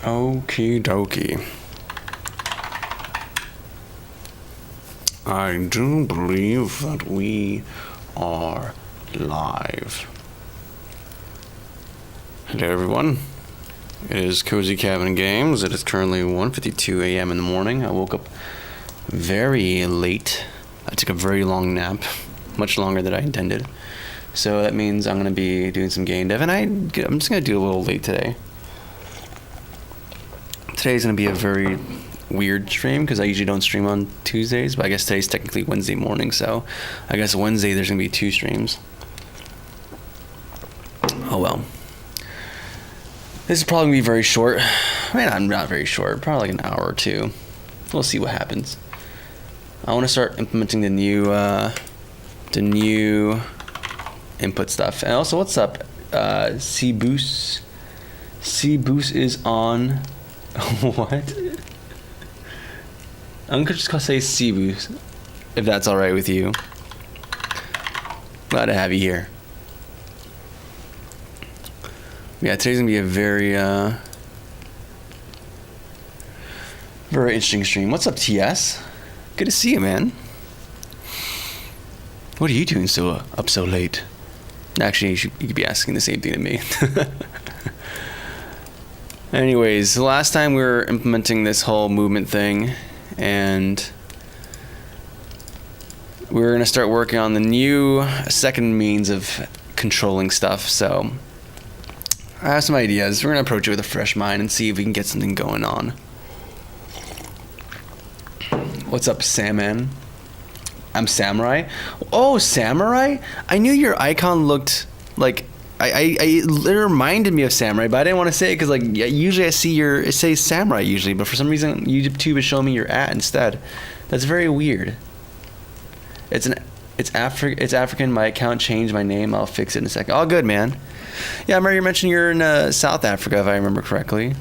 Okie dokie. I do believe that we are live. Hello everyone. It is Cozy Cabin Games. It is currently 1:52 a.m. in the morning. I woke up very late. I took a very long nap, much longer than I intended. So that means I'm going to be doing some game dev, and I'm just going to do a little late today. Today's going to be a very weird stream because I usually don't stream on Tuesdays, but I guess today's technically Wednesday morning, so I guess Wednesday there's going to be 2 streams. Oh well. This is probably going to be very short. I mean, I'm not very short, probably like an hour or 2. We'll see what happens. I want to start implementing the new input stuff. And also, what's up? C-Boost. C-Boost is on. What? I'm just gonna say C-Boost, if that's all right with you. Glad to have you here. Yeah, today's gonna be a very interesting stream. What's up, TS? Good to see you, man. What are you doing up so late? Actually, you could be asking the same thing to me. Anyways, the last time we were implementing this whole movement thing, and we were gonna start working on the new second means of controlling stuff. So I have some ideas. We're gonna approach it with a fresh mind and see if we can get something going on. What's up, Salmon? I'm Samurai. Oh, Samurai? I knew your icon looked like it reminded me of Samurai, but I didn't want to say it because like usually I see it says Samurai usually, but for some reason YouTube is showing me your @ instead. That's very weird. It's African. My account changed my name. I'll fix it in a second. All good, man. Yeah, I remember you mentioned you're in South Africa, if I remember correctly.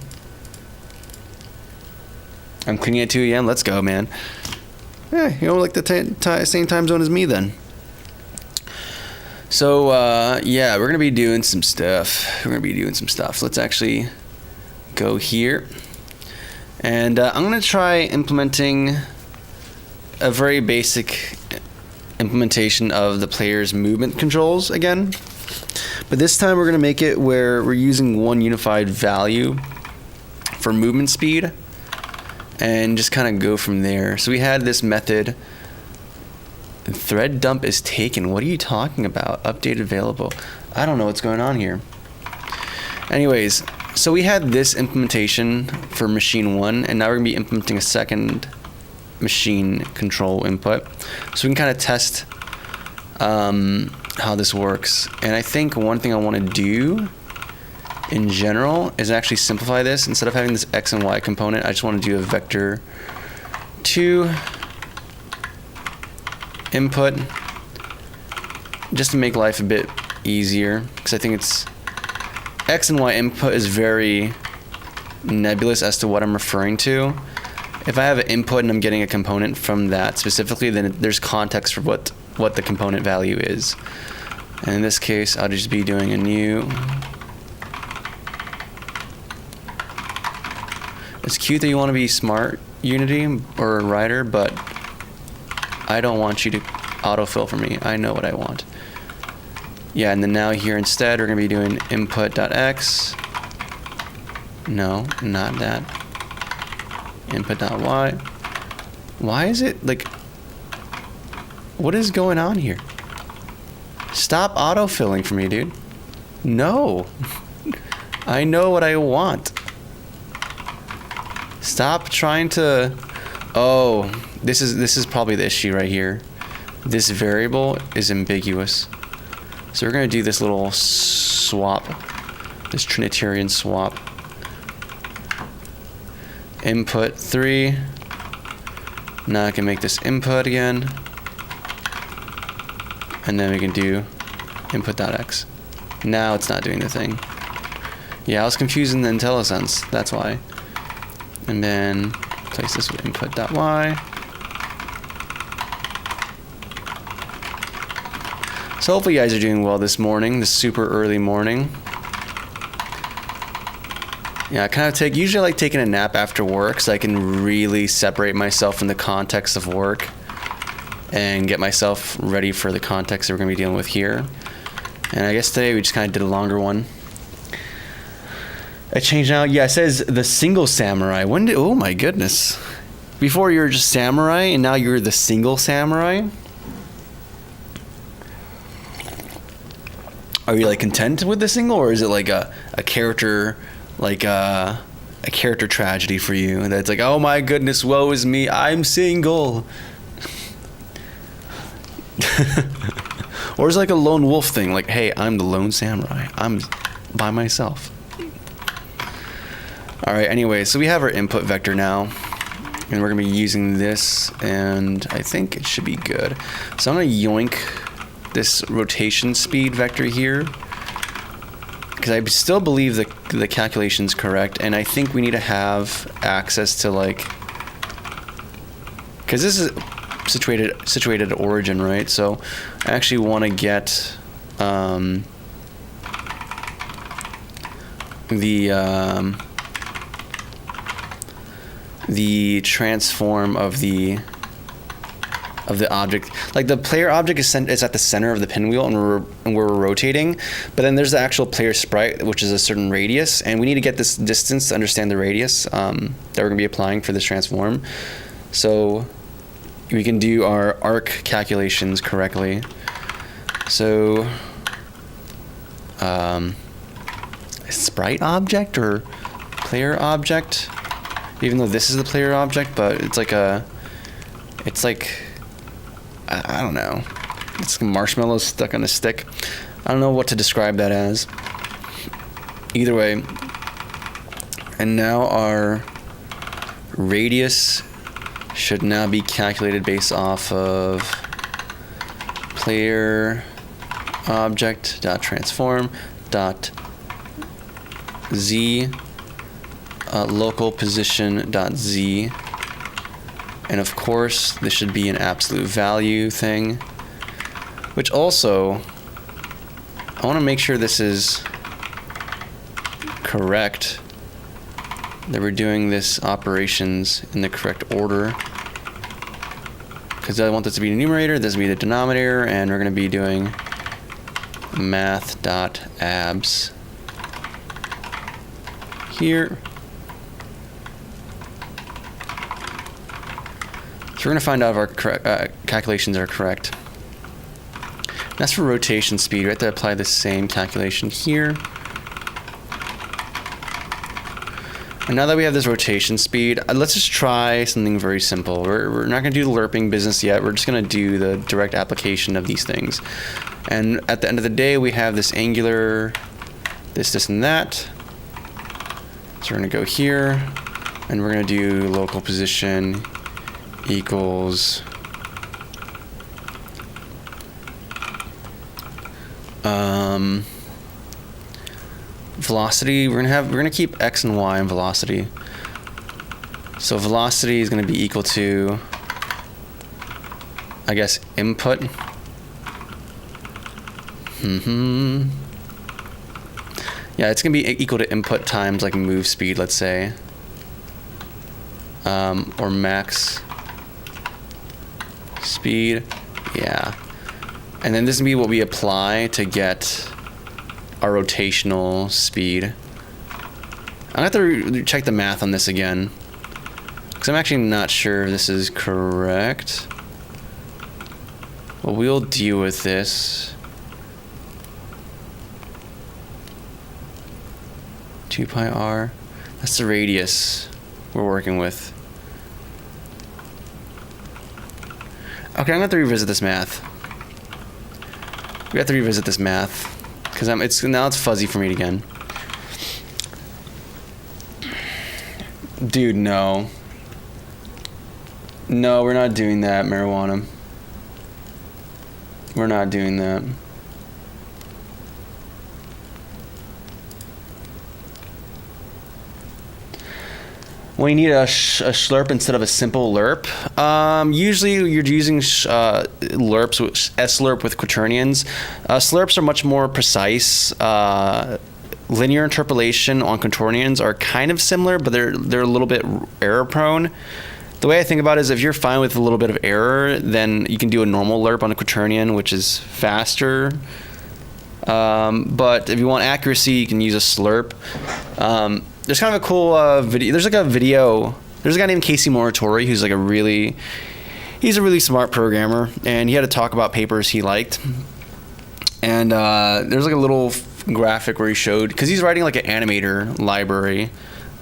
I'm cleaning at 2 a.m. Let's go, man. Yeah, you know, like the same time zone as me then. So, yeah, we're going to be doing some stuff. Let's actually go here. And I'm going to try implementing a very basic implementation of the player's movement controls again. But this time we're going to make it where we're using one unified value for movement speed and just kind of go from there. So we had this method. Thread dump is taken. What are you talking about? Update available. I don't know what's going on here. Anyways, so we had this implementation for machine 1, and now we're going to be implementing a second machine control input. So we can kind of test how this works. And I think one thing I want to do in general is actually simplify this. Instead of having this X and Y component, I just want to do a vector 2 input just to make life a bit easier, because I think it's X and Y input is very nebulous as to what I'm referring to. If I have an input and I'm getting a component from that specifically, then there's context for what the component value is. And in this case, I'll just be doing a new. It's cute that you want to be smart, Unity or Rider, but I don't want you to autofill for me. I know what I want. Yeah, and then now here instead, we're going to be doing input.x. No, not that. Input.y. Why is it like... What is going on here? Stop autofilling for me, dude. No. I know what I want. Stop trying to... Oh... This is probably the issue right here. This variable is ambiguous. So we're going to do this little swap, this Trinitarian swap. Input 3. Now I can make this input again. And then we can do input.x. Now it's not doing the thing. Yeah, I was confusing the IntelliSense, that's why. And then place this with input.y. So hopefully you guys are doing well this morning, this super early morning. Yeah, I kind of usually I like taking a nap after work so I can really separate myself from the context of work and get myself ready for the context that we're going to be dealing with here. And I guess today we just kind of did a longer one. I changed now. Yeah, it says the single samurai. Oh my goodness. Before you were just samurai and now you're the single samurai? Are you like content with the single, or is it like a character, like a character tragedy for you? That's like, oh my goodness, woe is me, I'm single. Or is it like a lone wolf thing? Like, hey, I'm the lone samurai. I'm by myself. All right, anyway, so we have our input vector now, and we're gonna be using this, and I think it should be good. So I'm gonna yoink this rotation speed vector here, because I still believe the calculation's correct, and I think we need to have access to, like, because this is situated at origin, right? So I actually want to get the transform of the object. Like, the player object is at the center of the pinwheel, and we're rotating, but then there's the actual player sprite, which is a certain radius, and we need to get this distance to understand the radius that we're going to be applying for this transform, so we can do our arc calculations correctly. So sprite object or player object, even though this is the player object, but it's like I don't know. It's marshmallows stuck on a stick. I don't know what to describe that as. Either way. And now our radius should now be calculated based off of player object dot transform dot z local position dot z. And of course, this should be an absolute value thing, which also, I want to make sure this is correct, that we're doing this operations in the correct order, because I want this to be the numerator, this to be the denominator, and we're going to be doing math.abs here. So we're going to find out if our calculations are correct. That's for rotation speed. We have to apply the same calculation here. And now that we have this rotation speed, let's just try something very simple. We're not going to do the lerping business yet. We're just going to do the direct application of these things. And at the end of the day, we have this angular, this, and that. So we're going to go here, and we're going to do local position equals velocity. We're gonna keep x and y in velocity. So velocity is gonna be equal to, I guess, input. Yeah, it's gonna be equal to input times like move speed, let's say, or max speed. Yeah, and then this is gonna be what we apply to get our rotational speed. I have to check the math on this again, because I'm actually not sure if this is correct. Well, we'll deal with this. 2 pi r. That's the radius we're working with. Okay, I'm gonna have to revisit this math. We have to revisit this math, because now it's fuzzy for me again. Dude, no. No, we're not doing that, marijuana. We're not doing that. Well, you need a slurp instead of a simple lerp. Usually you're using slurps, S-slurp with quaternions. Slurps are much more precise. linear interpolation on quaternions are kind of similar, but they're a little bit error prone. The way I think about it is if you're fine with a little bit of error, then you can do a normal lerp on a quaternion, which is faster. But if you want accuracy, you can use a slurp. There's kind of a cool video. There's a guy named Casey Muratori who's like he's a really smart programmer, and he had to talk about papers he liked. And there's like a little graphic where he showed, because he's writing like an animator library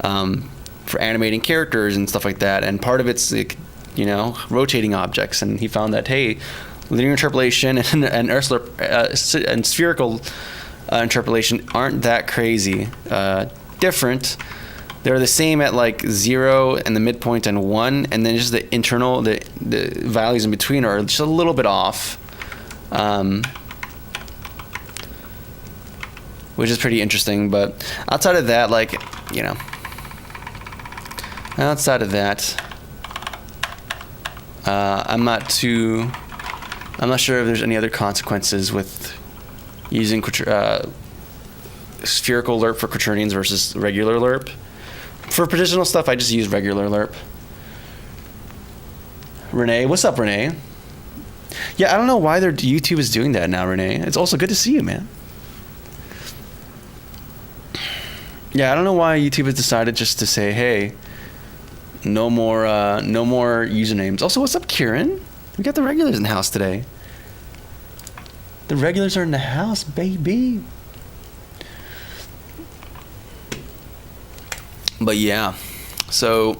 for animating characters and stuff like that, and part of it's like, rotating objects, and he found that, hey, linear interpolation and spherical interpolation aren't that crazy different. They're the same at like 0 and the midpoint and 1, and then just the internal the values in between are just a little bit off, which is pretty interesting. But outside of that, outside of that, I'm not sure if there's any other consequences with using spherical lerp for quaternions versus regular lerp. For positional stuff, I just use regular lerp. Renee, what's up, Renee? Yeah, I don't know why YouTube is doing that now, Renee. It's also good to see you, man. Yeah, I don't know why YouTube has decided just to say, hey, no more usernames. Also, what's up, Kieran? We got the regulars in the house today. The regulars are in the house, baby. But yeah, so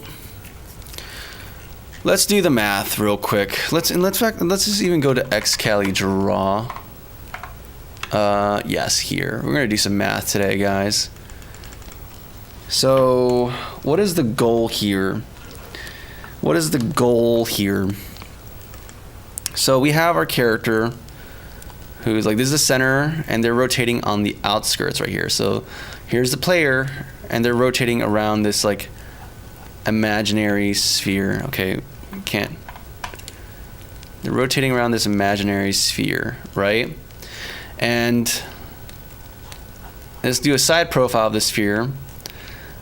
let's do the math real quick. Let's just even go to XCali draw. Yes, here. We're gonna do some math today, guys. So what is the goal here? So we have our character who's like, this is the center, and they're rotating on the outskirts right here. So here's the player, and they're rotating around this like imaginary sphere. Okay, can't. They're rotating around this imaginary sphere, right? And let's do a side profile of the sphere.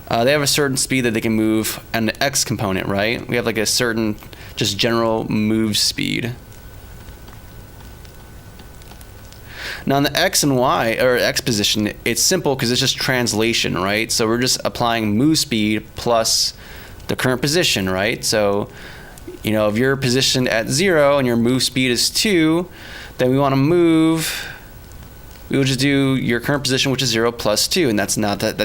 They have a certain speed that they can move, and the X component, right? We have like a certain just general move speed. Now, in the X and Y, or X position, it's simple because it's just translation, right? So we're just applying move speed plus the current position, right? So, if you're positioned at 0 and your move speed is 2, then we want to move, we will just do your current position, which is 0 plus 2, and that's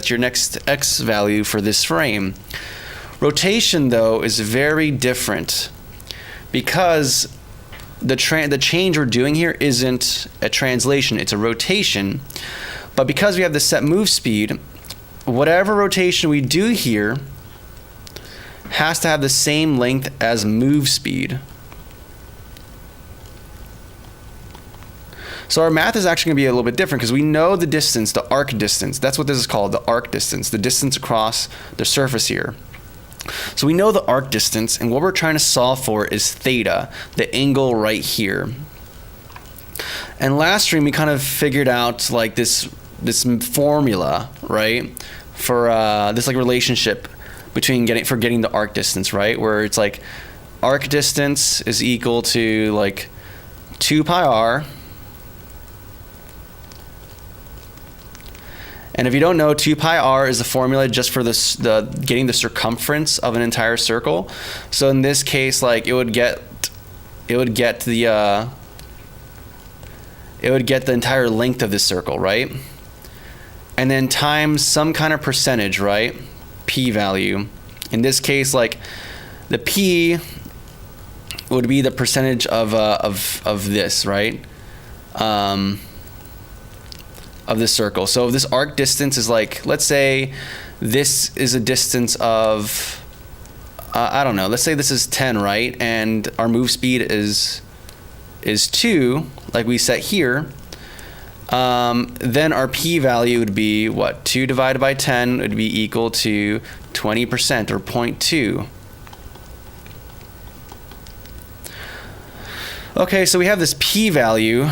your next X value for this frame. Rotation, though, is very different because the change we're doing here isn't a translation, it's a rotation. But because we have the set move speed, whatever rotation we do here has to have the same length as move speed. So our math is actually going to be a little bit different because we know the distance, the arc distance. That's what this is called, the arc distance, the distance across the surface here. So we know the arc distance, and what we're trying to solve for is theta, the angle right here. And last stream we kind of figured out like this formula, right, for this like relationship between getting the arc distance, right, where it's like arc distance is equal to like 2 pi r. And if you don't know, 2 pi r is the formula just for getting the circumference of an entire circle. So in this case, like it would get the entire length of this circle, right? And then times some kind of percentage, right? P value. In this case, like the P would be the percentage of this, right? Of this circle. So if this arc distance is like, let's say this is a distance of, I don't know, let's say this is 10, right? And our move speed is 2, like we set here. Then our P value would be what? 2 divided by 10 would be equal to 20% or 0.2. Okay, so we have this P value.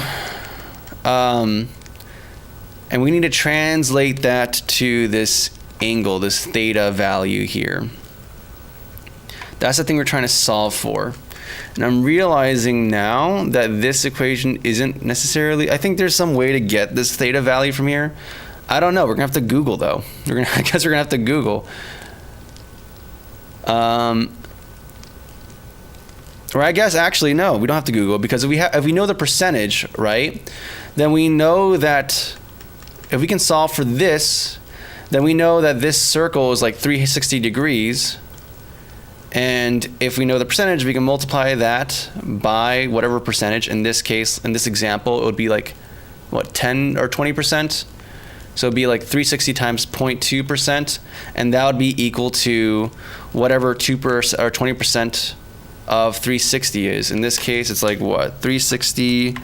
And we need to translate that to this angle, this theta value here. That's the thing we're trying to solve for. And I'm realizing now that this equation isn't necessarily, I think there's some way to get this theta value from here. I don't know. We're going to have to Google though. I guess we're going to have to Google. Or I guess actually no, we don't have to Google, because if we know the percentage, right, then we know that if we can solve for this, then we know that this circle is like 360 degrees. And if we know the percentage, we can multiply that by whatever percentage. In this case, in this example, it would be like, what, 10 or 20%? So it'd be like 360 times 0.2%, and that would be equal to whatever 2% or 20% of 360 is. In this case, it's like what, 360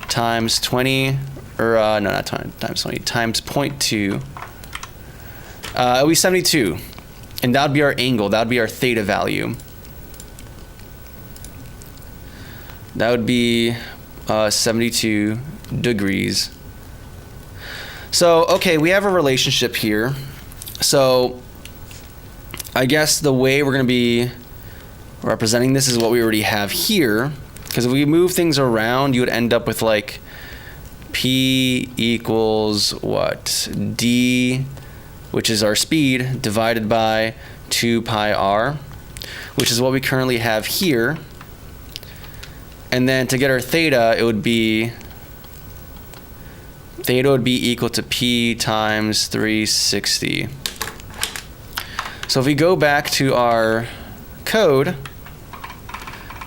times 20, or no, not times 20, times 0.2. It'll be 72, and that would be our angle. That would be our theta value. That would be 72 degrees. So, okay, we have a relationship here. So, I guess the way we're going to be representing this is what we already have here. Because if we move things around, you would end up with like P equals what? D, which is our speed, divided by 2 pi r, which is what we currently have here. And then to get our theta, theta would be equal to P times 360. So if we go back to our code,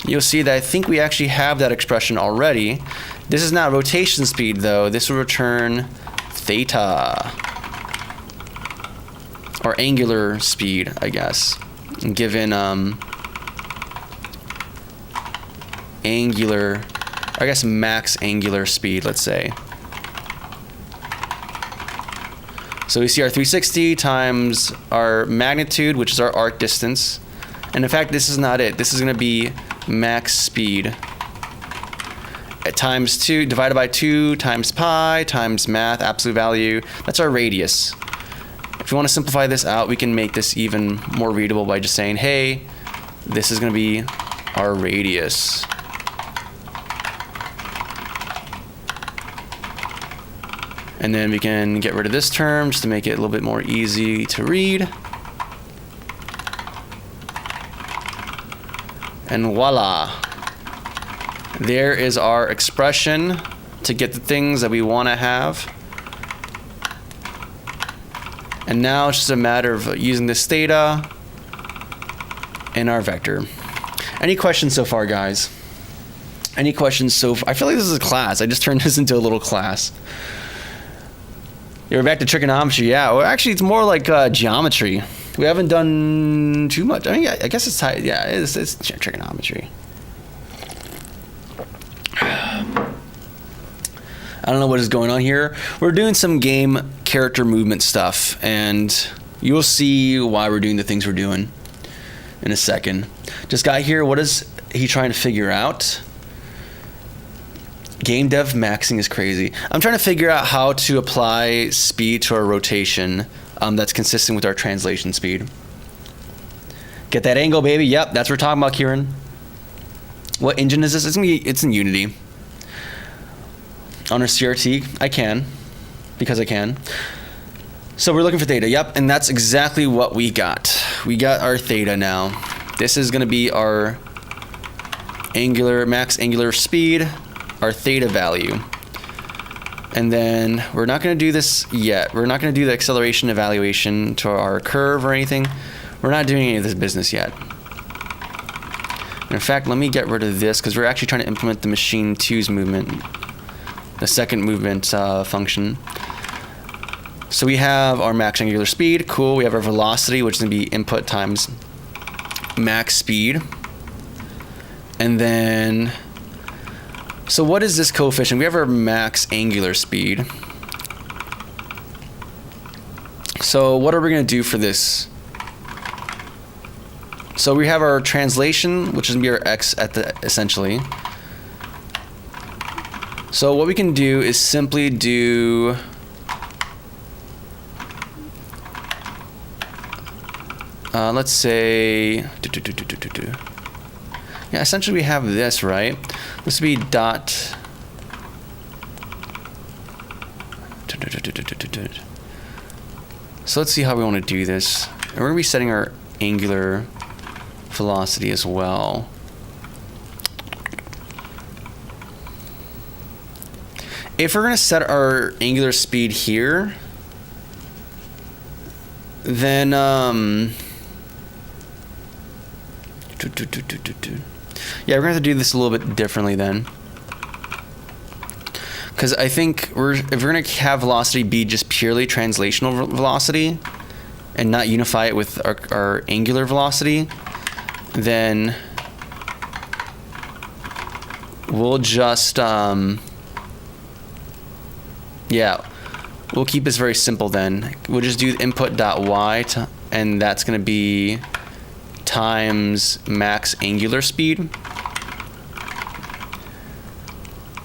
you'll see that I think we actually have that expression already. This is not rotation speed though. This will return theta, or angular speed, I guess, given angular, I guess max angular speed, let's say. So we see our 360 times our magnitude, which is our arc distance. And in fact, this is not it. This is going to be max speed at times 2, divided by 2 times pi times math, absolute value. That's our radius. If we want to simplify this out, we can make this even more readable by just saying, hey, this is going to be our radius. And then we can get rid of this term just to make it a little bit more easy to read. And voila. There is our expression to get the things that we want to have. And now it's just a matter of using this theta in our vector. Any questions so far, guys? Any questions so far? I feel like this is a class. I just turned this into a little class. You're back to trigonometry, yeah. Well, actually, it's more like geometry. We haven't done too much. I mean, I guess it's tied. Yeah, it's trigonometry. I don't know what is going on here. We're doing some game character movement stuff, and you'll see why we're doing the things we're doing in a second. This guy here, what is he trying to figure out? Game dev maxing is crazy. I'm trying to figure out how to apply speed to our rotation that's consistent with our translation speed. Get that angle, baby. Yep, that's what we're talking about, Kieran. What engine is this? It's in Unity. On our CRT, I can, because I can. So we're looking for theta. Yep, and that's exactly what we got. We got our theta now. This is going to be our max angular speed, our theta value. And then we're not going to do this yet. We're not going to do the acceleration evaluation to our curve or anything. We're not doing any of this business yet. And in fact, let me get rid of this because we're actually trying to implement the machine 2's movement, the second movement function. So we have our max angular speed. Cool. We have our velocity, which is going to be input times max speed. And then, so what is this coefficient? We have our max angular speed. So what are we going to do for this? So we have our translation, which is going to be our x at the essentially. So what we can do is simply do let's say, yeah, essentially we have this, right? This would be dot, so let's see how we want to do this. And we're going to be setting our angular velocity as well. If we're going to set our angular speed here, then yeah, we're gonna have to do this a little bit differently then, because I think if we're gonna have velocity be just purely translational velocity and not unify it with our angular velocity, then we'll just yeah, we'll keep this very simple then. We'll just do input.y and that's going to be times max angular speed.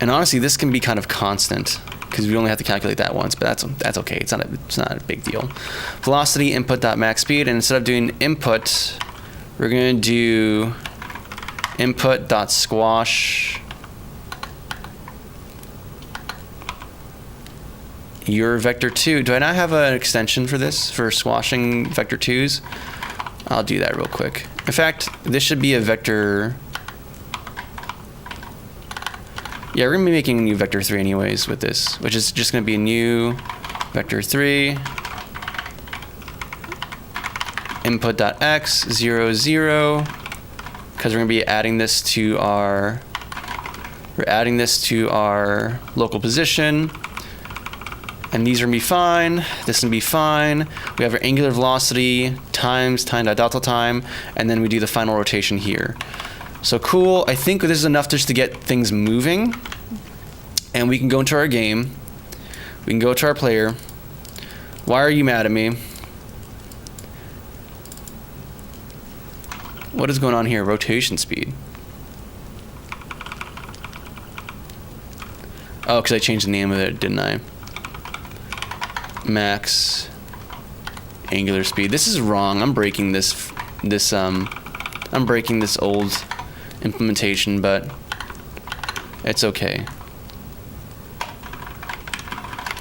And honestly, this can be kind of constant because we only have to calculate that once, but that's okay. It's not a big deal. Velocity input.max speed, and instead of doing input, we're going to do input.squash your vector 2. Do I not have an extension for this, for squashing vector 2s? I'll do that real quick. In fact, this should be a vector. Yeah, we're going to be making a new vector 3 anyways with this, which is just going to be a new vector 3 input.x 0 0, because we're going to be adding this to our local position. And these are going to be fine. This is going to be fine. We have our angular velocity times time.delta time, and then we do the final rotation here. So cool. I think this is enough just to get things moving. And we can go into our game. We can go to our player. Why are you mad at me? What is going on here? Rotation speed. Oh, because I changed the name of it, didn't I? Max angular speed. This is wrong. I'm breaking this old implementation, but it's okay.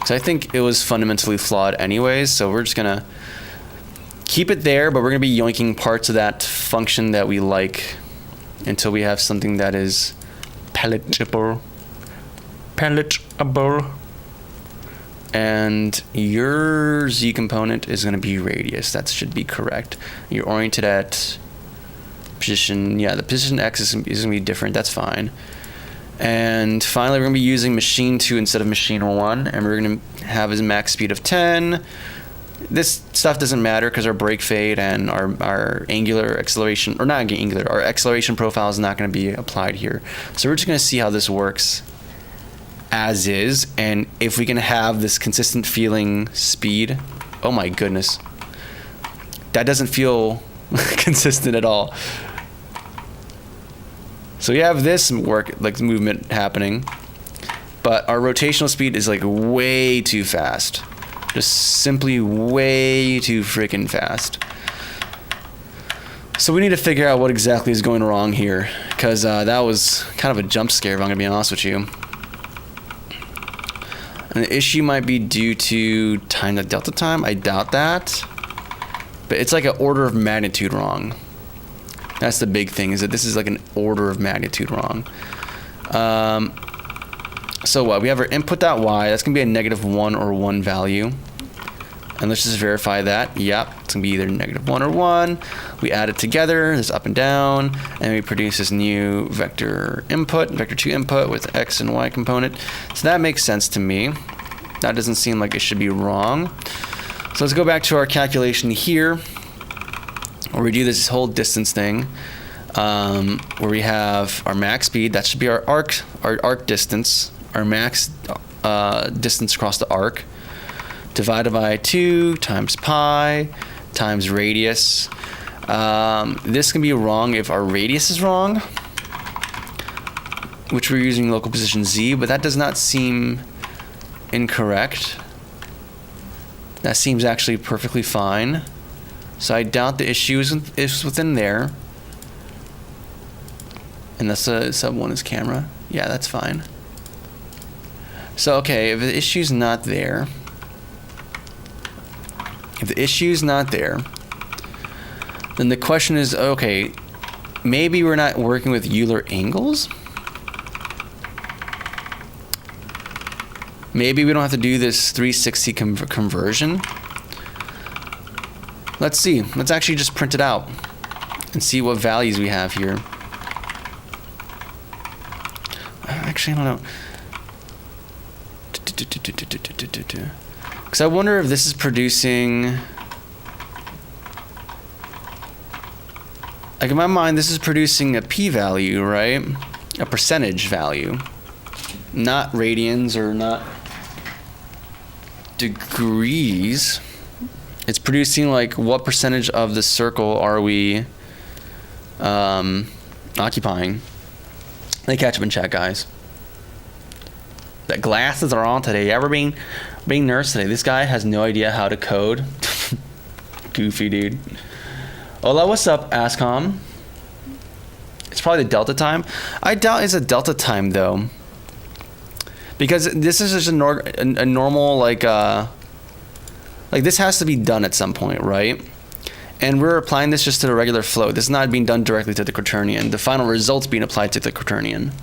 So I think it was fundamentally flawed anyways, so we're just gonna keep it there, but we're gonna be yoinking parts of that function that we like until we have something that is palatable. And your Z component is going to be radius. That should be correct. You're oriented at position. Yeah, the position X is going to be different. That's fine. And finally, we're going to be using machine 2 instead of machine 1. And we're going to have a max speed of 10. This stuff doesn't matter because our break fade and our angular acceleration, or not angular, our acceleration profile is not going to be applied here. So we're just going to see how this works as is, and if we can have this consistent feeling speed. Oh my goodness, that doesn't feel consistent at all. So we have this movement happening, but our rotational speed is like way too fast, just simply way too freaking fast. So we need to figure out what exactly is going wrong here, because that was kind of a jump scare if I'm gonna be honest with you. And the issue might be due to time.delta time. I doubt that. But it's like an order of magnitude wrong. That's the big thing, is that this is like an order of magnitude wrong. So what? We have our input.y. That's going to be a -1 or 1 value. And let's just verify that. Yep, it's going to be either -1 or 1. We add it together, this up and down, and we produce this new vector input, vector 2 input with x and y component. So that makes sense to me. That doesn't seem like it should be wrong. So let's go back to our calculation here, where we do this whole distance thing, where we have our max speed. That should be our arc distance, our max distance across the arc, divided by 2 times pi times radius. This can be wrong if our radius is wrong, which we're using local position z, but that does not seem incorrect. That seems actually perfectly fine. So I doubt the issue is within there. And the sub 1 is camera. Yeah, that's fine. So, okay, if the issue's not there, then the question is, okay, maybe we're not working with Euler angles? Maybe we don't have to do this 360 conversion. Let's see. Let's actually just print it out and see what values we have here. Actually, I don't know. Because I wonder if this is producing... Like in my mind, this is producing a p-value, right? A percentage value. Not radians or not degrees. It's producing like what percentage of the circle are we occupying. They catch up in chat, guys. The glasses are on today. Yeah, we're being nerds today. This guy has no idea how to code. Goofy dude. Hola, what's up, Ascom? It's probably the Delta time. I doubt it's a Delta time though, because this is just a normal like this has to be done at some point, right? And we're applying this just to the regular flow. This is not being done directly to the quaternion. The final result's being applied to the quaternion.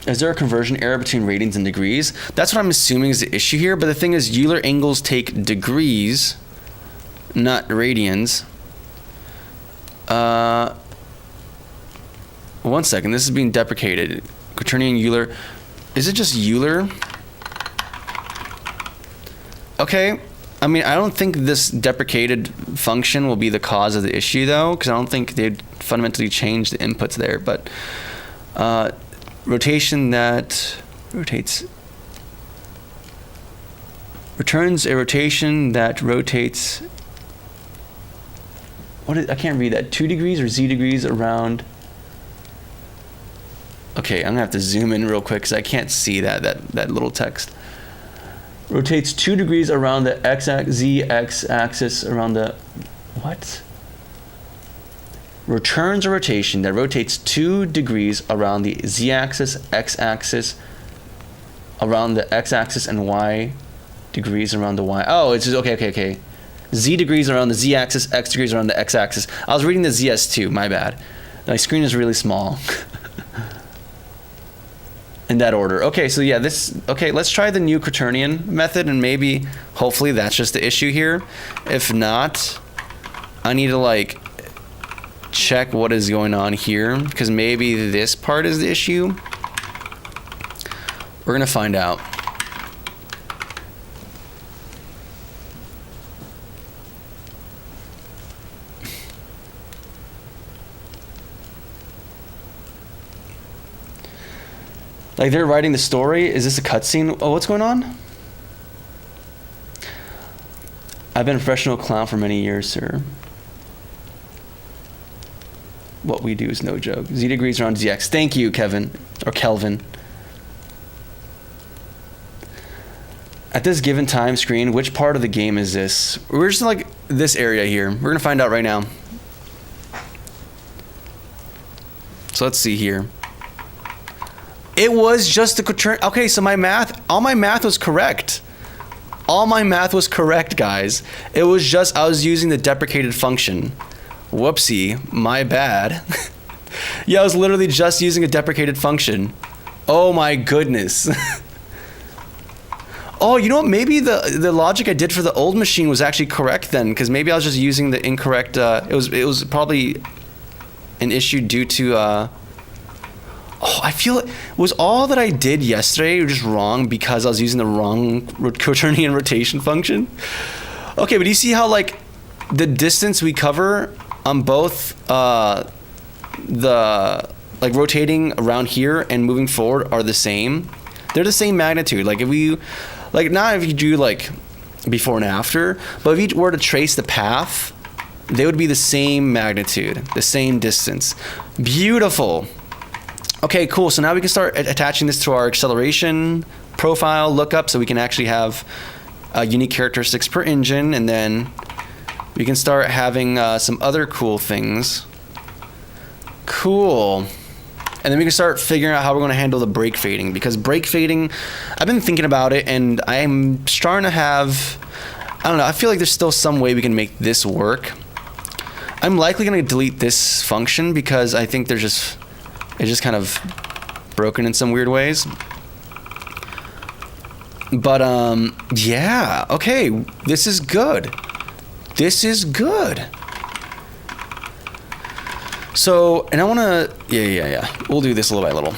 Is there a conversion error between radians and degrees? That's what I'm assuming is the issue here. But the thing is, Euler angles take degrees, not radians. 1 second. This is being deprecated. Quaternion Euler. Is it just Euler? Okay. I mean, I don't think this deprecated function will be the cause of the issue, though, because I don't think they'd fundamentally change the inputs there. But rotation that returns a rotation that rotates. I can't read that. 2 degrees or z degrees around. Okay, I'm gonna have to zoom in real quick because I can't see that little text. Rotates 2 degrees around the z-x axis around the what? Returns a rotation that rotates 2 degrees around the z-axis, x-axis, around the x-axis, and y degrees around the y. Oh, it's just okay. Z degrees around the z-axis, x degrees around the x-axis. I was reading the ZS2, my bad. My screen is really small. In that order. Okay, so yeah, let's try the new quaternion method, and maybe, hopefully, that's just the issue here. If not, I need to like check what is going on here, because maybe this part is the issue. We're gonna find out. Like they're writing the story. Is this a cutscene? Oh, what's going on? I've been a professional clown for many years, sir. What we do is no joke. Z degrees around ZX. Thank you, Kevin. Or Kelvin. At this given time screen, which part of the game is this? We're just like this area here. We're gonna find out right now. So let's see here. It was just the quaternion. Okay, so all my math was correct. All my math was correct, guys. It was just, I was using the deprecated function. Whoopsie, my bad. Yeah, I was literally just using a deprecated function. Oh my goodness. Oh, you know what? Maybe the logic I did for the old machine was actually correct then, because maybe I was just using the incorrect, it was probably an issue due to, oh, I feel it was all that I did yesterday just wrong because I was using the wrong quaternion rotation function. Okay, but do you see how like the distance we cover on both the like rotating around here and moving forward are the same? They're the same magnitude. Like if we, like not if you do like before and after, but if you were to trace the path, they would be the same magnitude, the same distance. Beautiful. Okay, cool. So now we can start attaching this to our acceleration profile lookup so we can actually have unique characteristics per engine, and then we can start having some other cool things. Cool. And then we can start figuring out how we're going to handle the brake fading, because brake fading, I've been thinking about it, and I'm starting to have, I don't know, I feel like there's still some way we can make this work. I'm likely going to delete this function because I think it's just kind of broken in some weird ways. But yeah, okay, this is good. This is good. So, and I want to, yeah. We'll do this little by little.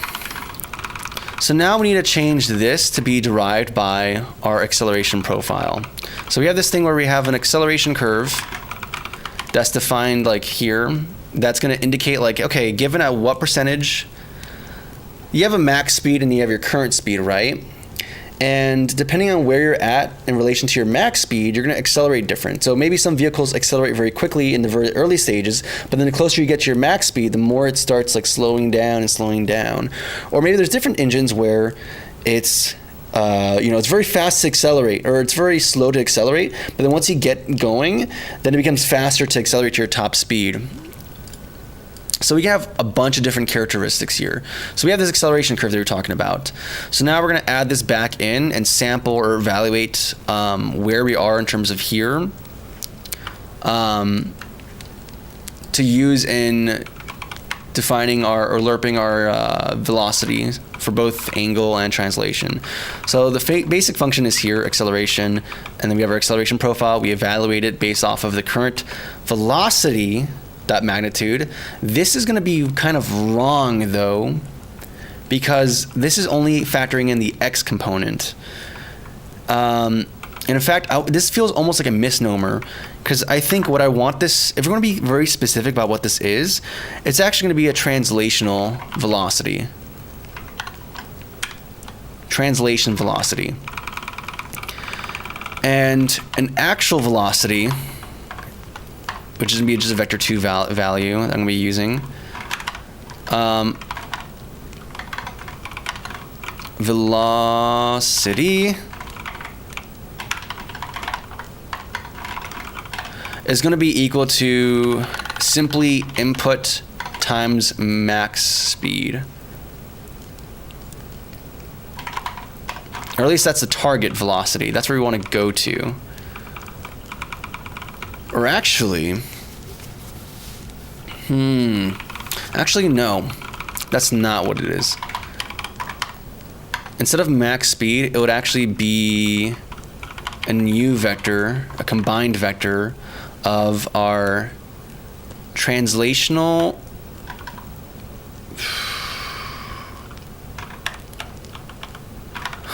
So now we need to change this to be derived by our acceleration profile. So we have this thing where we have an acceleration curve that's defined like here. That's going to indicate like, okay, given at what percentage, you have a max speed and you have your current speed, right? And depending on where you're at in relation to your max speed, you're going to accelerate different. So maybe some vehicles accelerate very quickly in the very early stages, but then the closer you get to your max speed, the more it starts like slowing down and slowing down. Or maybe there's different engines where it's it's very fast to accelerate, or it's very slow to accelerate, but then once you get going, then it becomes faster to accelerate to your top speed. So we have a bunch of different characteristics here. So we have this acceleration curve that we were talking about. So now we're going to add this back in and sample or evaluate where we are in terms of here to use in defining or lerping our velocity for both angle and translation. So the basic function is here, acceleration, and then we have our acceleration profile. We evaluate it based off of the current velocity, that magnitude. This is going to be kind of wrong though, because this is only factoring in the x component. And in fact, this feels almost like a misnomer, because I think what I want this, if we're going to be very specific about what this is, it's actually going to be a translational velocity. Translation velocity. And an actual velocity, which is going to be just a vector 2 value that I'm going to be using. Velocity is going to be equal to simply input times max speed. Or at least that's the target velocity. That's where we want to go to. Or actually, actually no, that's not what it is. Instead of max speed, it would actually be a new vector, a combined vector of our translational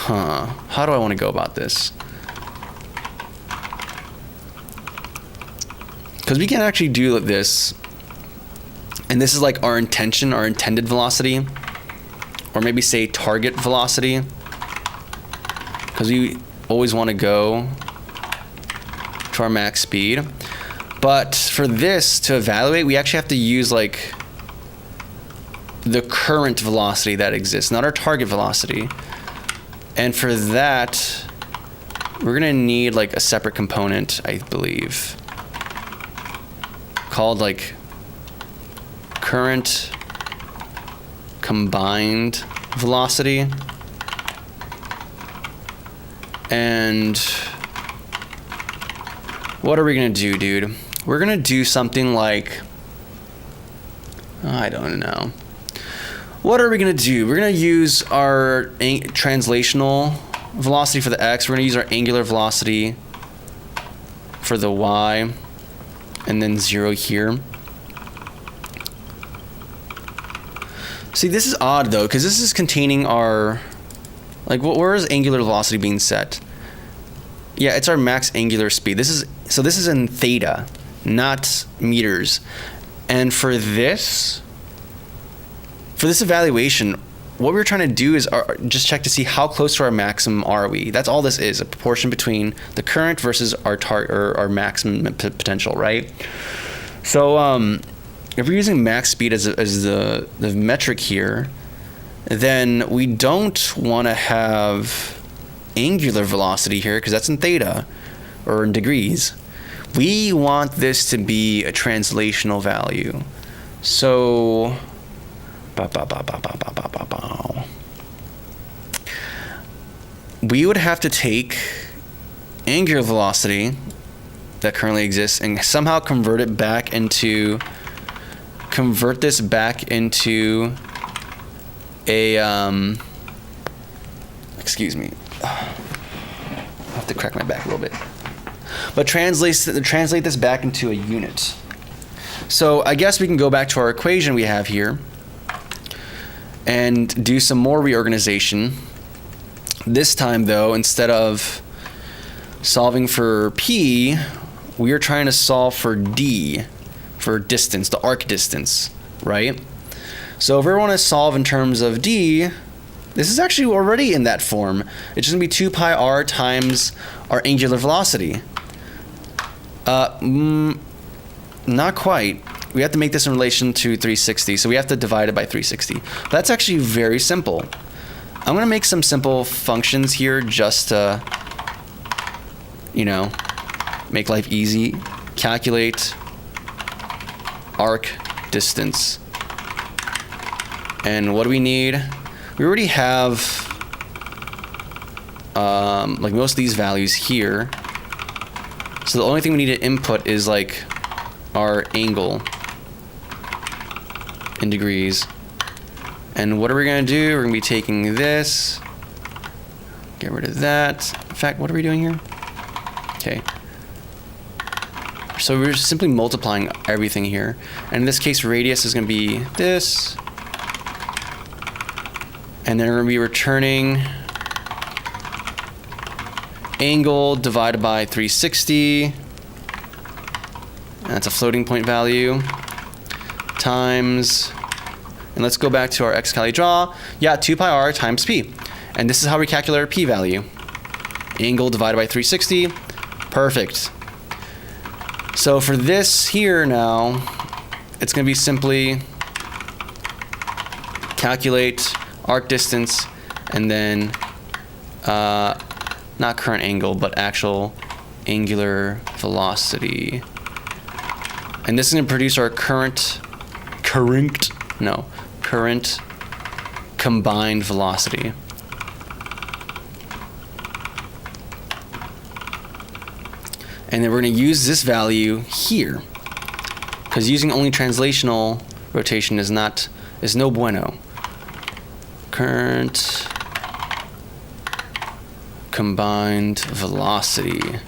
how do I want to go about this? Because we can actually do this, and this is like our intention, our intended velocity, or maybe say target velocity, because we always want to go to our max speed. But for this to evaluate, we actually have to use like the current velocity that exists, not our target velocity. And for that, we're gonna need like a separate component, I believe, called like current combined velocity. And what are we gonna do, dude? We're gonna do something like, I don't know. What are we gonna do? We're gonna use our translational velocity for the x. We're gonna use our angular velocity for the y, and then 0 here. See, this is odd though, because this is containing our, like, where is angular velocity being set? Yeah, it's our max angular speed. This is in theta, not meters. And for this evaluation, what we're trying to do is just check to see how close to our maximum are we. That's all this is, a proportion between the current versus our our maximum potential, right? So if we're using max speed as the metric here, then we don't want to have angular velocity here because that's in theta or in degrees. We want this to be a translational value. So we would have to take angular velocity that currently exists and somehow convert this back into a excuse me, I have to crack my back a little bit, but translate this back into a unit. So I guess we can go back to our equation we have here and do some more reorganization. This time though, instead of solving for P, we are trying to solve for D, for distance, the arc distance, right? So if we want to solve in terms of D, this is actually already in that form. It's just going to be 2 pi r times our angular velocity. Not quite. We have to make this in relation to 360, so we have to divide it by 360. That's actually very simple. I'm going to make some simple functions here just to, you know, make life easy. Calculate arc distance. And what do we need? We already have like most of these values here. So the only thing we need to input is like our angle in degrees. And what are we going to do? We're going to be taking this, get rid of that. In fact, what are we doing here? Okay. So we're just simply multiplying everything here. And in this case, radius is going to be this. And then we're going to be returning angle divided by 360. And that's a floating point value. Times, and let's go back to our xcali draw. Yeah, 2 pi r times p. And this is how we calculate our p value. Angle divided by 360. Perfect. So for this here now, it's going to be simply calculate arc distance and then not current angle, but actual angular velocity. And this is going to produce our current combined velocity. And then we're going to use this value here, because using only translational rotation is no bueno. Current combined velocity.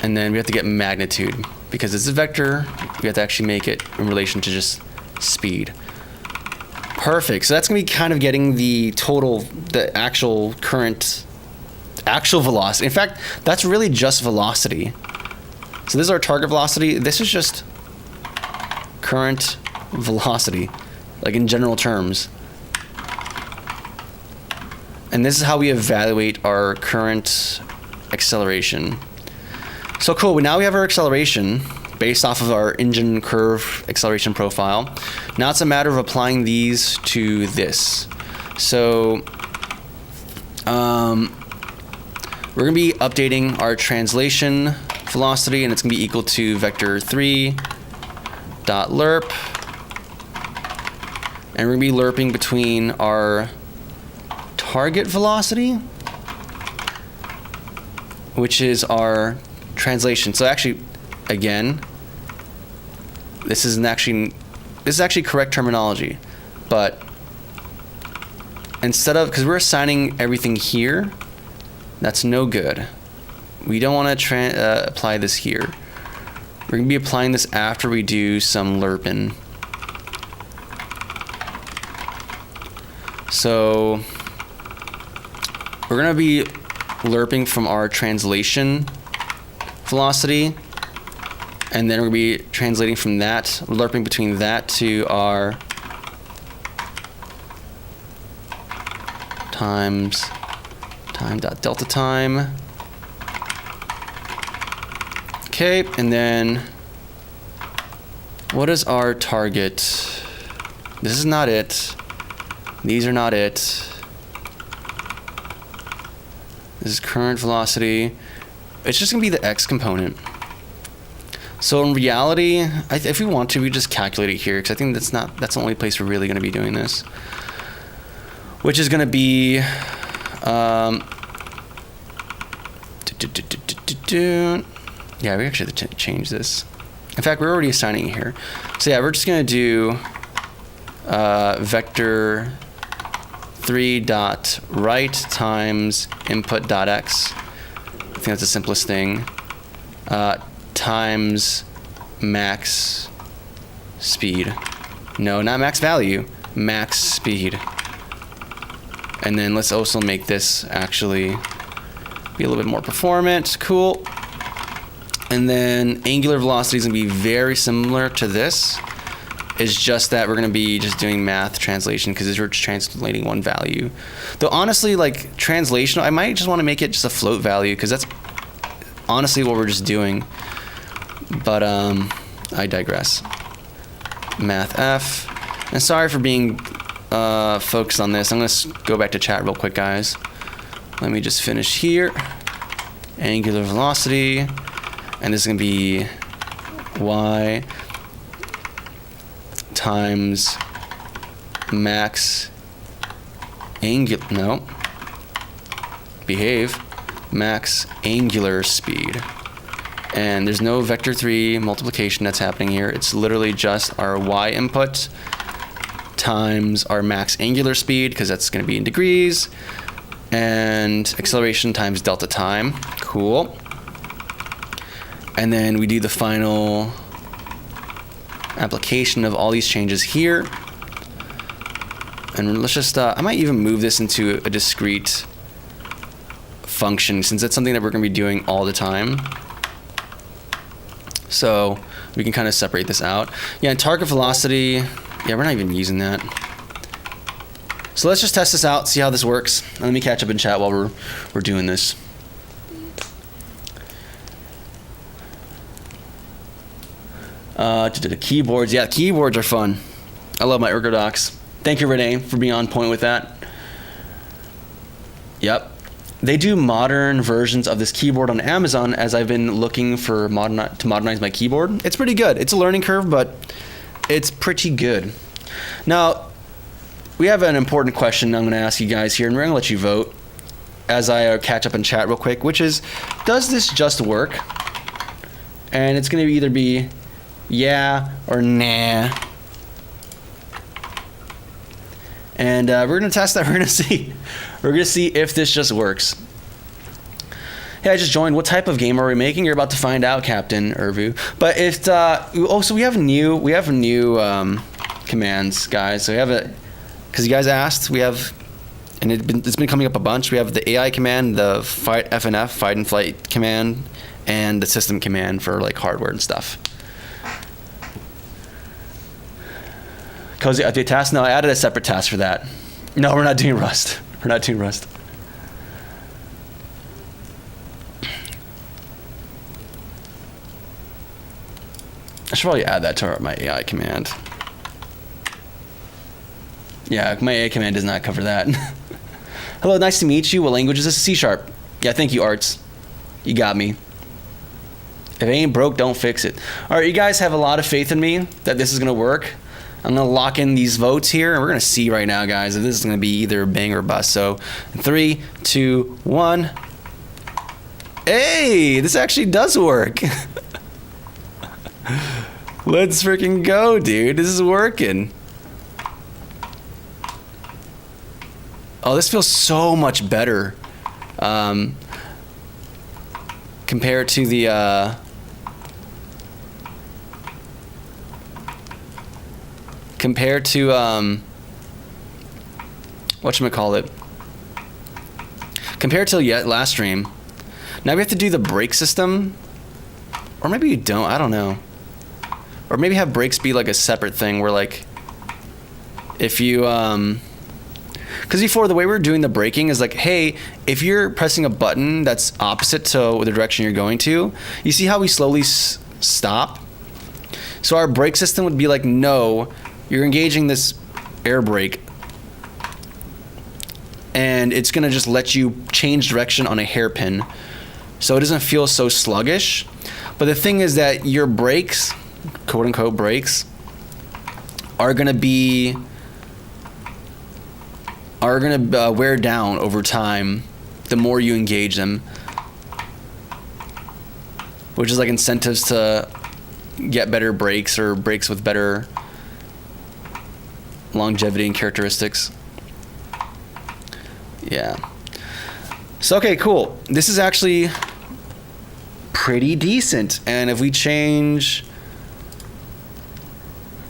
And then we have to get magnitude, because it's a vector, we have to actually make it in relation to just speed. Perfect. So that's going to be kind of getting the actual velocity. In fact, that's really just velocity. So this is our target velocity. This is just current velocity, like in general terms. And this is how we evaluate our current acceleration. So cool, now we have our acceleration based off of our engine curve acceleration profile. Now it's a matter of applying these to this. So we're going to be updating our translation velocity, and it's going to be equal to vector 3 dot lerp. And we're going to be lerping between our target velocity, which is our translation. So actually, again, this is actually correct terminology, but instead of, because we're assigning everything here, that's no good. We don't want to apply this here. We're going to be applying this after we do some lerping. So we're going to be lerping from our translation velocity, and then we're going to be translating from that, lerping between that to our time dot delta time. Okay, and then what is our target? This is not it. These are not it. This is current velocity. It's just gonna be the x component. So in reality, if we want to, we just calculate it here, because I think that's the only place we're really gonna be doing this. Which is gonna be, yeah, we actually have to change this. In fact, we're already assigning it here. So yeah, we're just gonna do vector 3.right times input.x. I think that's the simplest thing. Times max speed. No, not max value, max speed. And then let's also make this actually be a little bit more performant. Cool. And then angular velocity is gonna be very similar to this. It's just that we're gonna be just doing math translation because we're just translating one value. Though honestly, like translation, I might just want to make it just a float value because that's honestly what we're just doing. But I digress. Math F. And sorry for being focused on this. I'm gonna go back to chat real quick, guys. Let me just finish here. Angular velocity, and this is gonna be y times max max angular speed. And there's no vector 3 multiplication that's happening here. It's literally just our y input times our max angular speed, because that's going to be in degrees, and acceleration times delta time. Cool. And then we do the final application of all these changes here. And let's just, I might even move this into a discrete function, since that's something that we're going to be doing all the time. So we can kind of separate this out. Yeah, and target velocity, yeah, we're not even using that. So let's just test this out, see how this works. And let me catch up in chat while we're doing this. Keyboards, yeah, keyboards are fun. I love my Ergodox. Thank you, Renee, for being on point with that. Yep. They do modern versions of this keyboard on Amazon, as I've been looking for to modernize my keyboard. It's pretty good. It's a learning curve, but it's pretty good. Now, we have an important question I'm going to ask you guys here, and we're going to let you vote as I catch up in chat real quick, which is, does this just work? And it's going to either be yeah or nah. And we're going to test that. We're going to see. We're going to see if this just works. Hey, I just joined. What type of game are we making? You're about to find out, Captain Urvu. But if so we have new commands, guys. So we have because you guys asked, we have, and it's been coming up a bunch. We have the AI command, the FNF, fight and flight command, and the system command for like hardware and stuff. Cozy update task? No, I added a separate task for that. No, we're not doing Rust. We're not doing Rust. I should probably add that to my AI command. Yeah, my AI command does not cover that. Hello, nice to meet you. What language is this? C#. Yeah, thank you, Arts. You got me. If it ain't broke, don't fix it. All right, you guys have a lot of faith in me that this is going to work. I'm going to lock in these votes here, and we're going to see right now, guys, if this is going to be either bang or bust. So, 3, 2, 1. Hey, this actually does work. Let's freaking go, dude. This is working. Oh, this feels so much better compared to the whatchamacallit, compared to last stream. Now we have to do the brake system, or maybe you don't, I don't know. Or maybe have brakes be like a separate thing where like, if you, because before the way we were doing the braking is like, hey, if you're pressing a button that's opposite to the direction you're going to, you see how we slowly stop? So our brake system would be like, no, you're engaging this air brake. and it's gonna just let you change direction on a hairpin, so it doesn't feel so sluggish. But the thing is that your brakes, quote unquote brakes, are gonna wear down over time the more you engage them, which is like incentives to get better brakes or brakes with better longevity and characteristics. Yeah. So, okay, cool. This is actually pretty decent. And if we change...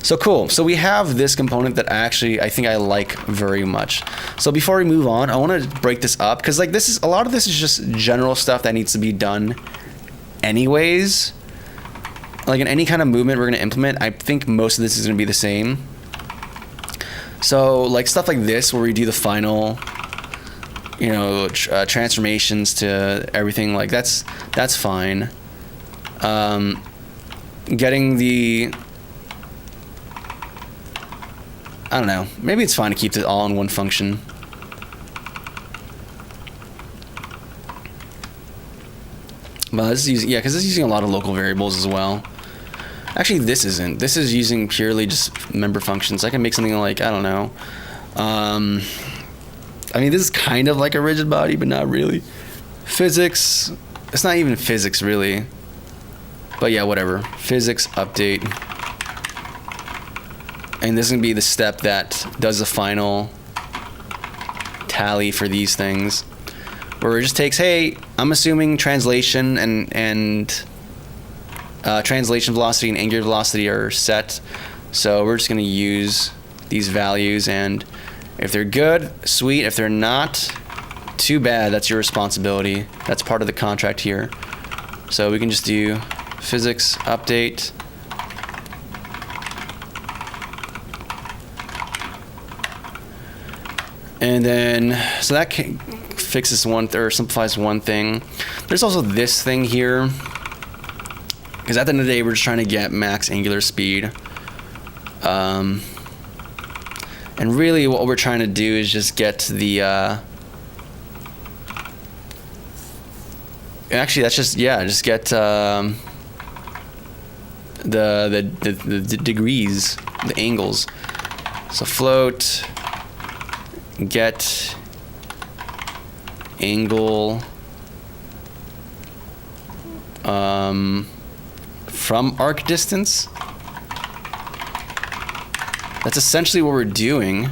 So cool. So we have this component that I think I like very much. So before we move on, I want to break this up because like a lot of this is just general stuff that needs to be done anyways. Like in any kind of movement we're going to implement, I think most of this is going to be the same. So like stuff like this where we do the final, transformations to everything, like that's fine. Getting the, I don't know, maybe it's fine to keep it all in one function. But this is using, because this is using a lot of local variables as well. Actually, this isn't. This is using purely just member functions. I can make something like, I don't know. I mean, this is kind of like a rigid body, but not really. Physics. It's not even physics, really. But yeah, whatever. Physics update. And this is going to be the step that does the final tally for these things. Where it just takes, hey, I'm assuming translation and translation velocity and angular velocity are set. So we're just going to use these values, and if they're good, sweet. If they're not, too bad. That's your responsibility. That's part of the contract here. So we can just do physics update. And then, so that fixes one, or simplifies one thing. There's also this thing here, because at the end of the day, we're just trying to get max angular speed. And really what we're trying to do is just get the, actually that's just, just get the degrees, the angles. So float, get angle from arc distance. That's essentially what we're doing.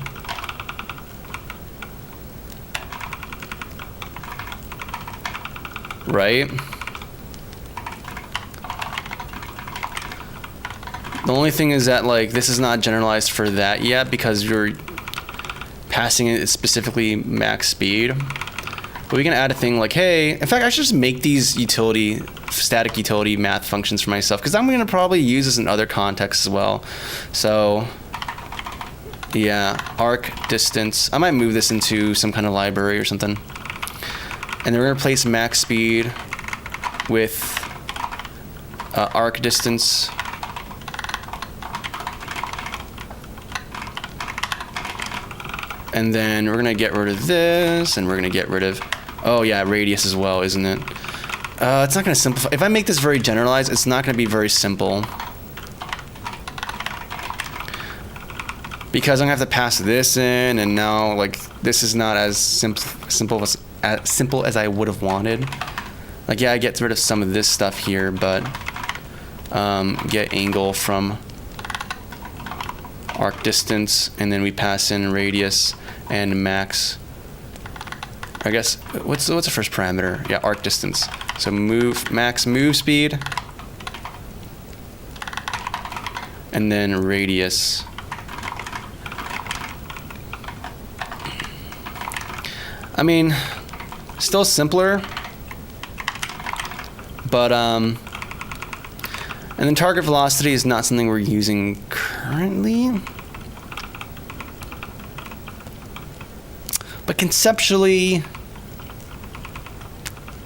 Right? The only thing is that like this is not generalized for that yet because you're passing it specifically max speed. But we can add a thing like, hey, in fact, I should just make these static utility math functions for myself because I'm going to probably use this in other contexts as well. So, yeah, arc distance. I might move this into some kind of library or something. And then we're going to replace max speed with arc distance. And then we're going to get rid of this, and we're going to get rid of, oh yeah, radius as well, isn't it? It's not going to simplify. If I make this very generalized, it's not going to be very simple. Because I'm going to have to pass this in, and now, like, this is not as simple as I would have wanted. Like, yeah, I get rid of some of this stuff here, but get angle from arc distance, and then we pass in radius and max. I guess what's the first parameter? Yeah, arc distance. So max move speed, and then radius. I mean, still simpler, but and then target velocity is not something we're using currently. But conceptually,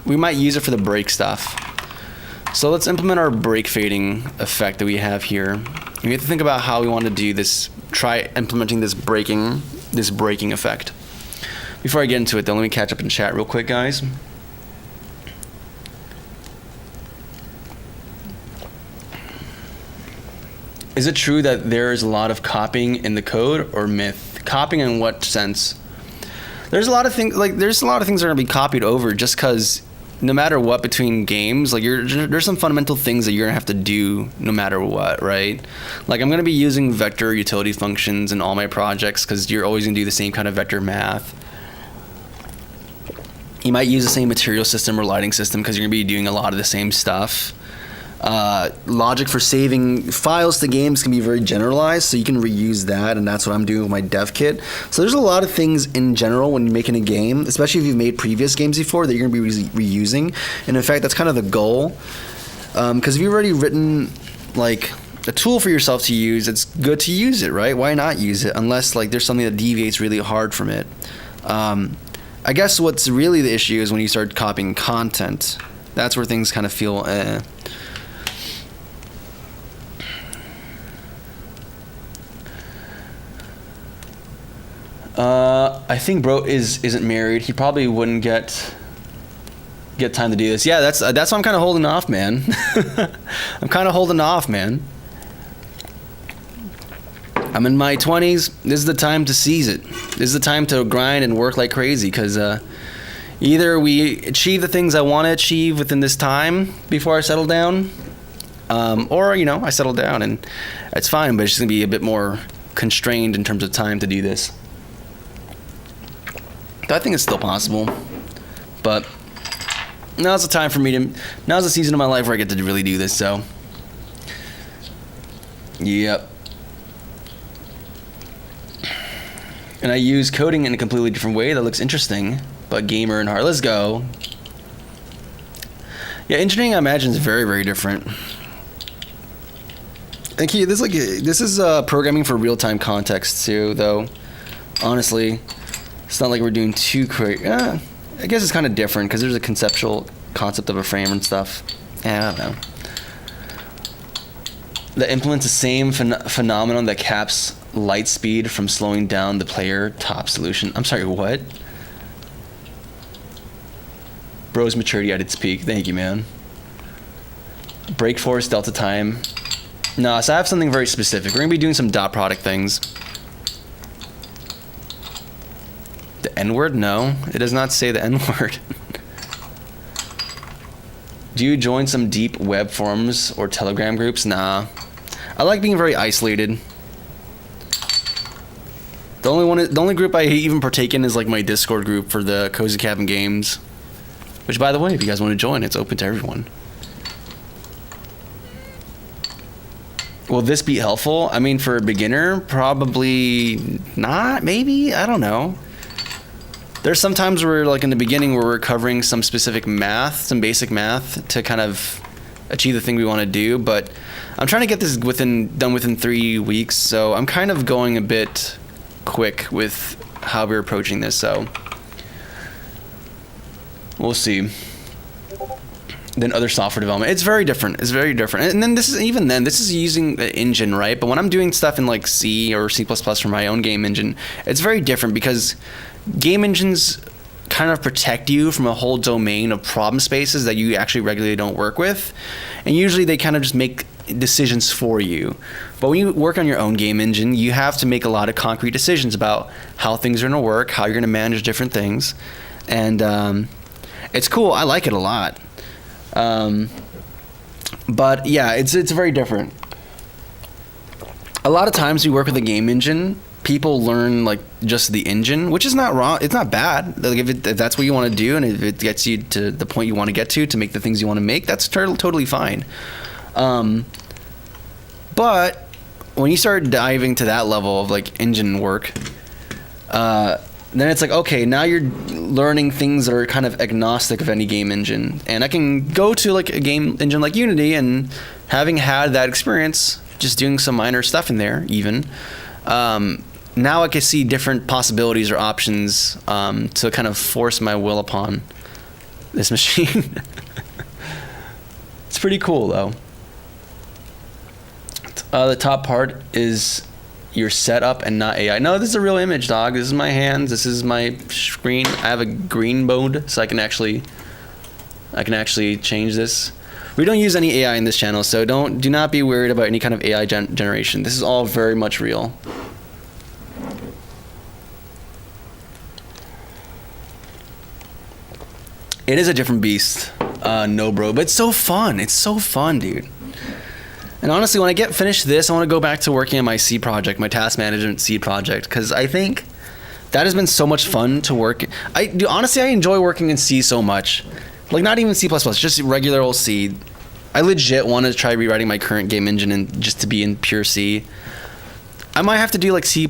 we might use it for the brake stuff. So let's implement our brake fading effect that we have here. We have to think about how we want to do this, try implementing this braking effect. Before I get into it, though, let me catch up in chat real quick, guys. Is it true that there's a lot of copying in the code, or myth? Copying in what sense? There's a lot of things that are gonna be copied over just because no matter what between games, like there's some fundamental things that you're gonna have to do no matter what, right? Like I'm gonna be using vector utility functions in all my projects because you're always gonna do the same kind of vector math. You might use the same material system or lighting system because you're gonna be doing a lot of the same stuff. Logic for saving files to games can be very generalized, so you can reuse that, and that's what I'm doing with my dev kit. So there's a lot of things in general when you're making a game, especially if you've made previous games before, that you're going to be reusing. And in fact, that's kind of the goal, because if you've already written like a tool for yourself to use, it's good to use it, right? Why not use it unless like there's something that deviates really hard from it? I guess what's really the issue is when you start copying content. That's where things kind of feel I think bro isn't married. He probably wouldn't get time to do this. Yeah, that's why I'm kind of holding off, man. I'm kind of holding off, man. I'm in my 20s. This is the time to seize it. This is the time to grind and work like crazy, because either we achieve the things I want to achieve within this time before I settle down, or I settle down and it's fine, but it's just gonna be a bit more constrained in terms of time to do this. I think it's still possible, but now's the time for me to. Now's the season of my life where I get to really do this. So, yep. And I use coding in a completely different way that looks interesting, but gamer and hard. Let's go. Yeah, engineering I imagine is very, very different. And this is programming for real-time context too, though. Honestly. It's not like we're doing too crazy. I guess it's kind of different because there's a conceptual concept of a frame and stuff. Yeah, I don't know. That implements the same phenomenon that caps light speed from slowing down the player. Top solution. I'm sorry, what? Bro's maturity at its peak. Thank you, man. Break force, delta time. No, so I have something very specific. We're going to be doing some dot product things. The N-word? No, it does not say the N-word. Do you join some deep web forums or Telegram groups? Nah. I like being very isolated. The only group I even partake in is like my Discord group for the Cozy Cabin games. Which, by the way, if you guys want to join, it's open to everyone. Will this be helpful? I mean, for a beginner, probably not, maybe? I don't know. There's some times where, like in the beginning, where we're covering some specific math, some basic math to kind of achieve the thing we want to do, but I'm trying to get this done within 3 weeks, so I'm kind of going a bit quick with how we're approaching this, so we'll see. Than other software development. It's very different. And then this is using the engine, right? But when I'm doing stuff in like C or C++ for my own game engine, it's very different because game engines kind of protect you from a whole domain of problem spaces that you actually regularly don't work with. And usually they kind of just make decisions for you. But when you work on your own game engine, you have to make a lot of concrete decisions about how things are going to work, how you're going to manage different things. And it's cool. I like it a lot. But yeah, it's very different. A lot of times we work with a game engine, people learn like just the engine, which is not wrong. It's not bad. Like if that's what you want to do, and if it gets you to the point you want to get to make the things you want to make, that's totally fine. But when you start diving to that level of like engine work, then it's like, okay, now you're learning things that are kind of agnostic of any game engine. And I can go to like a game engine like Unity, and having had that experience, just doing some minor stuff in there even, now I can see different possibilities or options to kind of force my will upon this machine. It's pretty cool though. The top part is your setup and not AI. No, this is a real image, dog. This is my hands. This is my screen. I have a green mode, so I can actually change this. We don't use any AI in this channel, so do not be worried about any kind of AI generation. This is all very much real. It is a different beast, no bro, but it's so fun. It's so fun, dude. And honestly, when I get finished this, I want to go back to working on my C project, my task management C project, because I think that has been so much fun to work. Honestly, I enjoy working in C so much. Like, not even C++, just regular old C. I legit want to try rewriting my current game engine and just to be in pure C. I might have to do like C++.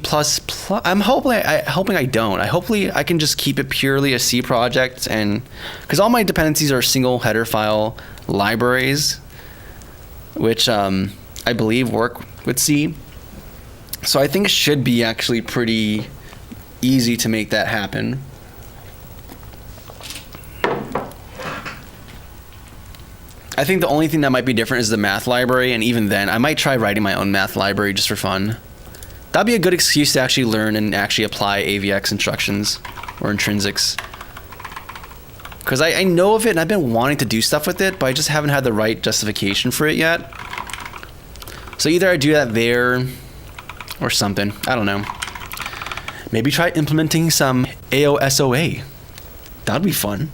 I'm hoping I don't. Hopefully I can just keep it purely a C project, and because all my dependencies are single header file libraries, which I believe work with C. So I think it should be actually pretty easy to make that happen. I think the only thing that might be different is the math library, and even then, I might try writing my own math library just for fun. That'd be a good excuse to actually learn and actually apply AVX instructions or intrinsics. Because I know of it and I've been wanting to do stuff with it, but I just haven't had the right justification for it yet. So either I do that there or something. I don't know. Maybe try implementing some AOSOA. That'd be fun.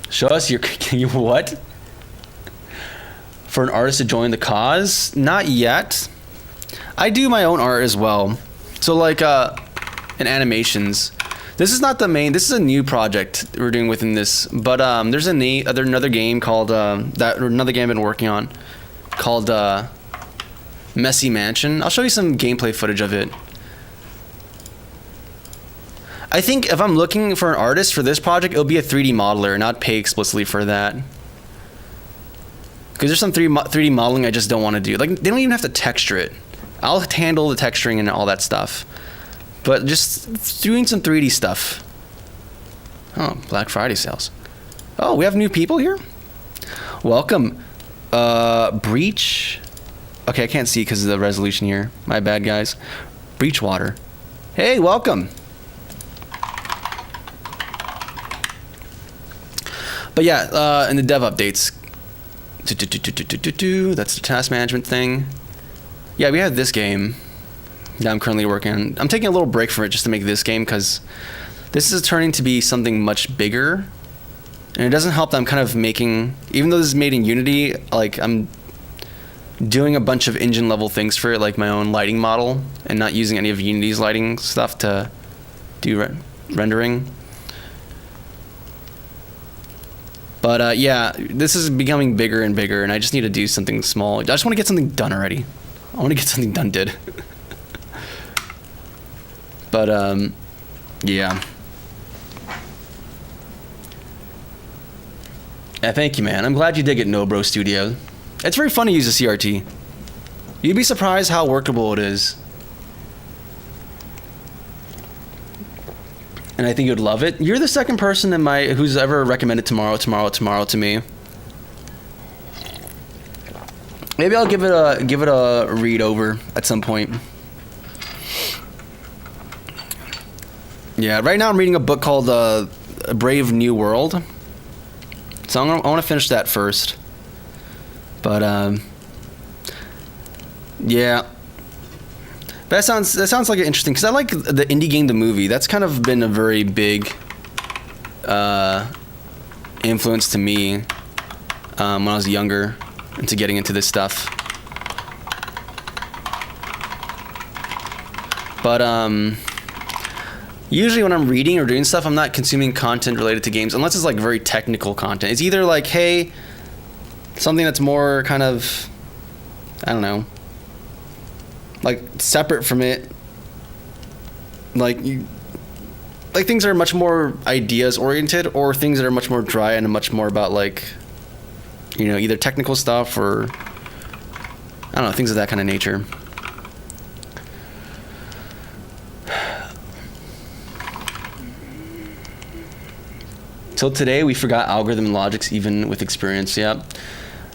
Show us your what? For an artist to join the cause? Not yet. I do my own art as well. So like in animations. This is not the main, this is a new project we're doing within this, but there's another game called another game I've been working on called Messy Mansion. I'll show you some gameplay footage of it. I think if I'm looking for an artist for this project, it'll be a 3D modeler, not pay explicitly for that. Because there's some 3D modeling I just don't want to do. Like, they don't even have to texture it. I'll handle the texturing and all that stuff. But just doing some 3D stuff. Oh, Black Friday sales. Oh, we have new people here? Welcome. Breach. Okay, I can't see because of the resolution here. My bad, guys. Breachwater. Hey, welcome. But yeah, in the dev updates. That's the task management thing. Yeah, we have this game that I'm currently working on. I'm taking a little break from it just to make this game because this is turning to be something much bigger. And it doesn't help that I'm kind of making, even though this is made in Unity, like I'm doing a bunch of engine level things for it, like my own lighting model, and not using any of Unity's lighting stuff to do rendering. But yeah, this is becoming bigger and bigger, and I just need to do something small. I just want to get something done already. I want to get something done, But yeah. Yeah, thank you, man. I'm glad you did get Nobro Studio. It's very fun to use a CRT. You'd be surprised how workable it is. And I think you'd love it. You're the second person who's ever recommended Tomorrow to me. Maybe I'll give it a read over at some point. Yeah, right now I'm reading a book called A Brave New World. So I want to finish that first. But yeah. That sounds like interesting, because I like the Indie Game the movie. That's kind of been a very big influence to me when I was younger into getting into this stuff. But usually when I'm reading or doing stuff, I'm not consuming content related to games unless it's like very technical content. It's either like, hey, something that's more kind of, I don't know, like separate from it, like things that are much more ideas oriented, or things that are much more dry and much more about like, you know, either technical stuff or I don't know, things of that kind of nature. Till today, we forgot algorithm logics even with experience. Yep.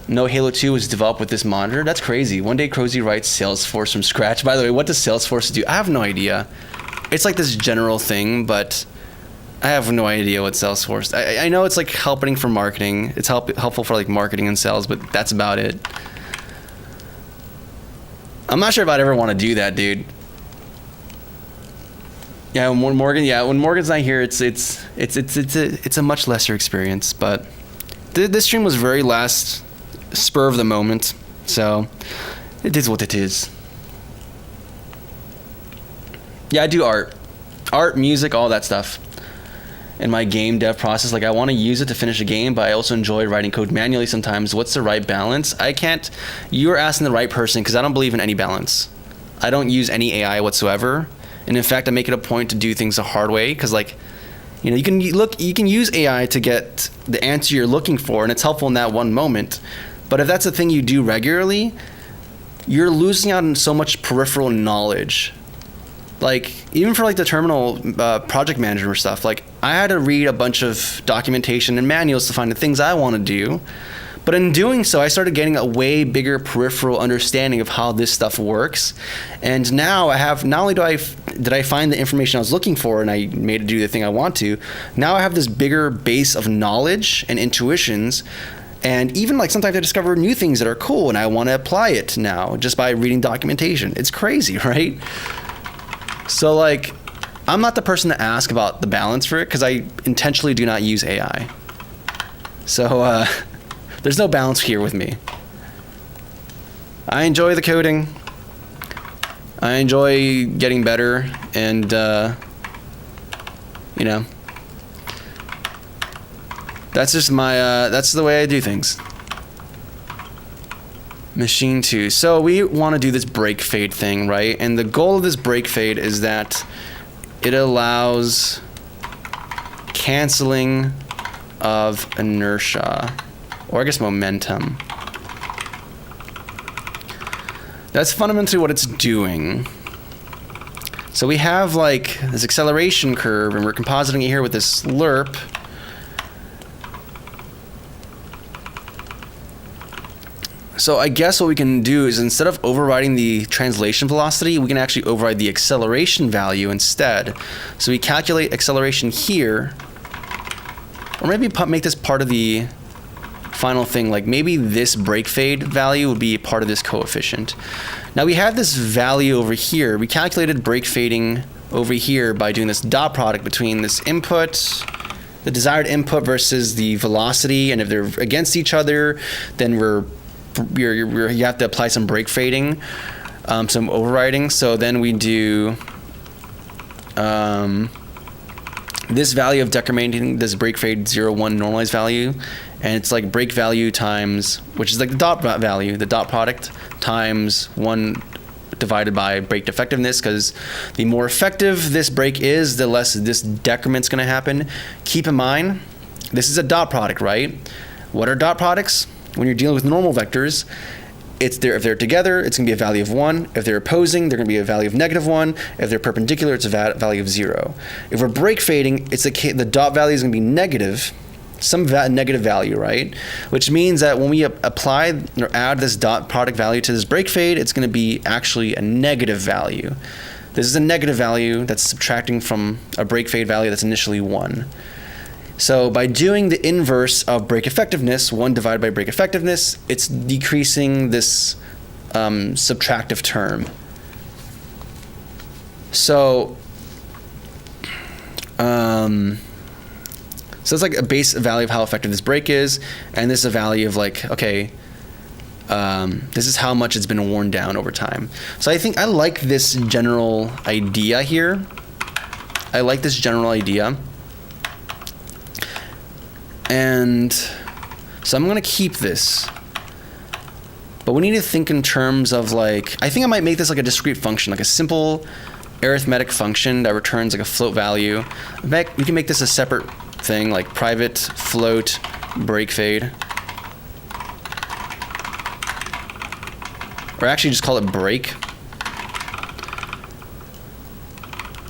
No Halo 2 was developed with this monitor. That's crazy. One day Crozy writes Salesforce from scratch. By the way, what does Salesforce do? I have no idea. It's like this general thing, but I have no idea what Salesforce. I know it's like helping for marketing. It's helpful for like marketing and sales, but that's about it. I'm not sure if I'd ever want to do that, dude. Yeah, when Morgan's not here, it's a much lesser experience. But this stream was very last spur of the moment, so it is what it is. Yeah, I do art, music, all that stuff. In my game dev process, like I want to use it to finish a game, but I also enjoy writing code manually sometimes. What's the right balance? You're asking the right person, because I don't believe in any balance. I don't use any AI whatsoever, and in fact I make it a point to do things the hard way, because like, you know, you can use AI to get the answer you're looking for, and it's helpful in that one moment. But if that's a thing you do regularly, you're losing out on so much peripheral knowledge. Like, even for like the terminal project manager stuff, like I had to read a bunch of documentation and manuals to find the things I want to do. But in doing so, I started getting a way bigger peripheral understanding of how this stuff works. And now I have, not only did I find the information I was looking for and I made it do the thing I want to, now I have this bigger base of knowledge and intuitions. And even like sometimes I discover new things that are cool and I want to apply it now just by reading documentation. It's crazy, right? So like, I'm not the person to ask about the balance for it, because I intentionally do not use AI. So there's no balance here with me. I enjoy the coding. I enjoy getting better, and you know, that's just my that's the way I do things. Machine 2. So we want to do this break fade thing, right? And the goal of this break fade is that it allows canceling of inertia, or I guess momentum. That's fundamentally what it's doing. So we have like this acceleration curve, and we're compositing it here with this lerp. So I guess what we can do is, instead of overriding the translation velocity, we can actually override the acceleration value instead. So we calculate acceleration here, or maybe make this part of the final thing. Like maybe this break fade value would be part of this coefficient. Now we have this value over here. We calculated break fading over here by doing this dot product between this input, the desired input, versus the velocity. And if they're against each other, then you have to apply some break fading, some overriding. So then we do this value of decrementing this break fade 0, 1 normalized value, and it's like break value times, which is like the dot value, the dot product, times 1 divided by break effectiveness, because the more effective this break is, the less this decrement's going to happen. Keep in mind, this is a dot product, right? What are dot products? When you're dealing with normal vectors, if they're together, it's going to be a value of 1. If they're opposing, they're going to be a value of -1. If they're perpendicular, it's a value of 0. If we're break fading, the dot value is going to be negative, some negative value, right? Which means that when we apply or add this dot product value to this break fade, it's going to be actually a negative value. This is a negative value that's subtracting from a break fade value that's initially 1. So by doing the inverse of break effectiveness, 1 divided by break effectiveness, it's decreasing this subtractive term. So it's like a base value of how effective this break is, and this is a value of like, okay, this is how much it's been worn down over time. So I think I like this general idea here. I like this general idea. And so I'm going to keep this. But we need to think in terms of like, I think I might make this like a discrete function, like a simple arithmetic function that returns like a float value. We can make this a separate thing, like private float break fade. Or actually just call it break,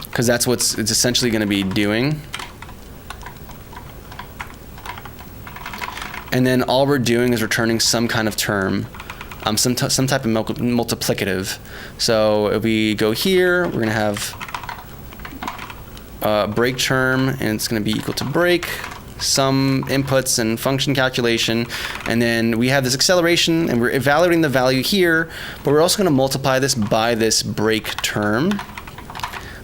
because that's what it's essentially going to be doing. and then all we're doing is returning some kind of term, some type of multiplicative. So if we go here, we're gonna have break term, and it's gonna be equal to break, some inputs and function calculation, and then we have this acceleration, and we're evaluating the value here, but we're also gonna multiply this by this break term,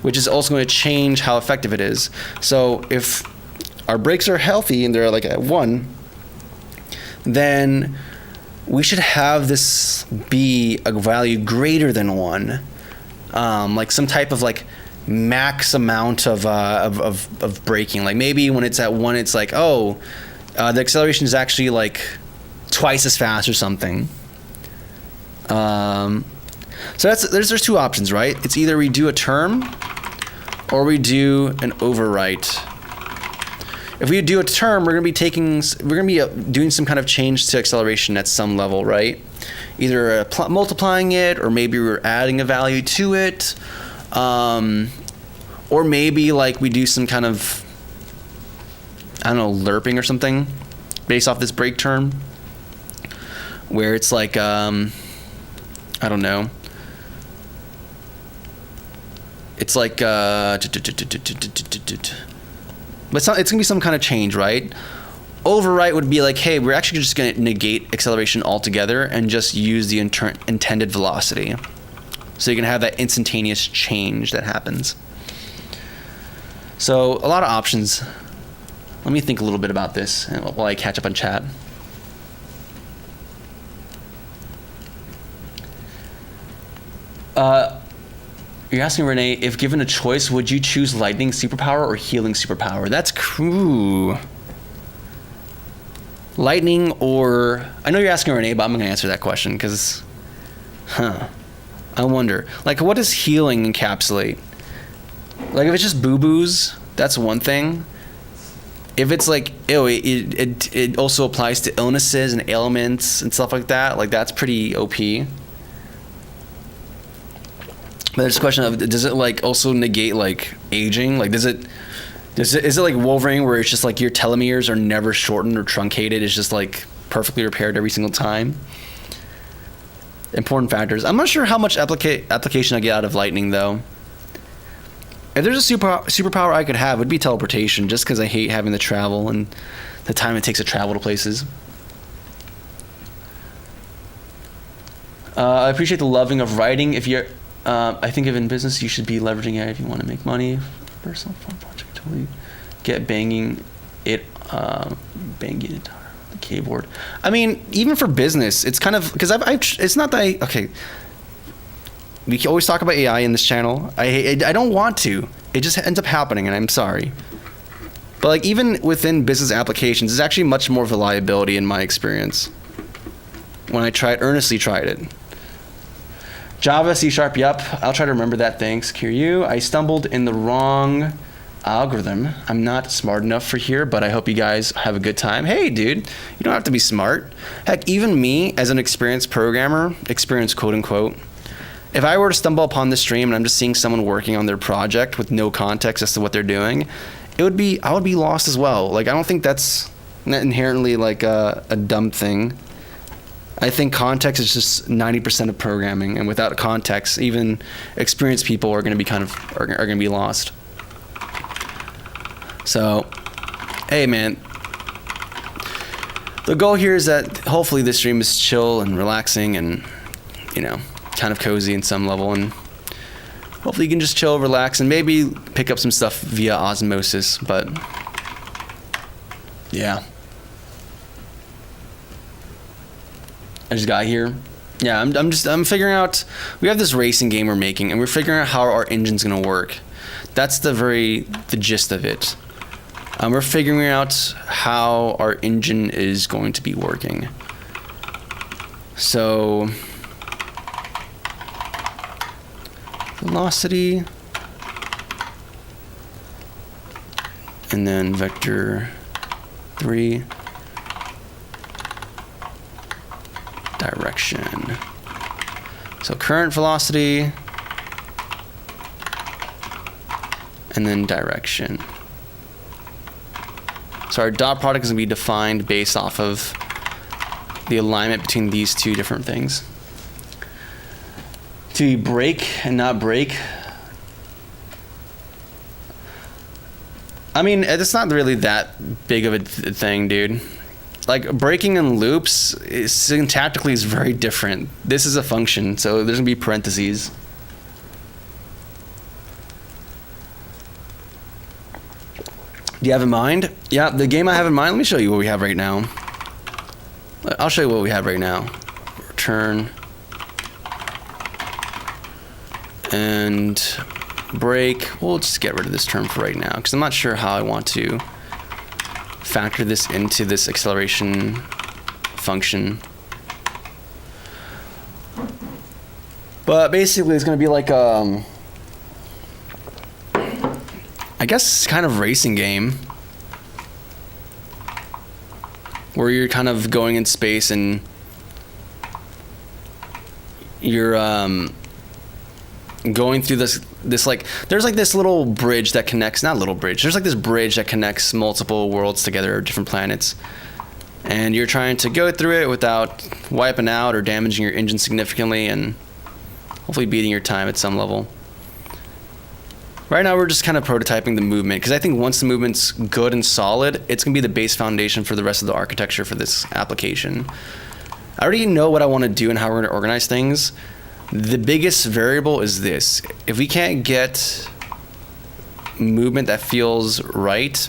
which is also going to change how effective it is. So if our breaks are healthy and they're like at 1, then we should have this be a value greater than 1, like some type of like max amount of braking. Like maybe when it's at 1, it's like, oh, the acceleration is actually like twice as fast or something. So there's 2 options, right? It's either we do a term or we do an overwrite. If we do a term, we're gonna be doing some kind of change to acceleration at some level, right? Either multiplying it, or maybe we're adding a value to it, or maybe like we do some kind of, I don't know, lerping or something based off this break term, where it's like, I don't know. It's like, but it's gonna be some kind of change, right? Overwrite would be like, hey, we're actually just gonna negate acceleration altogether and just use the intended velocity. So you can have that instantaneous change that happens. So a lot of options. Let me think a little bit about this while I catch up on chat. You're asking Renee, if given a choice, would you choose lightning superpower or healing superpower? That's cool. Lightning or... I know you're asking Renee, but I'm going to answer that question because... I wonder. Like, what does healing encapsulate? Like, if it's just boo-boos, that's one thing. If it's like, ew, it also applies to illnesses and ailments and stuff like that, like, that's pretty OP. But there's a question of, does it like also negate like aging? Like is it like Wolverine where it's just like your telomeres are never shortened or truncated? It's just like perfectly repaired every single time? Important factors. I'm not sure how much application I get out of lightning though. If there's a superpower I could have, it would be teleportation, just because I hate having to travel and the time it takes to travel to places. I appreciate the loving of writing. If you're I think if in business you should be leveraging it if you want to make money. Personal fun project, totally get banging it on the keyboard. I mean, even for business, it's kind of because it's not that okay. We can always talk about AI in this channel. I don't want to. It just ends up happening, and I'm sorry. But like even within business applications, there's actually much more reliability in my experience. When I earnestly tried it. Java, C#, yup. I'll try to remember that, thanks, Kiryu. I stumbled in the wrong algorithm. I'm not smart enough for here, but I hope you guys have a good time. Hey, dude, you don't have to be smart. Heck, even me, as an experienced programmer, experienced quote unquote, if I were to stumble upon this stream and I'm just seeing someone working on their project with no context as to what they're doing, I would be lost as well. Like, I don't think that's inherently like a dumb thing. I think context is just 90% of programming, and without context, even experienced people are going to be are going to be lost. So, hey man, the goal here is that hopefully this stream is chill and relaxing and, you know, kind of cozy in some level, and hopefully you can just chill, relax, and maybe pick up some stuff via osmosis. But yeah. I just got here. Yeah, I'm figuring out, we have this racing game we're making, and we're figuring out how our engine's gonna work. That's the gist of it. We're figuring out how our engine is going to be working. So, velocity, and then vector 3. Direction. So current velocity and then direction. So our dot product is going to be defined based off of the alignment between these two different things. To break and not break. I mean, it's not really that big of a thing, dude. Like, breaking in loops syntactically is very different. This is a function, so there's gonna be parentheses. Do you have in mind? Yeah, the game I have in mind, let me show you what we have right now. I'll show you what we have right now. Return. And break. We'll just get rid of this term for right now because I'm not sure how I want to factor this into this acceleration function. But basically it's going to be like I guess kind of racing game where you're kind of going in space and you're going through this like there's like this little bridge that connects, not little bridge, there's like this bridge that connects multiple worlds together, different planets, and you're trying to go through it without wiping out or damaging your engine significantly and hopefully beating your time at some level. Right now we're just kind of prototyping the movement because I think once the movement's good and solid, it's gonna be the base foundation for the rest of the architecture for this application. I already know what I want to do and how we're gonna organize things. The biggest variable is this. If we can't get movement that feels right,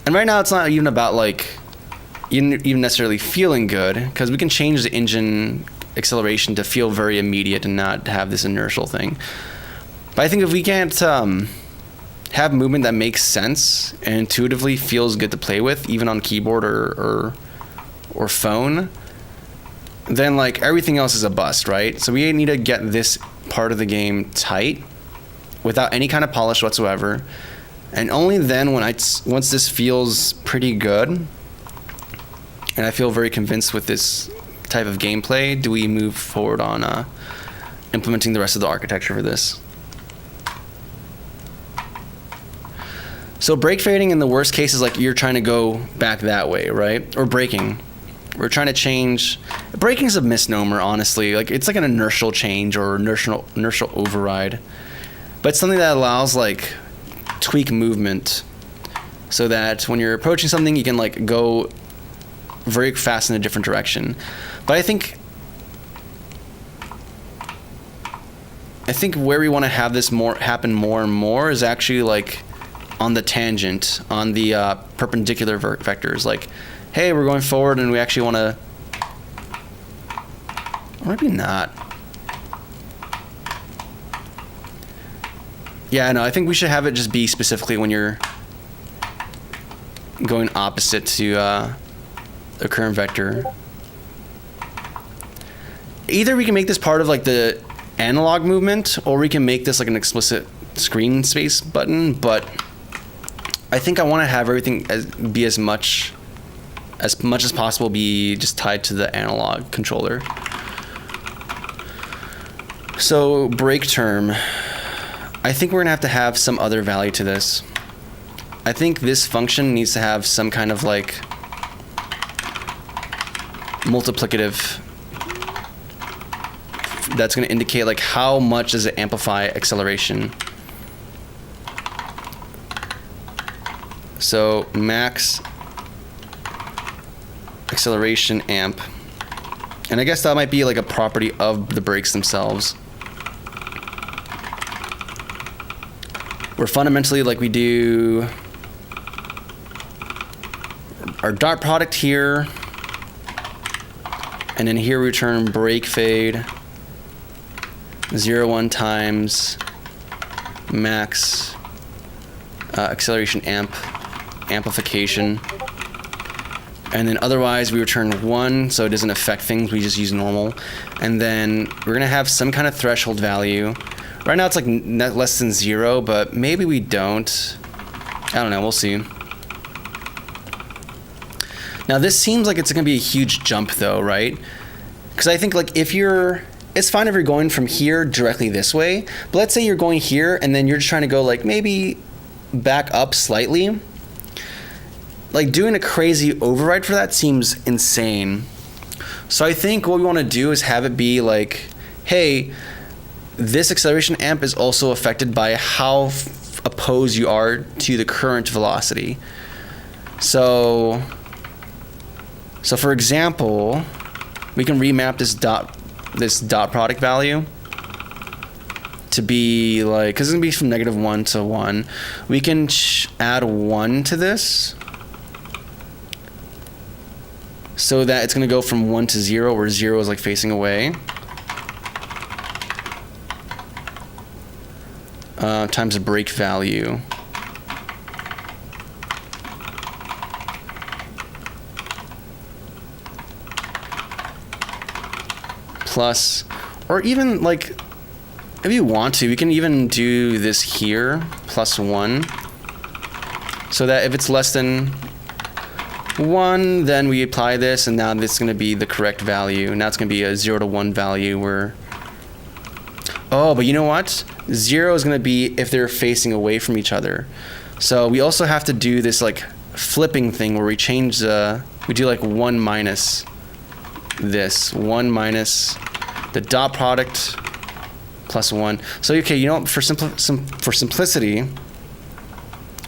and right now it's not even about like even necessarily feeling good, because we can change the engine acceleration to feel very immediate and not have this inertial thing. But I think if we can't have movement that makes sense and intuitively feels good to play with, even on keyboard or phone, then like everything else is a bust, right? So we need to get this part of the game tight without any kind of polish whatsoever. And only then once this feels pretty good and I feel very convinced with this type of gameplay, do we move forward on implementing the rest of the architecture for this. So brake fading in the worst case is like you're trying to go back that way, right? Or braking. We're trying to change. Braking is a misnomer, honestly. Like it's like an inertial change or inertial override, but it's something that allows like tweak movement, so that when you're approaching something, you can like go very fast in a different direction. But I think where we want to have this happen more and more is actually like on the tangent, on the perpendicular vectors. Like, hey, we're going forward and we actually want to, or maybe not. Yeah, no, I think we should have it just be specifically when you're going opposite to the current vector. Either we can make this part of like the analog movement, or we can make this like an explicit screen space button, but I think I want to have everything be as much as possible be just tied to the analog controller. So brake term, I think we're gonna have some other value to this. I think this function needs to have some kind of like multiplicative that's going to indicate like how much does it amplify acceleration. So max acceleration amp, and I guess that might be like a property of the brakes themselves, where fundamentally like we do our dot product here, and then here we return brake fade 0 1 times max acceleration amplification, and then otherwise we return 1, so it doesn't affect things, we just use normal. And then we're gonna have some kind of threshold value. Right now it's like less than 0, but maybe we don't. I don't know, we'll see. Now this seems like it's gonna be a huge jump though, right? Because I think like it's fine if you're going from here directly this way, but let's say you're going here and then you're just trying to go like maybe back up slightly. like doing a crazy override for that seems insane. So I think what we want to do is have it be like, hey, this acceleration amp is also affected by how opposed you are to the current velocity. So for example, we can remap this dot product value to be like, because it's gonna be from -1 to 1. We can add 1 to this, so that it's gonna go from 1 to 0, where 0 is like facing away. Times the break value. Plus, or even like, if you want to, we can even do this here, +1. So that if it's less than 1, then we apply this, and now this is gonna be the correct value. Now it's gonna be a 0 to 1 value where, oh, but you know what? 0 is gonna be if they're facing away from each other. So we also have to do this like flipping thing where we change we do like 1 minus this, 1 minus the dot product +1. So okay, you know what, for simplicity,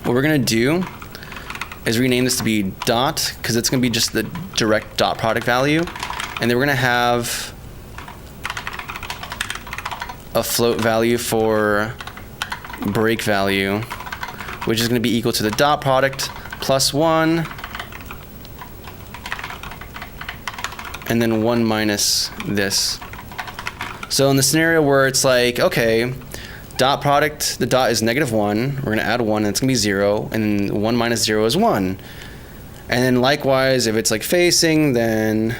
what we're gonna do is rename this to be dot, because it's gonna be just the direct dot product value, and then we're gonna have a float value for break value, which is going to be equal to the dot product +1, and then 1 minus this. So in the scenario where it's like, okay, dot product, the dot is -1, we're going to add 1, and it's going to be 0, and 1 minus 0 is 1. And then likewise, if it's like facing, then,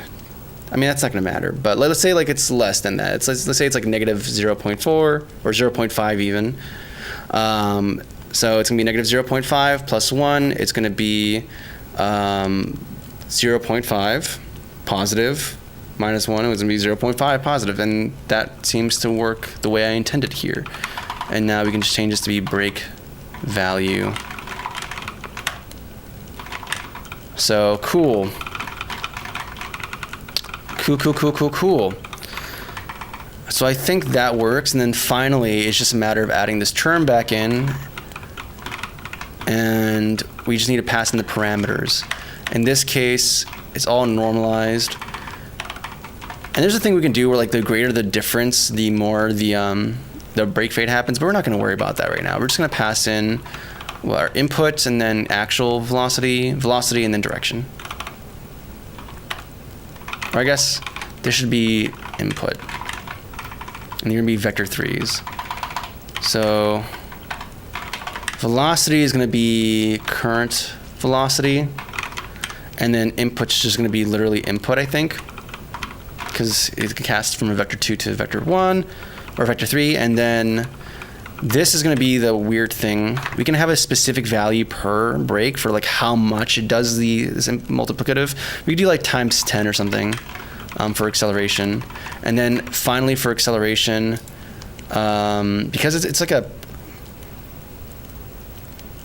I mean, that's not going to matter, but let's say like it's less than that. Let's say it's like -0.4 or 0.5 even. So it's going to be -0.5 plus 1. It's going to be 0.5 positive minus 1. It was going to be 0.5 positive, and that seems to work the way I intended here. And now we can just change this to be break value. So cool. Cool. So I think that works, and then finally it's just a matter of adding this term back in, and we just need to pass in the parameters. In this case, it's all normalized. And there's a thing we can do where like the greater the difference, the more the break fade happens, but we're not going to worry about that right now. We're just going to pass in our inputs and then actual velocity, and then direction. Or I guess this should be input, and they're gonna be vector 3s. So velocity is gonna be current velocity, and then input's just gonna be literally input, I think, because it can cast from a vector 2 to vector 1 or vector 3, and then this is gonna be the weird thing. We can have a specific value per break for like how much it does this multiplicative. We could do like times 10 or something for acceleration. And then finally for acceleration, because it's like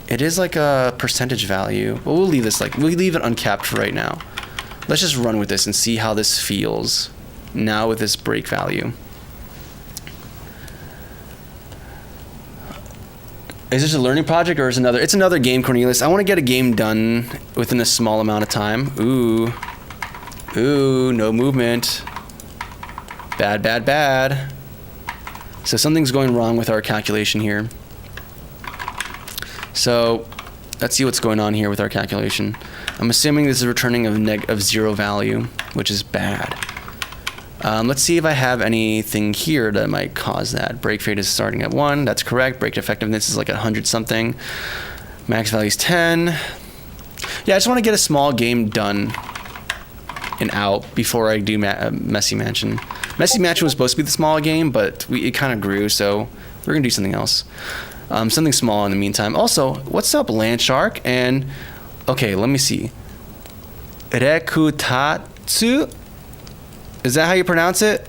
it is like a percentage value. Well, we'll leave this we'll leave it uncapped for right now. Let's just run with this and see how this feels now with this break value. Is this a learning project or is another? It's another game, Cornelius. I want to get a game done within a small amount of time. Ooh, no movement. Bad. So something's going wrong with our calculation here. So let's see what's going on here with our calculation. I'm assuming this is returning of 0 value, which is bad. Let's see if I have anything here that might cause that. Break fade is starting at 1. That's correct. Break effectiveness is like 100 something. Max value is 10. Yeah, I just want to get a small game done and out before I do Messy Mansion. Messy Mansion was supposed to be the small game, but it kind of grew, so we're going to do something else. Something small in the meantime. Also, what's up, Landshark? And, okay, let me see. Rekutatsu? Is that how you pronounce it?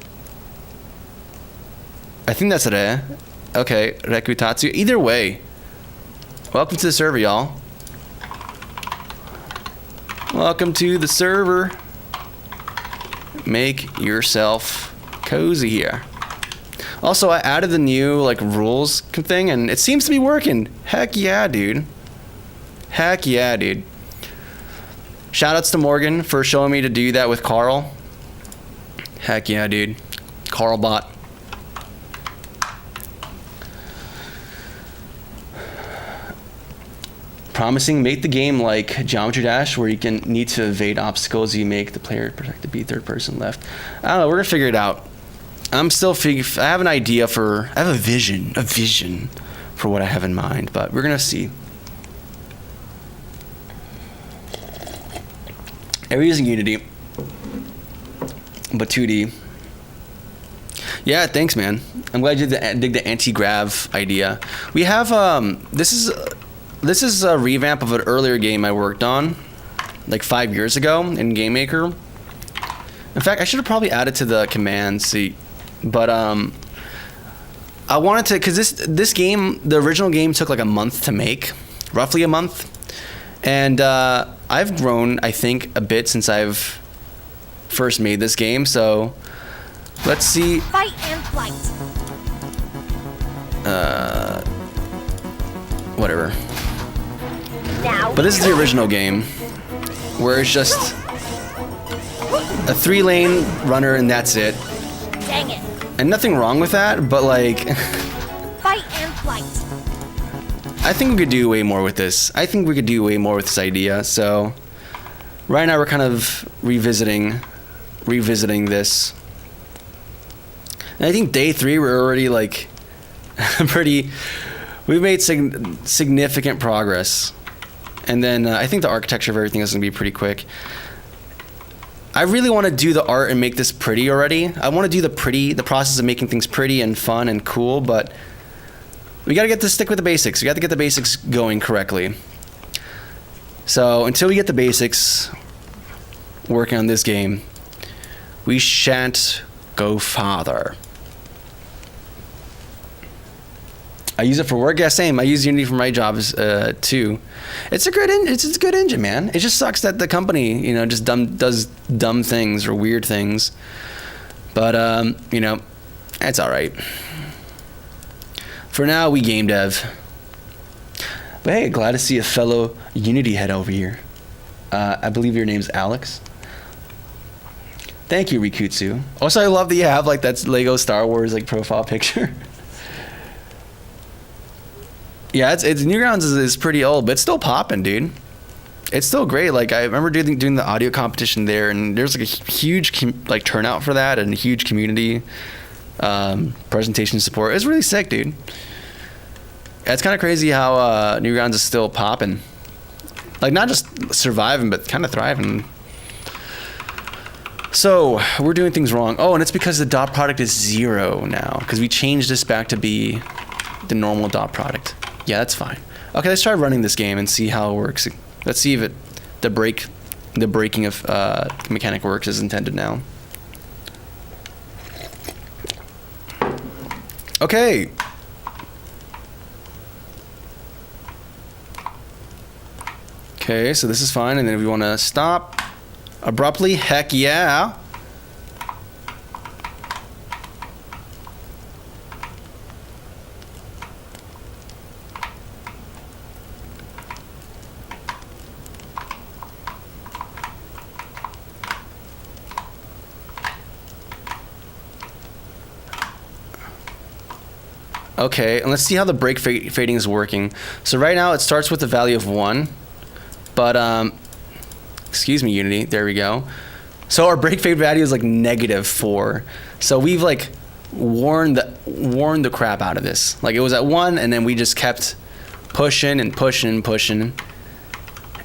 I think that's re. Okay, Rekutatsu. Either way, welcome to the server, y'all. Welcome to the server. Make yourself cozy here. Also, I added the new like rules thing, and it seems to be working. Heck yeah, dude. Heck yeah, dude. Shoutouts to Morgan for showing me to do that with Carl. Heck yeah, dude. Carl bot. Promising, make the game like Geometry Dash, where you can need to evade obstacles. You make the player protect the B third person left. I don't know. We're gonna figure it out. I'm still I have an idea for. I have a vision for what I have in mind, but we're gonna see. We're using Unity, but 2D. Yeah, thanks, man. I'm glad you dig the anti-grav idea. We have this is a revamp of an earlier game I worked on, like 5 years ago in GameMaker. In fact, I should have probably added to the commands, see, but I wanted to, because this game, the original game took like a month to make, roughly a month, and I've grown, I think, a bit since I've first made this game. So let's see. Fight and flight. Whatever. Now. But this is the original game, where it's just a 3-lane runner and that's it. Dang it. And nothing wrong with that, but like, Fight and flight. I think we could do way more with this. I think we could do way more with this idea. So right now we're kind of revisiting this. And I think day 3 we're already like we've made significant progress. And then I think the architecture of everything is going to be pretty quick. I really want to do the art and make this pretty already. I want to do the process of making things pretty and fun and cool, but we got to stick with the basics. We got to get the basics going correctly. So until we get the basics working on this game, we shan't go farther. I use it for work. Yeah, same. I use Unity for my jobs too. It's a good engine, man. It just sucks that the company, just does dumb things or weird things. But it's all right. For now, we game dev. But hey, glad to see a fellow Unity head over here. I believe your name's Alex. Thank you, Rikutsu. Also, I love that you have like that Lego Star Wars like profile picture. Yeah, it's Newgrounds is pretty old, but it's still popping, dude. It's still great. Like I remember doing the audio competition there, and there's like a huge turnout for that and a huge community presentation support. It's really sick, dude. Yeah, it's kind of crazy how Newgrounds is still popping. Like not just surviving, but kind of thriving. So we're doing things wrong. Oh, and it's because the dot product is 0 now, because we changed this back to be the normal dot product. Yeah, that's fine. Okay, let's try running this game and see how it works. Let's see if the breaking of mechanic works as intended now. Okay. Okay, so this is fine, and then if we want to stop abruptly, heck yeah. Okay, and let's see how the break fading is working. So right now it starts with the value of 1, but excuse me, Unity, there we go. So our break fade value is like -4. So we've like worn the crap out of this. Like it was at 1, and then we just kept pushing and pushing and pushing,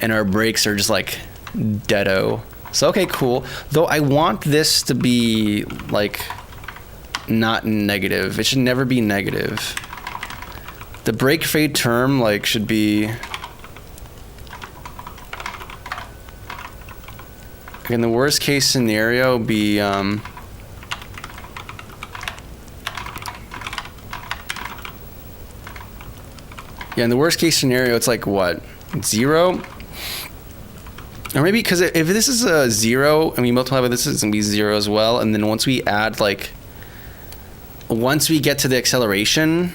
and our brakes are just like deado. So okay, cool. Though I want this to be like not negative. It should never be negative. The break fade term like should be, in the worst case scenario, be yeah, in the worst case scenario it's like what, 0? Or maybe because if this is a 0 and we multiply by this, it's going to be 0 as well. And then once we add, like, once we get to the acceleration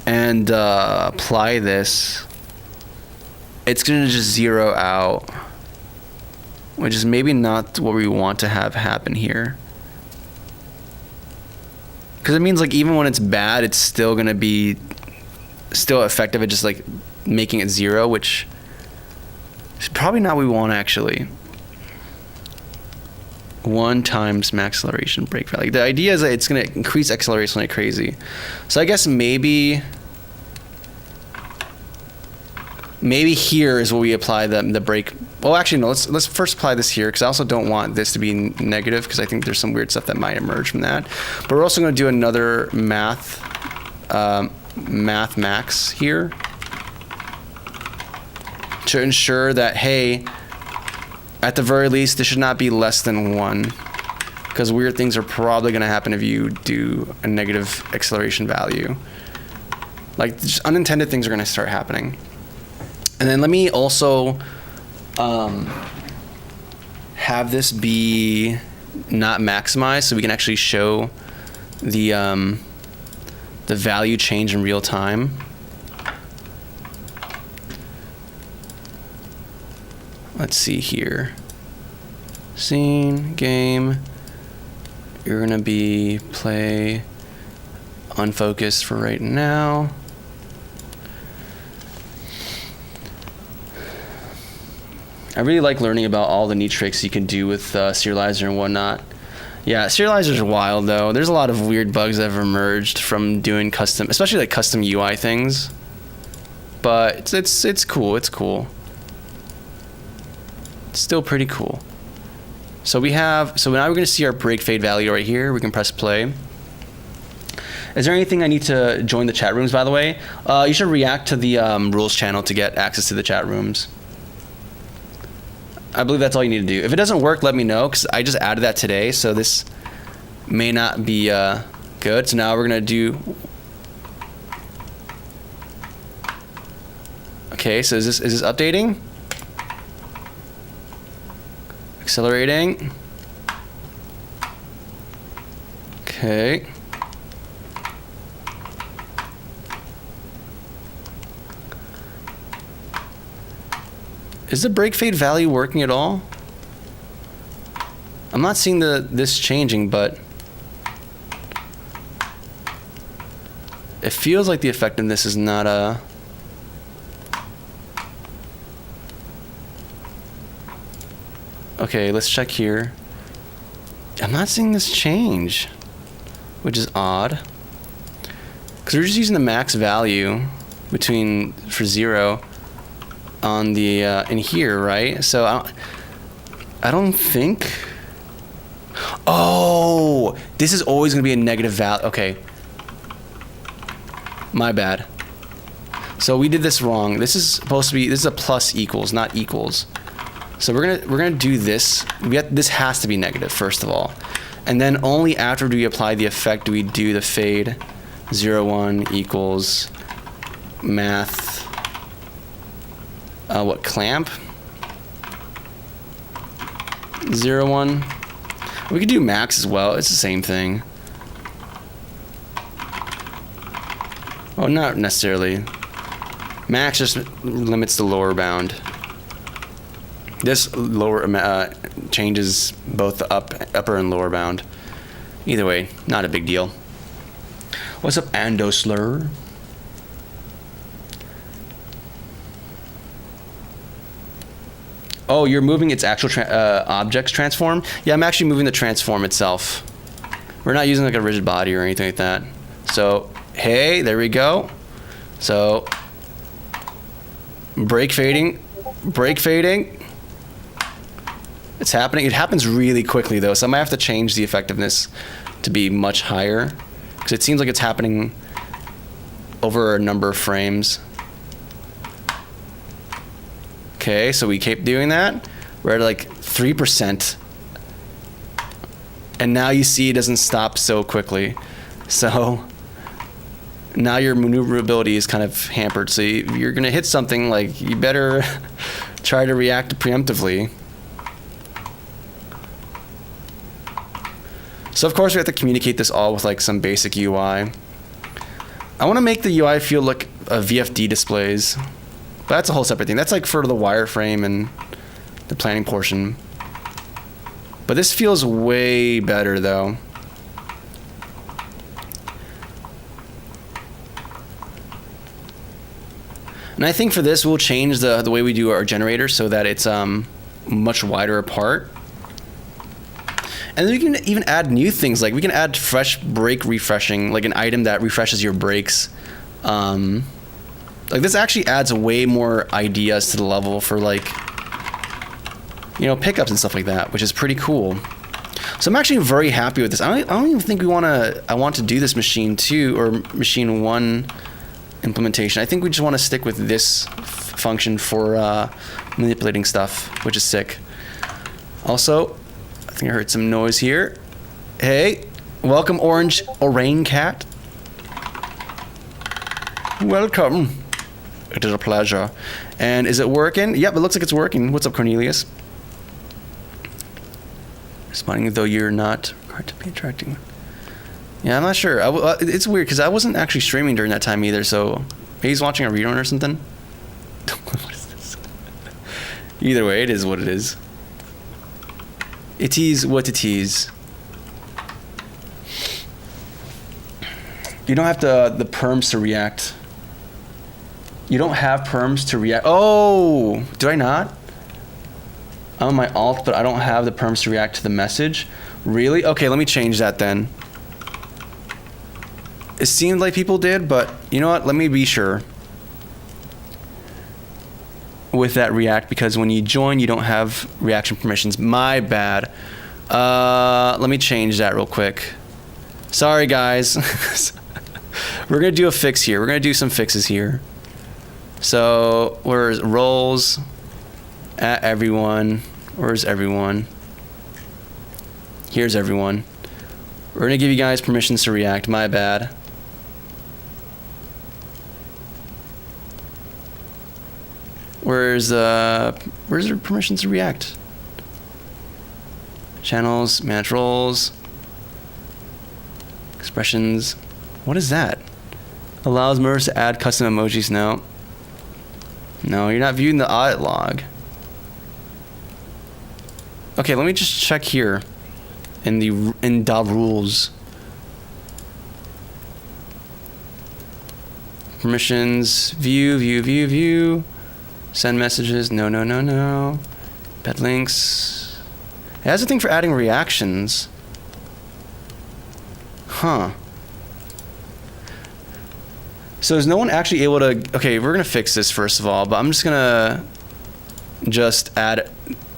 and apply this, it's going to just 0 out, which is maybe not what we want to have happen here. Because it means, like, even when it's bad, it's still going to be still effective at just, like, making it 0, which is probably not what we want, actually. 1 times max acceleration brake value. The idea is that it's going to increase acceleration like crazy. So I guess maybe here is where we apply the brake. Well, actually, no. Let's first apply this here, because I also don't want this to be negative, because I think there's some weird stuff that might emerge from that. But we're also going to do another math max here to ensure that, hey, at the very least, this should not be less than 1, because weird things are probably going to happen if you do a negative acceleration value. Like, just unintended things are going to start happening. And then let me also have this be not maximized, so we can actually show the value change in real time. Let's see here. Scene, game. You're gonna be play unfocused for right now. I really like learning about all the neat tricks you can do with Serializer and whatnot. Yeah, Serializers are wild though. There's a lot of weird bugs that have emerged from doing custom, especially like custom UI things. But it's cool. It's cool. It's still pretty cool. So now we're gonna see our break fade value right here. We can press play. Is there anything I need to join the chat rooms, by the way? You should react to the rules channel to get access to the chat rooms. I believe that's all you need to do. If it doesn't work, let me know, because I just added that today, so this may not be good. So now we're gonna do. Okay, so is this updating? Accelerating. Okay. Is the break fade value working at all? I'm not seeing this changing, but it feels like the effectiveness is not a. Okay, let's check here. I'm not seeing this change, which is odd. Because we're just using the max value for 0 on the in here, right? So I don't think. Oh, this is always gonna be a negative value. Okay, my bad. So we did this wrong. This is a plus equals, not equals. So we're gonna do this. This has to be negative first of all, and then only after do we apply the effect do we do the fade. 0, 1 equals math. Clamp? 0, 1. We could do max as well. It's the same thing. Oh, not necessarily. Max just limits the lower bound. This lower changes both the upper and lower bound. Either way, not a big deal. What's up, Ando Slur? Oh, you're moving its actual objects transform? Yeah, I'm actually moving the transform itself. We're not using like a rigid body or anything like that. So, hey, there we go. So, break fading. It's happening. It happens really quickly though, so I might have to change the effectiveness to be much higher, because it seems like it's happening over a number of frames. Okay, so we keep doing that. We're at like 3%. And now you see it doesn't stop so quickly. So now your maneuverability is kind of hampered. So you're gonna hit something, like, you better try to react preemptively. So of course we have to communicate this all with like some basic UI. I want to make the UI feel like a VFD displays, but that's a whole separate thing. That's like for the wireframe and the planning portion. But this feels way better though. And I think for this we'll change the way we do our generator so that it's much wider apart. And then we can even add new things, like we can add fresh brake refreshing, like an item that refreshes your brakes. Like this actually adds way more ideas to the level for like, you know, pickups and stuff like that, which is pretty cool. So I'm actually very happy with this. I don't even think I want to do this machine 2 or machine 1 implementation. I think we just want to stick with this function for manipulating stuff, which is sick. Also, I think I heard some noise here. Hey, welcome Orange Orang Cat. Welcome. It is a pleasure. And is it working? Yep, it looks like it's working. What's up, Cornelius? Responding though you're not required to be attracting. Yeah, I'm not sure. It's weird because I wasn't actually streaming during that time either, so maybe he's watching a rerun or something. What is this? Either way, it is what it is. It is what it is. You don't have the perms to react. You don't have perms to react. Oh, do I not? I'm on my alt, but I don't have the perms to react to the message. Really? Okay, let me change that then. It seemed like people did, but you know what? Let me be sure with that react, because when you join, you don't have reaction permissions. My bad. Let me change that real quick. Sorry, guys. We're gonna do a fix here. We're gonna do some fixes here. So, where's roles? At everyone. Where's everyone? Here's everyone. We're gonna give you guys permissions to react. My bad. Where's their permissions to react? Channels, manage roles, expressions. What is that? Allows members to add custom emojis. No, you're not viewing the audit log. Okay, let me just check here in the rules. Permissions, view. Send messages, no. Pet links. It has a thing for adding reactions. Huh. So is no one actually able to... Okay, we're going to fix this first of all, but I'm just going to add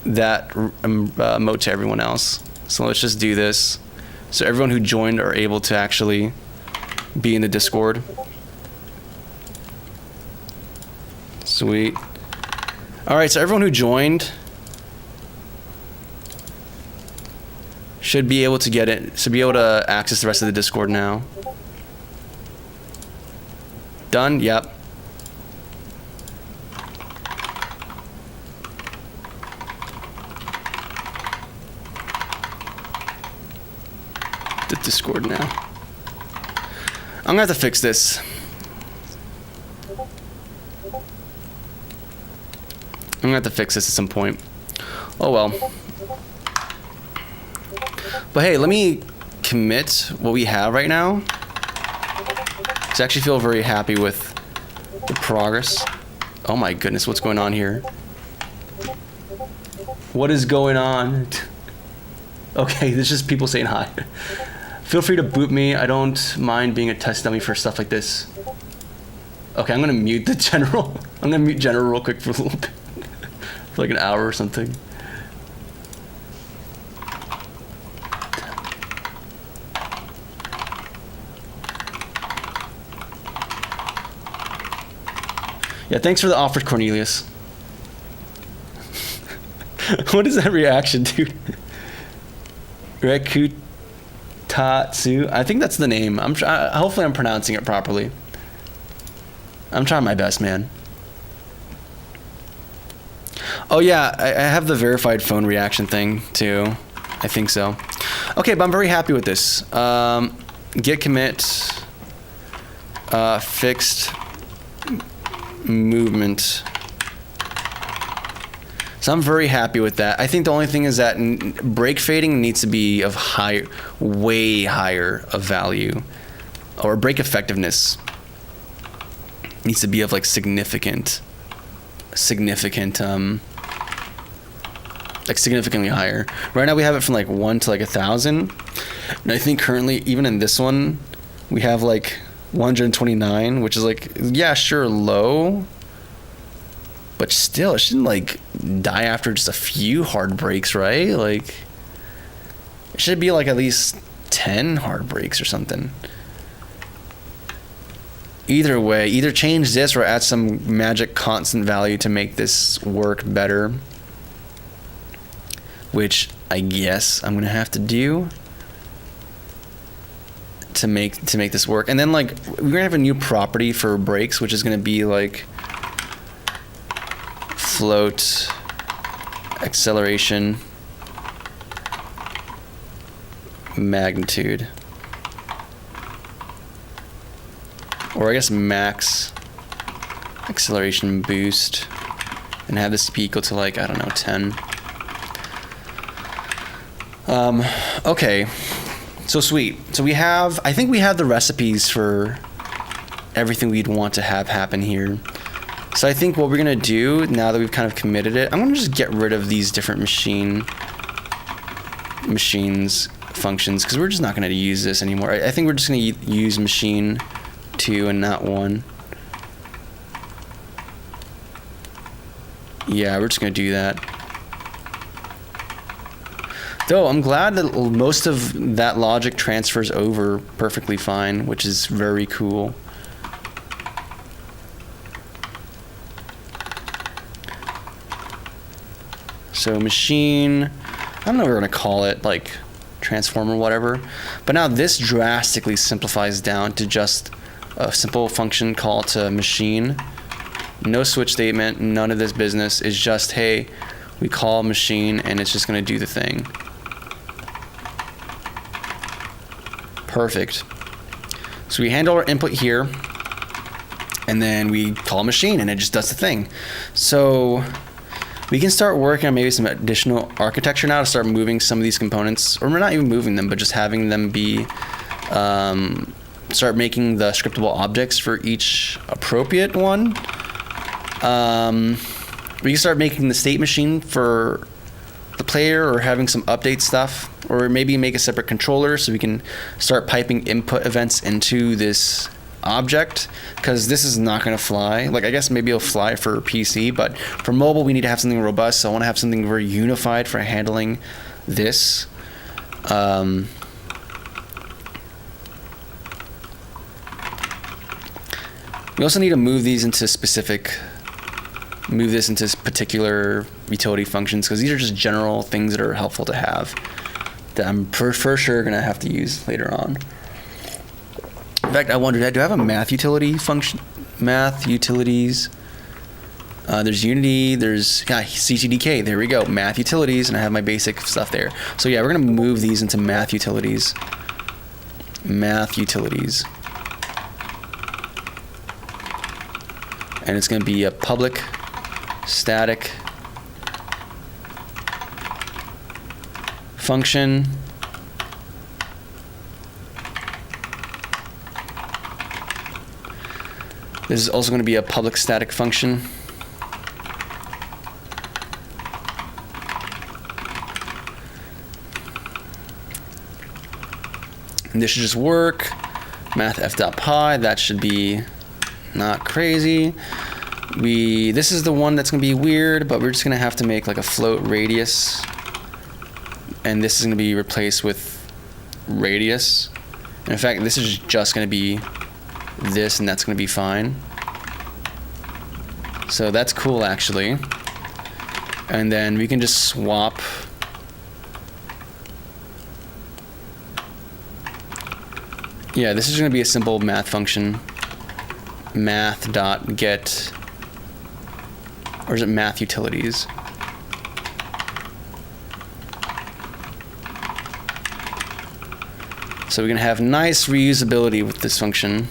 that emote to everyone else. So let's just do this. So everyone who joined are able to actually be in the Discord. Sweet. All right, so everyone who joined should be able to get it, should be able to access the rest of the Discord now. Done? Yep. The Discord now. I'm gonna have to fix this. I'm gonna have to fix this at some point. Oh well. But hey, let me commit what we have right now. I actually feel very happy with the progress. Oh my goodness, what's going on here? What is going on? Okay, this is just people saying hi. Feel free to boot me. I don't mind being a test dummy for stuff like this. Okay, I'm gonna mute the general. I'm gonna mute general real quick for a little bit. For like an hour or something. Yeah, thanks for the offer, Cornelius. What is that reaction, dude? Rekutatsu. I think that's the name. Hopefully I'm pronouncing it properly. I'm trying my best, man. Oh yeah, I have the verified phone reaction thing too. I think so. Okay, but I'm very happy with this. Git commit fixed movement. So I'm very happy with that. I think the only thing is that break fading needs to be of higher, way higher of value, or break effectiveness needs to be of like significantly higher. Right now we have it from like 1 to like 1,000, and I think currently even in this one we have like 129, which is like, yeah, sure, low, but still it shouldn't like die after just a few hard breaks, right? Like it should be like at least 10 hard breaks or something. Either way, either change this or add some magic constant value to make this work better, which I guess I'm gonna have to do to make this work. And then like we're gonna have a new property for breaks, which is gonna be like float acceleration magnitude, or I guess max acceleration boost, and have this be equal to like, I don't know, 10. Okay, so sweet. So I think we have the recipes for everything we'd want to have happen here. So I think what we're gonna do, now that we've kind of committed it, I'm gonna just get rid of these different machines functions, because we're just not gonna use this anymore. I think we're just gonna use machine 2 and not 1. Yeah, we're just gonna do that. Though I'm glad that most of that logic transfers over perfectly fine, which is very cool. So machine, I don't know what we're gonna call it, like transform or whatever. But now this drastically simplifies down to just a simple function call to machine. No switch statement, none of this business. Is just, hey, we call machine and it's just gonna do the thing. Perfect. So we handle our input here, and then we call machine and it just does the thing. So we can start working on maybe some additional architecture now to start moving some of these components, or we're not even moving them, but just having them be, start making the scriptable objects for each appropriate one. We can start making the state machine for the player, or having some update stuff, or maybe make a separate controller so we can start piping input events into this object, because this is not going to fly. Like, I guess maybe it'll fly for PC, but for mobile we need to have something robust, so I want to have something very unified for handling this. We also need to move this into particular utility functions, because these are just general things that are helpful to have that I'm for sure going to have to use later on. In fact, I wondered, do I have a math utility function? Math utilities. There's Unity, there's CTDK, there we go, math utilities, and I have my basic stuff there. So yeah, we're going to move these into math utilities. Math utilities. And it's going to be a public static function. This is also going to be a public static function. And this should just work. Math_f.py, that should be not crazy. This is the one that's going to be weird, but we're just going to have to make like a float radius. And this is going to be replaced with radius. And in fact, this is just going to be this, and that's going to be fine. So that's cool, actually. And then we can just swap yeah, this is going to be a simple math function. math dot get, or is it math utilities? So we're gonna have nice reusability with this function.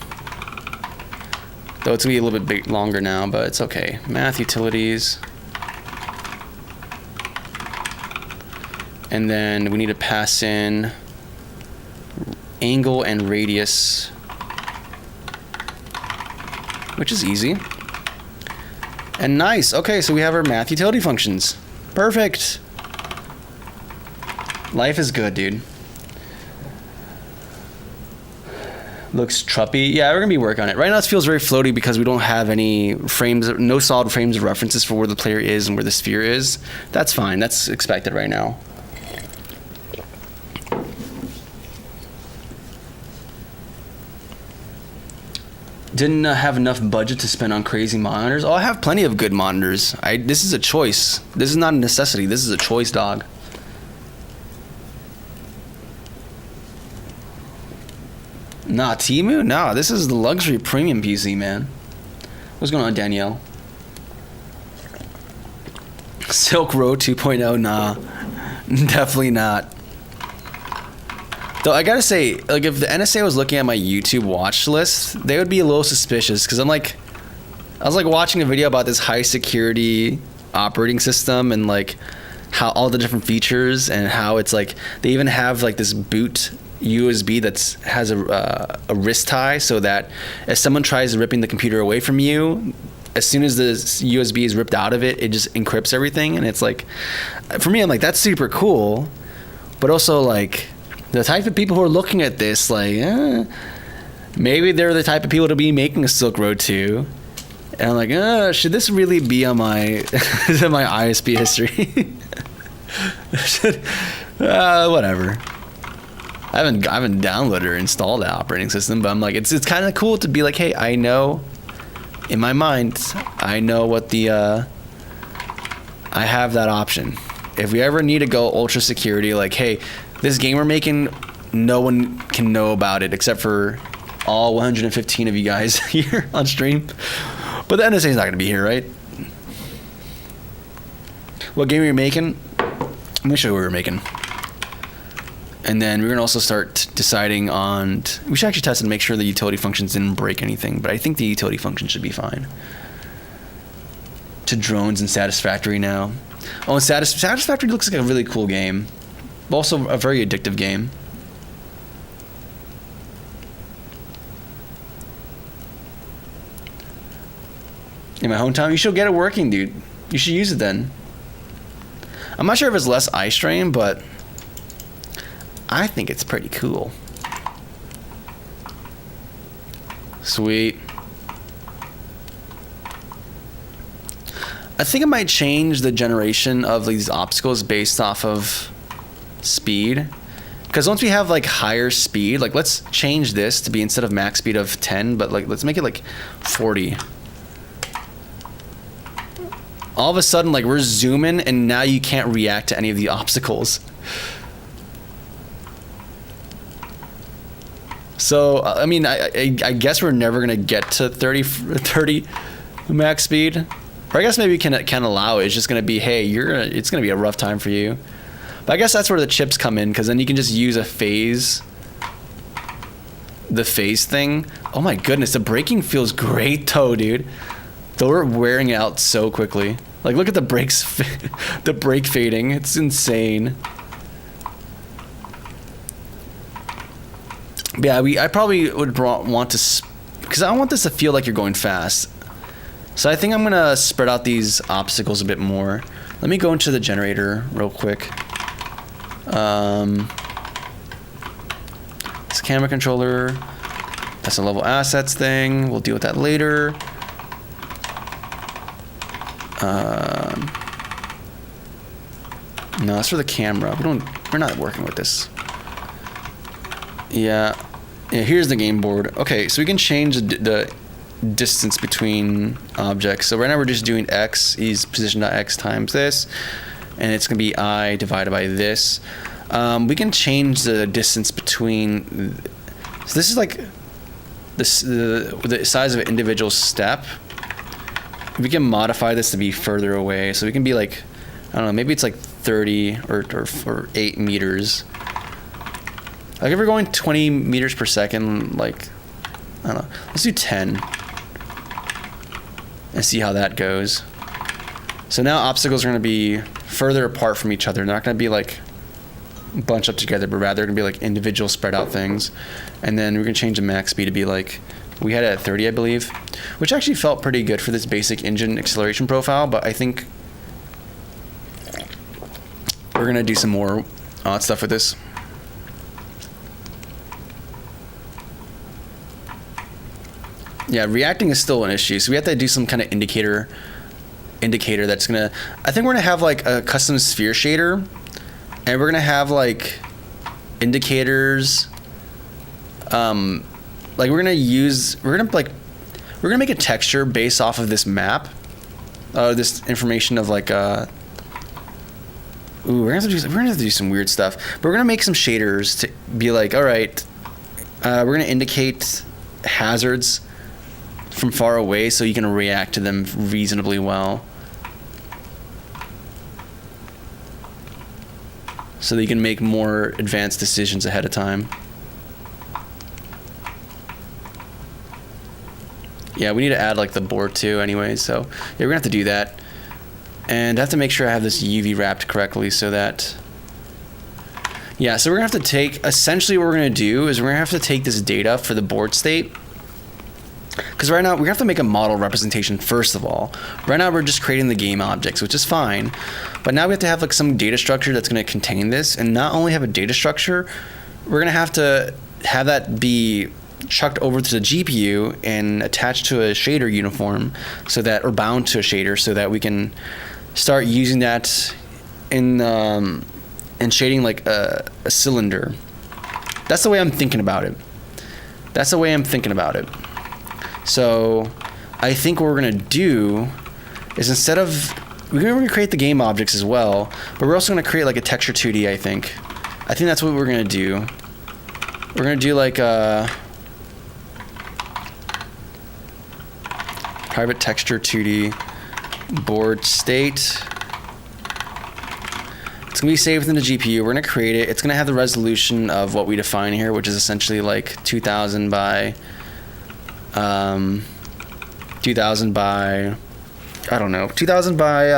Though it's gonna be a little bit big, longer now, but it's okay. Math utilities. And then we need to pass in angle and radius, which is easy. And nice. Okay, so we have our math utility functions. Perfect. Life is good, dude. Looks truppy. Yeah, we're gonna be working on it. Right now it feels very floaty because we don't have any frames, no solid frames of references for where the player is and where the sphere is. That's fine. That's expected right now. Didn't have enough budget to spend on crazy monitors. Oh, I have plenty of good monitors. This is a choice. This is not a necessity. This is a choice, dog. Nah, Temu? Nah, this is the luxury premium PC, man. What's going on, Danielle? Silk Road 2.0? Nah. Definitely not. Though I gotta say, like, if the NSA was looking at my YouTube watch list, they would be a little suspicious, because I was like watching a video about this high security operating system and like how all the different features and how it's like they even have like this boot USB has a wrist tie, so that if someone tries ripping the computer away from you, as soon as the USB is ripped out of it, it just encrypts everything. And it's like, for me, I'm like, that's super cool, but also like the type of people who are looking at this, like, maybe they're the type of people to be making a Silk Road 2. And I'm like, should this really be on my my ISP history? Whatever. I haven't downloaded or installed the operating system, but I'm like, it's kind of cool to be like, hey, I know, in my mind, I know what I have that option. If we ever need to go ultra security, like, hey, this game we're making, no one can know about it except for all 115 of you guys here on stream. But the NSA is not going to be here, right? What game are you making? Let me show you what we're making. And then we're going to also start deciding on... We should actually test and make sure the utility functions didn't break anything, but I think the utility function should be fine. To drones and Satisfactory now. Oh, and Satisfactory looks like a really cool game. But also a very addictive game. In my hometown, you should get it working, dude. You should use it then. I'm not sure if it's less eye strain, but I think it's pretty cool. Sweet. I think I might change the generation of these obstacles based off of speed. Because once we have like higher speed, like let's change this to be instead of max speed of 10, but like let's make it like 40. All of a sudden, like we're zooming and now you can't react to any of the obstacles. So, I mean, I guess we're never going to get to 30 max speed. Or I guess maybe we can allow it. It's just going to be, hey, it's going to be a rough time for you. But I guess that's where the chips come in, because then you can just use the phase thing. Oh my goodness, the braking feels great though, dude. Though we're wearing it out so quickly. Like, look at the brakes, the brake fading. It's insane. But yeah, I probably would want to, because I want this to feel like you're going fast. So I think I'm gonna spread out these obstacles a bit more. Let me go into the generator real quick. This camera controller, that's a level assets thing. We'll deal with that later. No, that's for the camera. We're not working with this. Yeah, here's the game board. Okay, so we can change the distance between objects. So right now we're just doing x is position.x times this, and it's gonna be I divided by this. We can change the distance between, so this is like the size of an individual step, we can modify this to be further away. So we can be like, I don't know, maybe it's like 30 or 8 meters. Like if we're going 20 meters per second, like, I don't know, let's do 10 and see how that goes. So now obstacles are going to be further apart from each other. They're not going to be like bunched up together, but rather going to be like individual spread out things. And then we're going to change the max speed to be like, we had it at 30, I believe, which actually felt pretty good for this basic engine acceleration profile, but I think we're going to do some more stuff with this. Yeah, reacting is still an issue, so we have to do some kind of indicator that's gonna, I think we're gonna have like a custom sphere shader, and we're gonna have like indicators, like we're gonna make a texture based off of this map, this information of like we're gonna have to do some weird stuff, but we're gonna make some shaders to be like, all right, we're gonna indicate hazards from far away so you can react to them reasonably well. So that you can make more advanced decisions ahead of time. Yeah, we need to add like the board too anyway, so yeah, we're gonna have to do that. And I have to make sure I have this UV wrapped correctly so that, yeah, so we're gonna have to take, essentially what we're gonna do is we're gonna have to take this data for the board state. Because right now, we have to make a model representation first of all. Right now, we're just creating the game objects, which is fine. But now we have to have like some data structure that's going to contain this. And not only have a data structure, we're going to have that be chucked over to the GPU and attached to a shader uniform, so that, or bound to a shader, so that we can start using that in shading like a cylinder. That's the way I'm thinking about it. So I think what we're going to do is, instead of, we're going to create the game objects as well, but we're also going to create like a texture 2D, I think. That's what we're going to do. We're going to do like a private texture 2D board state. It's going to be saved within the GPU. We're going to create it. It's going to have the resolution of what we define here, which is essentially like 2000 by 2000 by, I don't know, 2000 by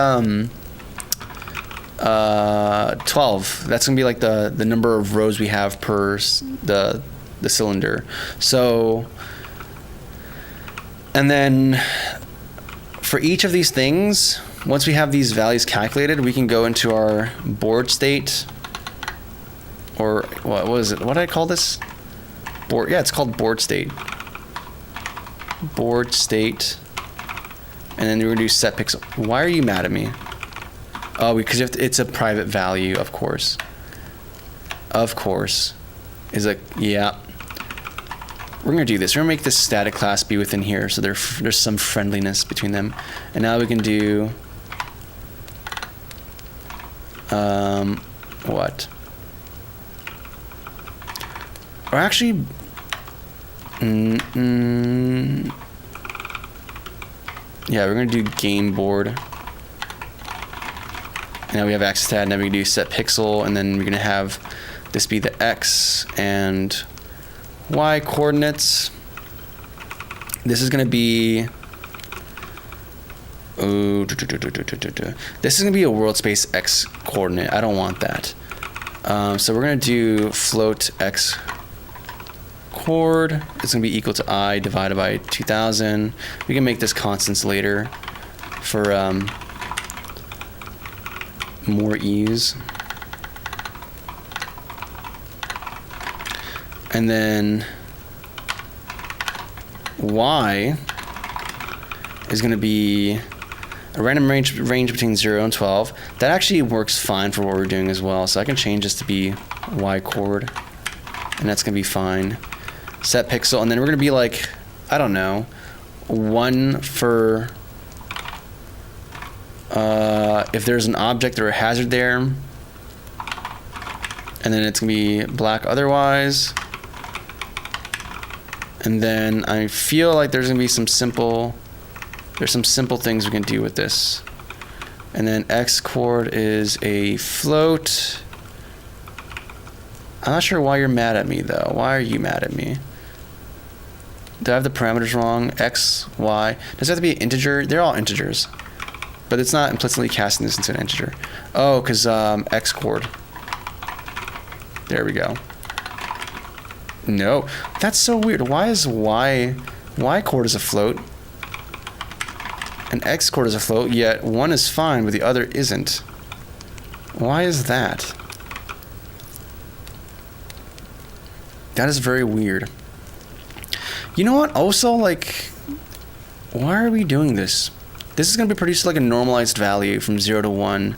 12. That's gonna be like the number of rows we have per the cylinder. So, and then for each of these things, once we have these values calculated, we can go into our board state, or what was it? What did I call this? Board. Yeah, it's called board state. Board state, and then we're gonna do set pixel. Why are you mad at me? Oh, because you have to, it's a private value, of course. Is like, yeah. We're gonna do this. We're gonna make this static class be within here, so there's some friendliness between them. And now we can do what? Or actually. Yeah, we're gonna do game board. And now we have access to that, and then we can do set pixel, and then we're gonna have this be the X and Y coordinates. This is gonna be, this is gonna be a world space X coordinate. I don't want that. So we're gonna do float X chord. It's gonna be equal to I divided by 2000. We can make this constants later for more ease. And then Y is gonna be a random range between 0 and 12. That actually works fine for what we're doing as well. So I can change this to be Y chord, and that's gonna be fine. Set pixel, and then we're gonna be like, I don't know, 1 for if there's an object or a hazard there, and then it's gonna be black otherwise, And then I feel like there's some simple things we can do with this. And then X chord is a float. I'm not sure why you're mad at me though. Why are you mad at me? Do I have the parameters wrong? X, Y. Does it have to be an integer? They're all integers. But it's not implicitly casting this into an integer. Oh, because X chord. There we go. No. That's so weird. Why is Y chord is a float? And X chord is a float, yet one is fine, but the other isn't. Why is that? That is very weird. You know what? Also, like, why are we doing this? This is going to be produced like a normalized value from 0 to 1.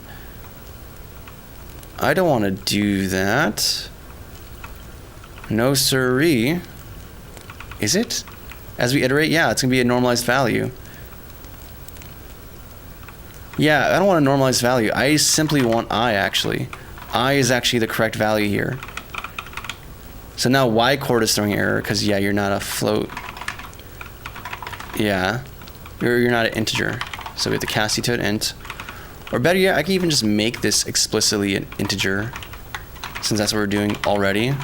I don't want to do that. No siree. Is it? As we iterate, yeah, it's going to be a normalized value. Yeah, I don't want a normalized value. I simply want I, actually. I is actually the correct value here. So now Y chord is throwing error because, yeah, you're not a float. Yeah. You're not an integer. So we have to cast you to an int. Or better yet, I can even just make this explicitly an integer, since that's what we're doing already.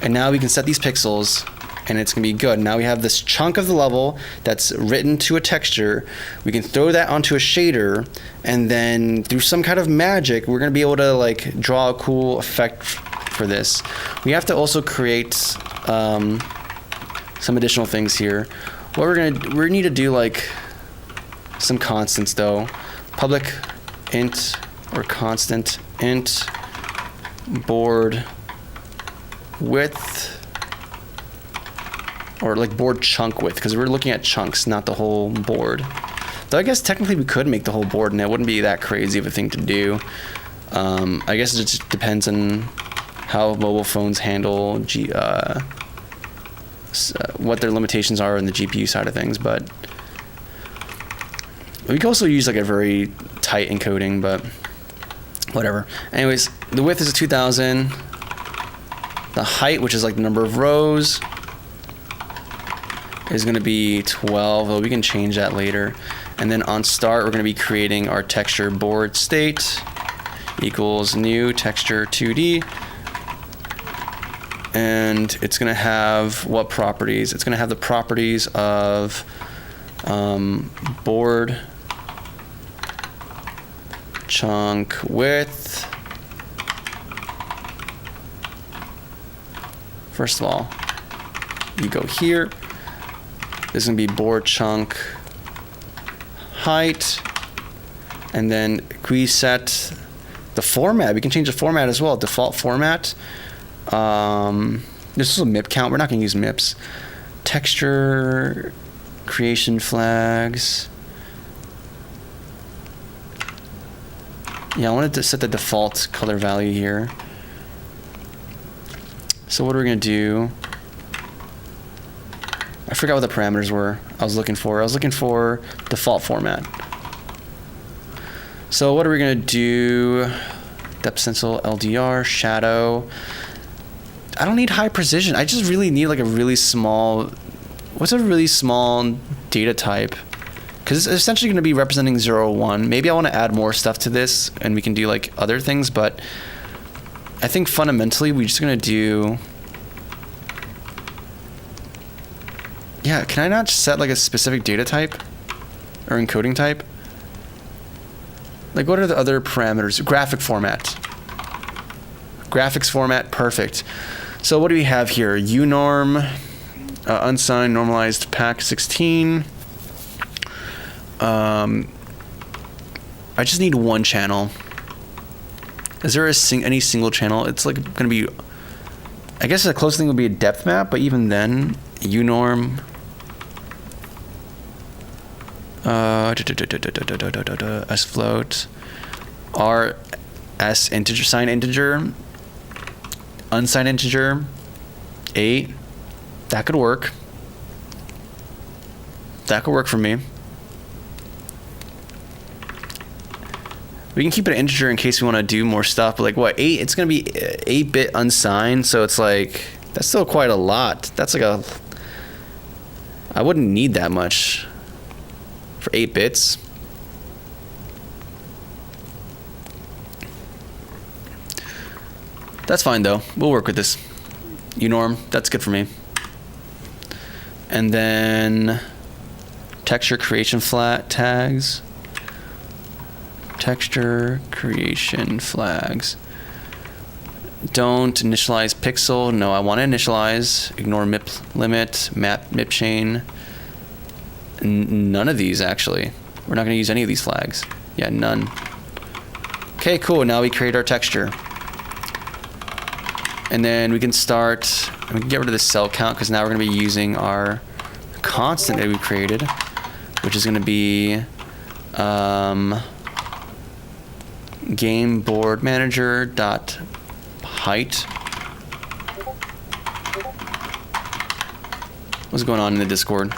And now we can set these pixels, and it's going to be good. Now we have this chunk of the level that's written to a texture. We can throw that onto a shader, and then through some kind of magic, we're going to be able to like draw a cool effect for this. We have to also create some additional things here. What we need to do like some constants though. Public int or constant int board width, or like board chunk width, because we're looking at chunks, not the whole board. Though I guess technically we could make the whole board and it wouldn't be that crazy of a thing to do. I guess it just depends on how mobile phones handle what their limitations are in the GPU side of things, but we can also use like a very tight encoding, but whatever. Anyways, the width is a 2000. The height, which is like the number of rows, is going to be 12, though we can change that later. And then on start, we're going to be creating our texture board state equals new texture 2D. And it's going to have what properties? It's going to have the properties of board chunk width. First of all, you go here. This is going to be board chunk height. And then we set the format. We can change the format as well. Default format. This is a MIP count. We're not going to use MIPs. Texture creation flags. Yeah, I wanted to set the default color value here. So what are we going to do? I forgot what the parameters were I was looking for. I was looking for default format. So what are we going to do? Depth stencil, LDR, shadow. I don't need high precision. I just really need like a really small... What's a really small data type? Because it's essentially going to be representing 0, 1. Maybe I want to add more stuff to this and we can do like other things, but I think fundamentally we're just going to do... Yeah, can I not set like a specific data type or encoding type? Like what are the other parameters? Graphic format. Graphics format, perfect. So what do we have here? Unorm, unsigned normalized pack 16. I just need one channel. Is there any single channel? It's like going to be, I guess the closest thing would be a depth map, but even then, unorm. S float. R S integer, signed integer. Unsigned integer. 8. That could work. That could work for me. We can keep it an integer in case we want to do more stuff, but like what, 8, it's going to be 8-bit unsigned, so it's like That's still quite a lot. That's like a... I wouldn't need that much for 8 bits. That's fine though. We'll work with this. Unorm, that's good for me. And then texture creation flat tags. Texture creation flags. Don't initialize pixel. No, I want to initialize. Ignore MIP limit, map MIP chain. None of these actually. We're not going to use any of these flags. Yeah, none. Okay, cool. Now we create our texture. And then we can start, we can get rid of the cell count because now we're going to be using our constant that we created, which is going to be game board manager dot height. What's going on in the Discord?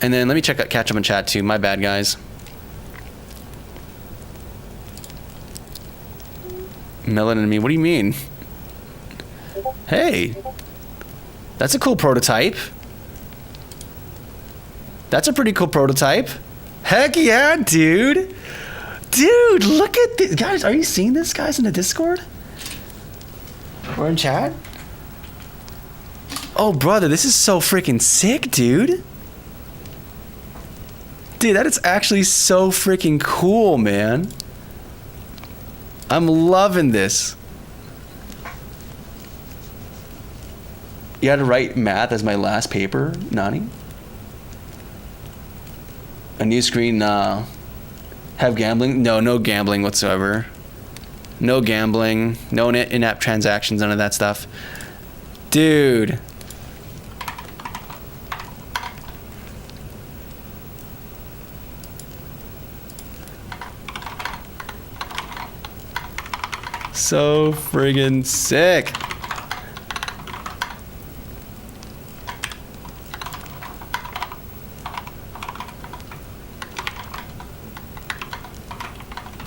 And then let me catch up in chat too. My bad, guys. Melon and me. What do you mean? Hey, that's a cool prototype. That's a pretty cool prototype. Heck yeah, dude. Dude, look at this. Guys, are you seeing this, guys, in the Discord? We're in chat? Oh, brother, this is so freaking sick, dude. Dude, that is actually so freaking cool, man. I'm loving this. You had to write math as my last paper, Nani? A new screen, nah. Have gambling? No, no gambling whatsoever. No gambling, no in-app transactions, none of that stuff. Dude. So friggin' sick.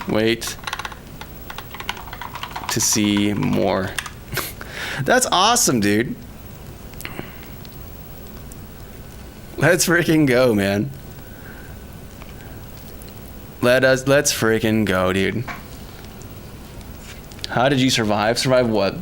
Wait to see more. That's awesome, dude. Let's freaking go, man. Let's freaking go, dude. How did you survive? Survive what?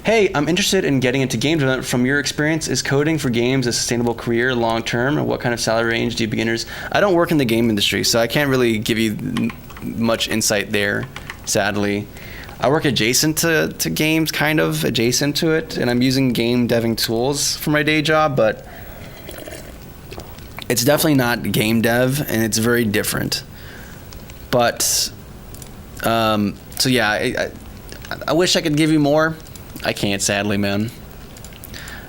Hey, I'm interested in getting into game development. From your experience, is coding for games a sustainable career long term? And what kind of salary range do beginners? I don't work in the game industry, so I can't really give you much insight there, sadly. I work adjacent to games, kind of adjacent to it, and I'm using game deving tools for my day job, but it's definitely not game dev, and it's very different. But, so yeah, I wish I could give you more. I can't, sadly, man.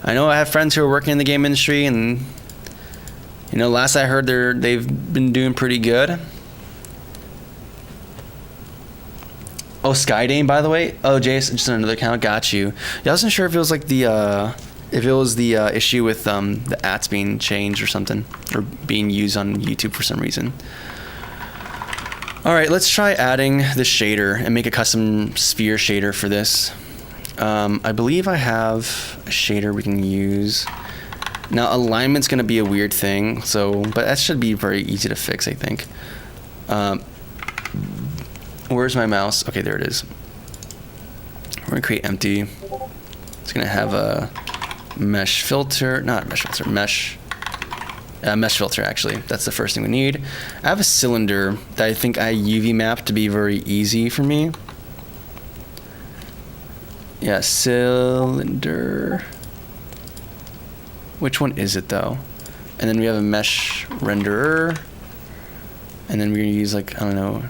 I know I have friends who are working in the game industry, and you know, last I heard, they've been doing pretty good. Oh, Skydane, by the way. Oh, Jason, just another account. Got you. Yeah, I wasn't sure if it was like the issue with the ads being changed or something, or being used on YouTube for some reason. All right, let's try adding the shader and make a custom sphere shader for this. I believe I have a shader we can use. Now, alignment's going to be a weird thing, but that should be very easy to fix, I think. Where's my mouse? Okay, there it is. We're going to create empty. It's going to have a mesh filter. Not mesh filter, mesh filter, actually. That's the first thing we need. I have a cylinder that I think I UV mapped to be very easy for me. Yeah, cylinder. Which one is it though? And then we have a mesh renderer. And then we're gonna use like, I don't know,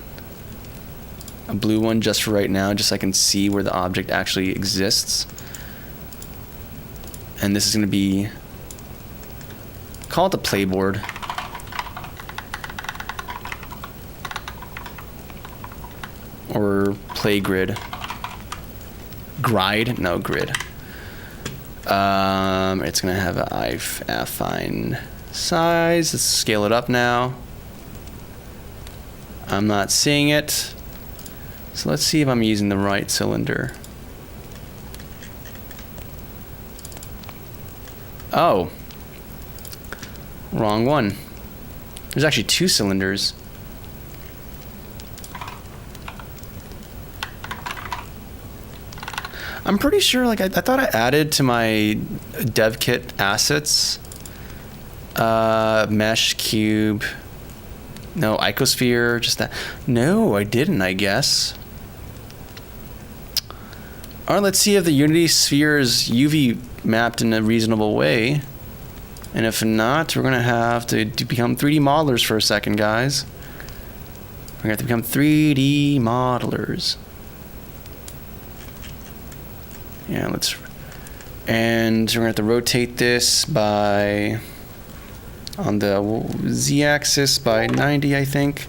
a blue one just for right now, just so I can see where the object actually exists. And this is gonna be, call it the playboard. Or play grid. Grid? No, grid. It's gonna have an affine size. Let's scale it up now. I'm not seeing it. So let's see if I'm using the right cylinder. Oh. Wrong one. There's actually 2 cylinders. I'm pretty sure, like, I thought I added to my dev kit assets, mesh, cube, no, icosphere, just that. No, I didn't, I guess. All right, let's see if the Unity sphere is UV mapped in a reasonable way. And if not, we're gonna have to become 3D modelers for a second, guys. We're gonna have to become 3D modelers. Yeah, and we're gonna have to rotate this by, on the Z-axis by 90, I think.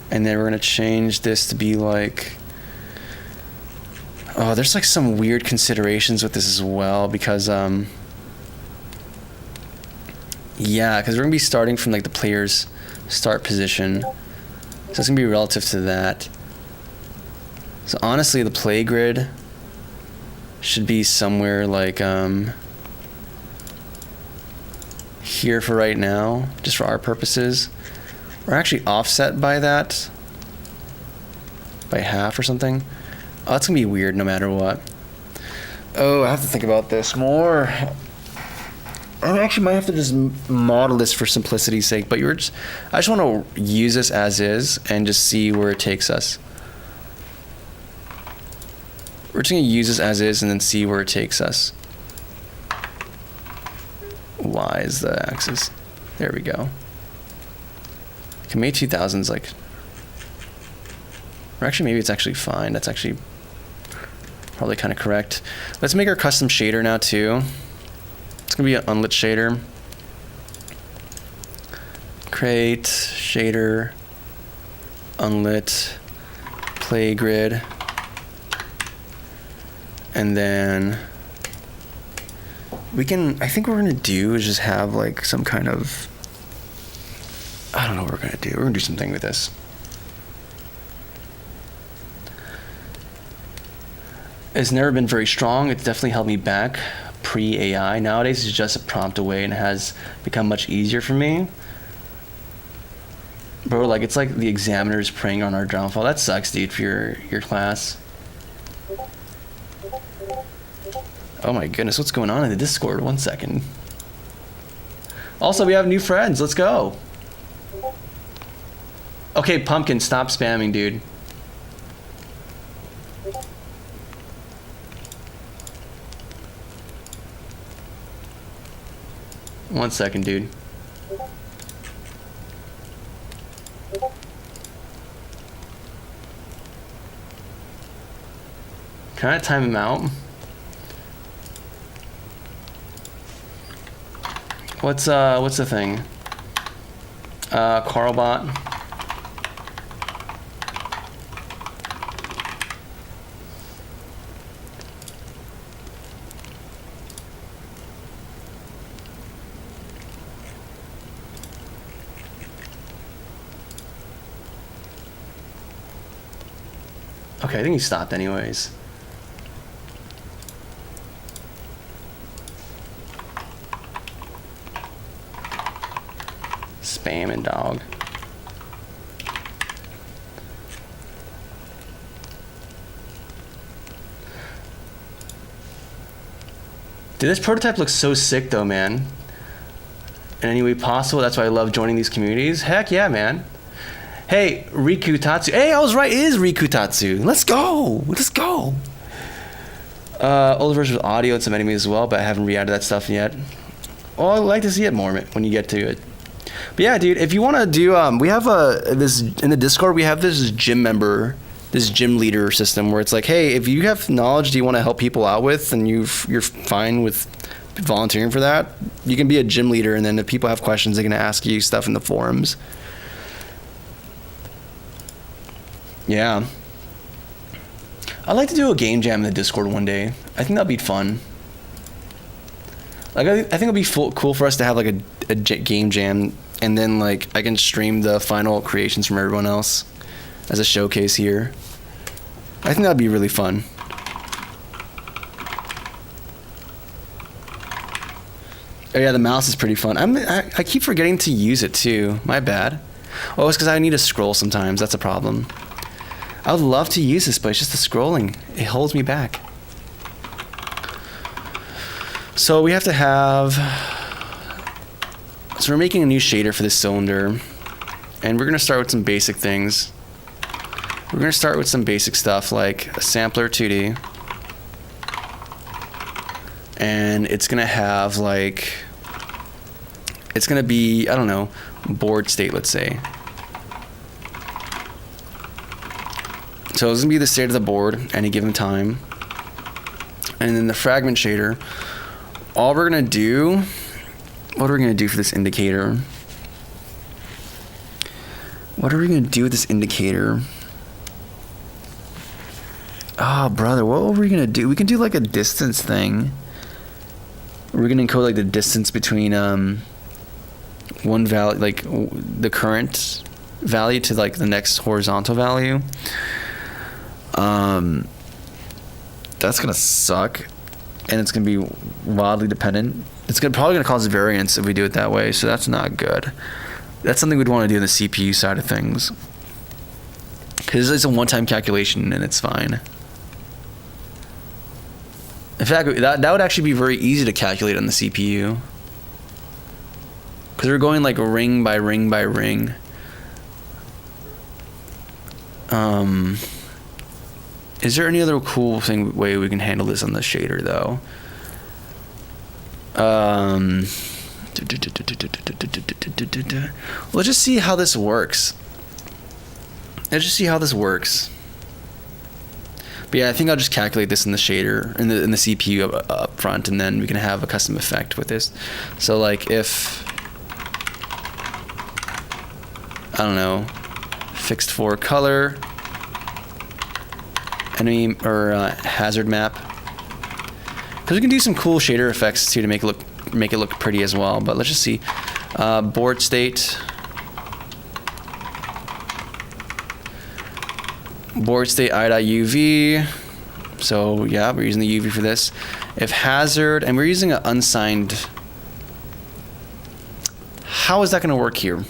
And then we're gonna change this to be like, oh, there's like some weird considerations with this as well, because, yeah, because we're gonna be starting from like the player's start position. So it's gonna be relative to that. So honestly, the play grid should be somewhere like here for right now, just for our purposes. We're actually offset by that, by half or something. Oh, that's gonna be weird no matter what. Oh, I have to think about this more. I actually might have to just model this for simplicity's sake, but I just want to use this as is and just see where it takes us. We're just going to use this as is and then see where it takes us. Y is the axis. There we go. Okay, May 2000's like... Or actually, maybe it's actually fine. That's actually probably kind of correct. Let's make our custom shader now, too. It's going to be an unlit shader. Create, shader, unlit, play grid. And then we can, I think what we're going to do is just have like some kind of, I don't know what we're going to do. We're going to do something with this. It's never been very strong. It's definitely held me back pre-AI. Nowadays it's just a prompt away and it has become much easier for me. Bro, like it's like the examiner's preying on our downfall. That sucks, dude, for your class. Oh my goodness, what's going on in the Discord? 1 second. Also, we have new friends. Let's go. Okay, Pumpkin, stop spamming, dude. One second, dude. Can I time him out? What's the thing? Carlbot. Okay, I think he stopped anyways. Spamming, dog. Dude, this prototype looks so sick though, man. In any way possible, that's why I love joining these communities. Heck yeah, man. Hey, Riku Tatsu. Hey, I was right, it is Riku Tatsu. Let's go. Let's go. Older version with audio and some enemies as well, but I haven't re-added that stuff yet. Well, I'd like to see it more when you get to it. But yeah, dude, if you want to do, we have this in the Discord. We have this gym member, this gym leader system where it's like, hey, if you have knowledge, do you want to help people out with, and you're fine with volunteering for that, you can be a gym leader, and then if people have questions, they can ask you stuff in the forums. Yeah. I'd like to do a game jam in the Discord one day. I think that'd be fun. Like, I think it'd be cool for us to have like a game jam, and then like I can stream the final creations from everyone else as a showcase here. I think that'd be really fun. Oh yeah, the mouse is pretty fun. I keep forgetting to use it too. My bad. Oh, it's because I need to scroll sometimes. That's a problem. I would love to use this, but it's just the scrolling. It holds me back. So we have to have... So we're making a new shader for this cylinder. And we're going to start with some basic things. We're going to start with some basic stuff like a sampler 2D. And it's going to have like... It's going to be, I don't know, board state, let's say. So it's going to be the state of the board any given time. And then the fragment shader, all we're going to do, what are we going to do for this indicator? What are we going to do with this indicator? Oh, brother, what were we going to do? We can do like a distance thing. We're going to encode like the distance between one value, like the current value to like the next horizontal value. That's gonna suck, and it's gonna be wildly dependent. It's probably gonna cause variance if we do it that way, so that's not good. That's something we'd want to do in the CPU side of things, because it's a one-time calculation and it's fine. In fact, that would actually be very easy to calculate on the CPU, because we're going like ring by ring by ring. Is there any other cool way we can handle this on the shader though? Let's just see how this works. But yeah, I think I'll just calculate this in the shader, in the CPU up front, and then we can have a custom effect with this. So like if, I don't know, fixed for color, enemy or hazard map, because we can do some cool shader effects too to make it look pretty as well. But let's just see, board state, i.uv. So yeah, we're using the UV for this. If hazard, and we're using an unsigned, how is that going to work here?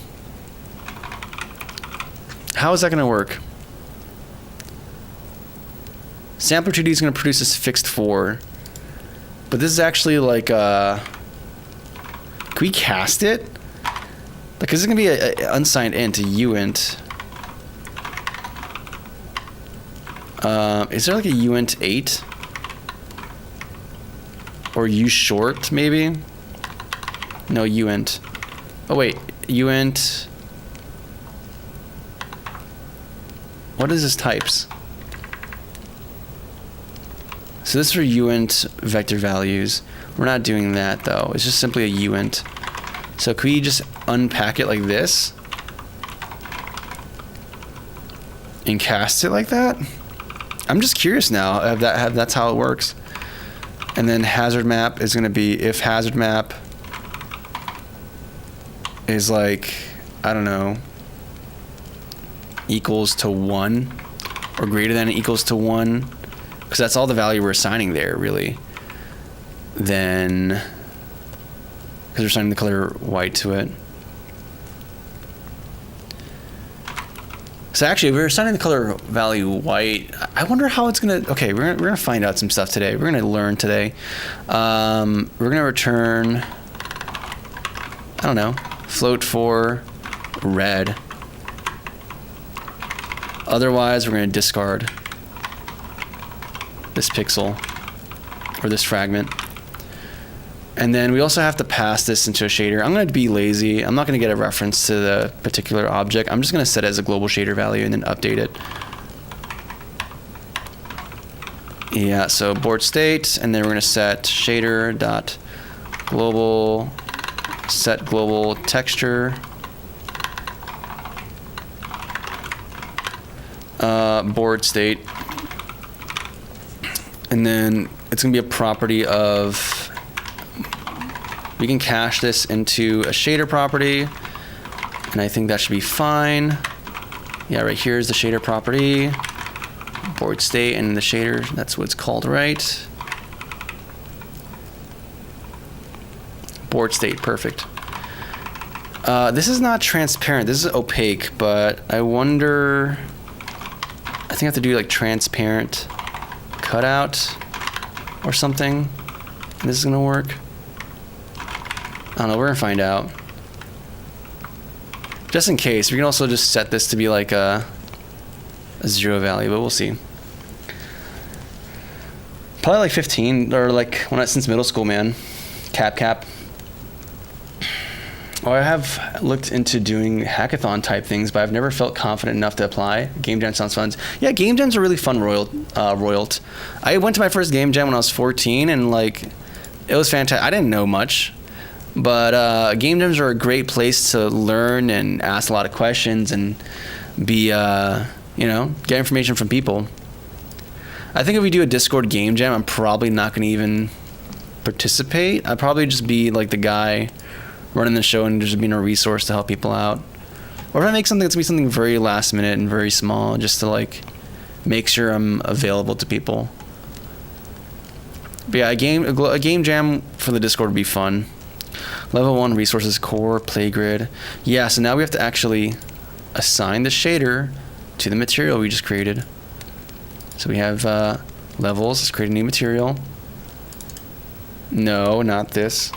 How is that going to work? Sampler 2D is going to produce this fixed for, but this is actually like, can we cast it? Like, this is going to be an unsigned int, a uint. Is there like a uint 8? Or u short, maybe? No, uint. Oh wait, uint. What is this types? So this is for uint vector values. We're not doing that though. It's just simply a uint. So can we just unpack it like this? And cast it like that? I'm just curious now if that's how it works. And then hazard map is going to be if hazard map is like, I don't know, equals to 1 or greater than or equals to 1, because that's all the value we're assigning there, really. Then, because we're assigning the color white to it. So actually, if we're assigning the color value white, I wonder how it's gonna. Okay, we're gonna find out some stuff today. We're gonna learn today. We're gonna return, I don't know, float for red. Otherwise, we're gonna discard this pixel or this fragment. And then we also have to pass this into a shader. I'm going to be lazy. I'm not going to get a reference to the particular object. I'm just going to set it as a global shader value and then update it. Yeah, so board state, and then we're going to set shader dot global set global texture board state, and then it's going to be a property of. We can cache this into a shader property, and I think that should be fine. Yeah, right here is the shader property, board state, and the shader, that's what it's called, right? Board state, perfect. This is not transparent. This is opaque, but I wonder. I think I have to do like transparent cutout or something. This is gonna work. I don't know. We're gonna find out. Just in case, we can also just set this to be like a 0 value, but we'll see. Probably like 15, or like since middle school, man. Cap. Oh, I have looked into doing hackathon type things, but I've never felt confident enough to apply. Game Jam sounds fun. Yeah, Game Jam's a really fun royalt. I went to my first Game Jam when I was 14, and like, it was fantastic. I didn't know much, but Game Jams are a great place to learn and ask a lot of questions and be, get information from people. I think if we do a Discord Game Jam, I'm probably not going to even participate. I'd probably just be like the guy running the show and just being a resource to help people out. Or if I make something that's be something very last minute and very small, just to like make sure I'm available to people. But yeah, a game jam for the Discord would be fun. Level 1 resources, core, play grid. Yeah, so now we have to actually assign the shader to the material we just created. So we have levels. Let's create a new material. No, not this.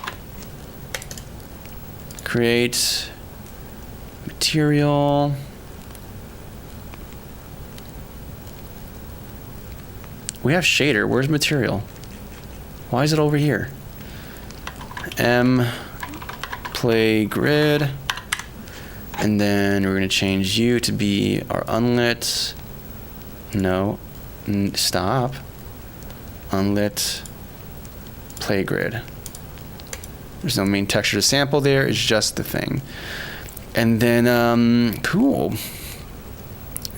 Create material. We have shader. Where's material? Why is it over here? Play grid. And then we're going to change you to be our unlit. No. Stop. Unlit play grid. There's no main texture to sample there. It's just the thing. And then, cool.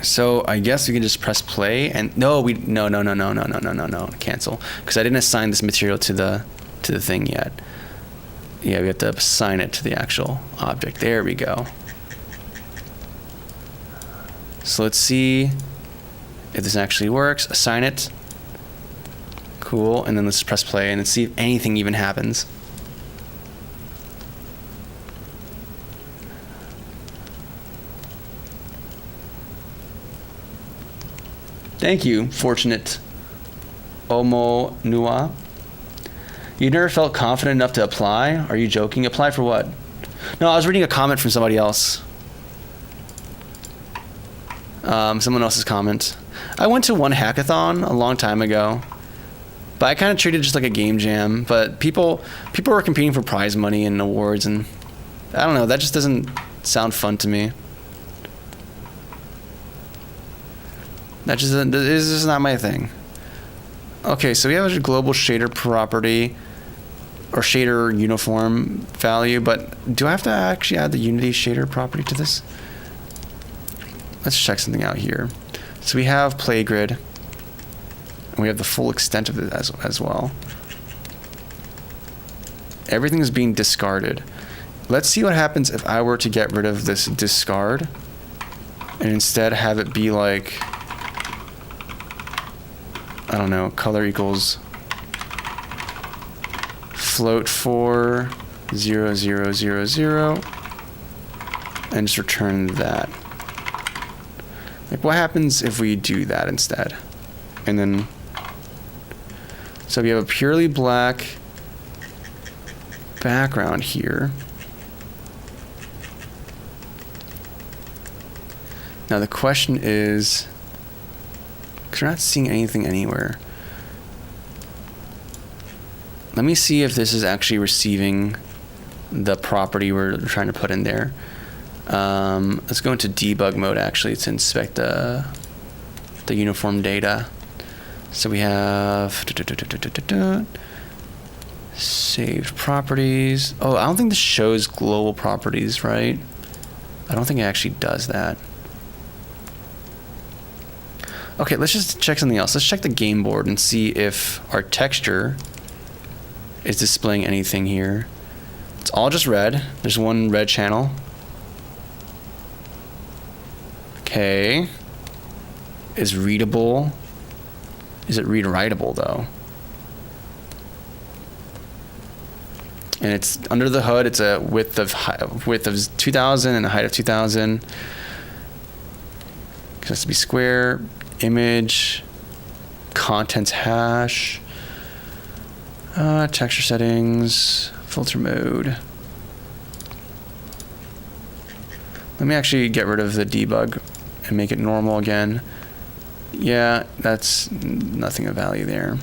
So I guess we can just press play and no. Cancel. Because I didn't assign this material to the thing yet. Yeah, we have to assign it to the actual object. There we go. So let's see if this actually works. Assign it. Cool. And then let's press play and let's see if anything even happens. Thank you, fortunate Omo Nua. You never felt confident enough to apply? Are you joking? Apply for what? No, I was reading a comment from somebody else. Someone else's comment. I went to one hackathon a long time ago, but I kind of treated it just like a game jam. But people were competing for prize money and awards, and I don't know. That just doesn't sound fun to me. This is not my thing. Okay, so we have a global shader property or shader uniform value, but do I have to actually add the Unity shader property to this? Let's check something out here. So we have play grid, and we have the full extent of it as well. Everything is being discarded. Let's see what happens if I were to get rid of this discard and instead have it be like, I don't know, color equals float 4 0 0 0 0 and just return that. Like, what happens if we do that instead? And then, so we have a purely black background here. Now the question is, because we're not seeing anything anywhere. Let me see if this is actually receiving the property we're trying to put in there. Let's go into debug mode actually to inspect the uniform data. So we have saved properties. Oh, I don't think this shows global properties, right? I don't think it actually does that. Okay, let's just check something else. Let's check the game board and see if our texture is displaying anything here. It's all just red. There's one red channel. Okay. Is readable. Is it read-writable though? And it's under the hood. It's a width of 2000 and a height of 2000. It has to be square. Image. Contents hash. Texture settings. Filter mode. Let me actually get rid of the debug and make it normal again. Yeah, that's nothing of value there.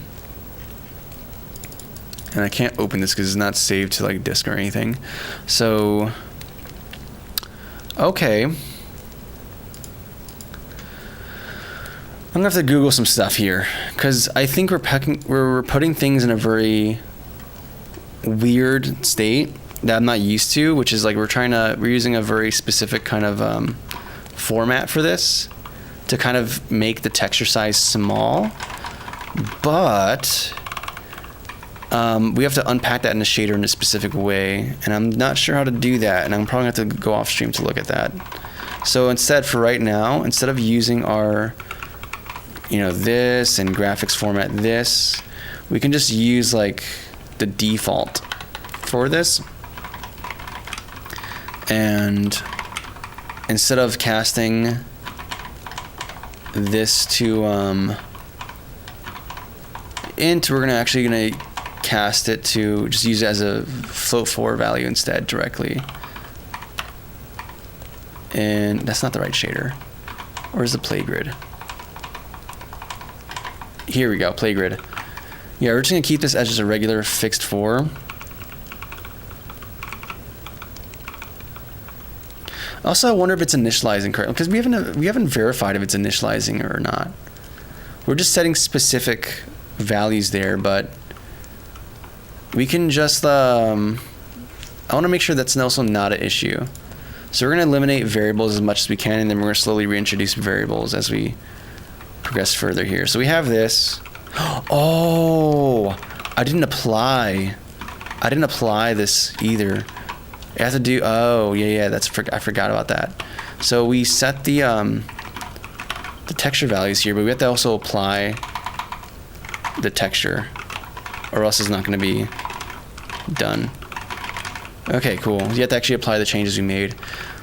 And I can't open this because it's not saved to like disk or anything. So, okay. I'm gonna have to Google some stuff here because I think we're putting things in a very weird state that I'm not used to, which is like we're using a very specific kind of format for this to kind of make the texture size small, but we have to unpack that in the shader in a specific way, and I'm not sure how to do that, and I'm probably gonna have to go off stream to look at that. So instead, for right now, instead of using our, this and graphics format this, we can just use like the default for this. And instead of casting this to int, we're gonna cast it to just use it as a float 4 value instead directly. And that's not the right shader. Where's the play grid? Here we go, play grid. Yeah, we're just gonna keep this as just a regular fixed 4. Also, I wonder if it's initializing correctly because we haven't verified if it's initializing or not. We're just setting specific values there, but we can just I want to make sure that's also not an issue. So we're going to eliminate variables as much as we can, and then we're going to slowly reintroduce variables as we progress further here. So we have this. Oh, I didn't apply this either. You have to do, oh, yeah, I forgot about that. So we set the texture values here, but we have to also apply the texture, or else it's not going to be done. Okay, cool. You have to actually apply the changes we made.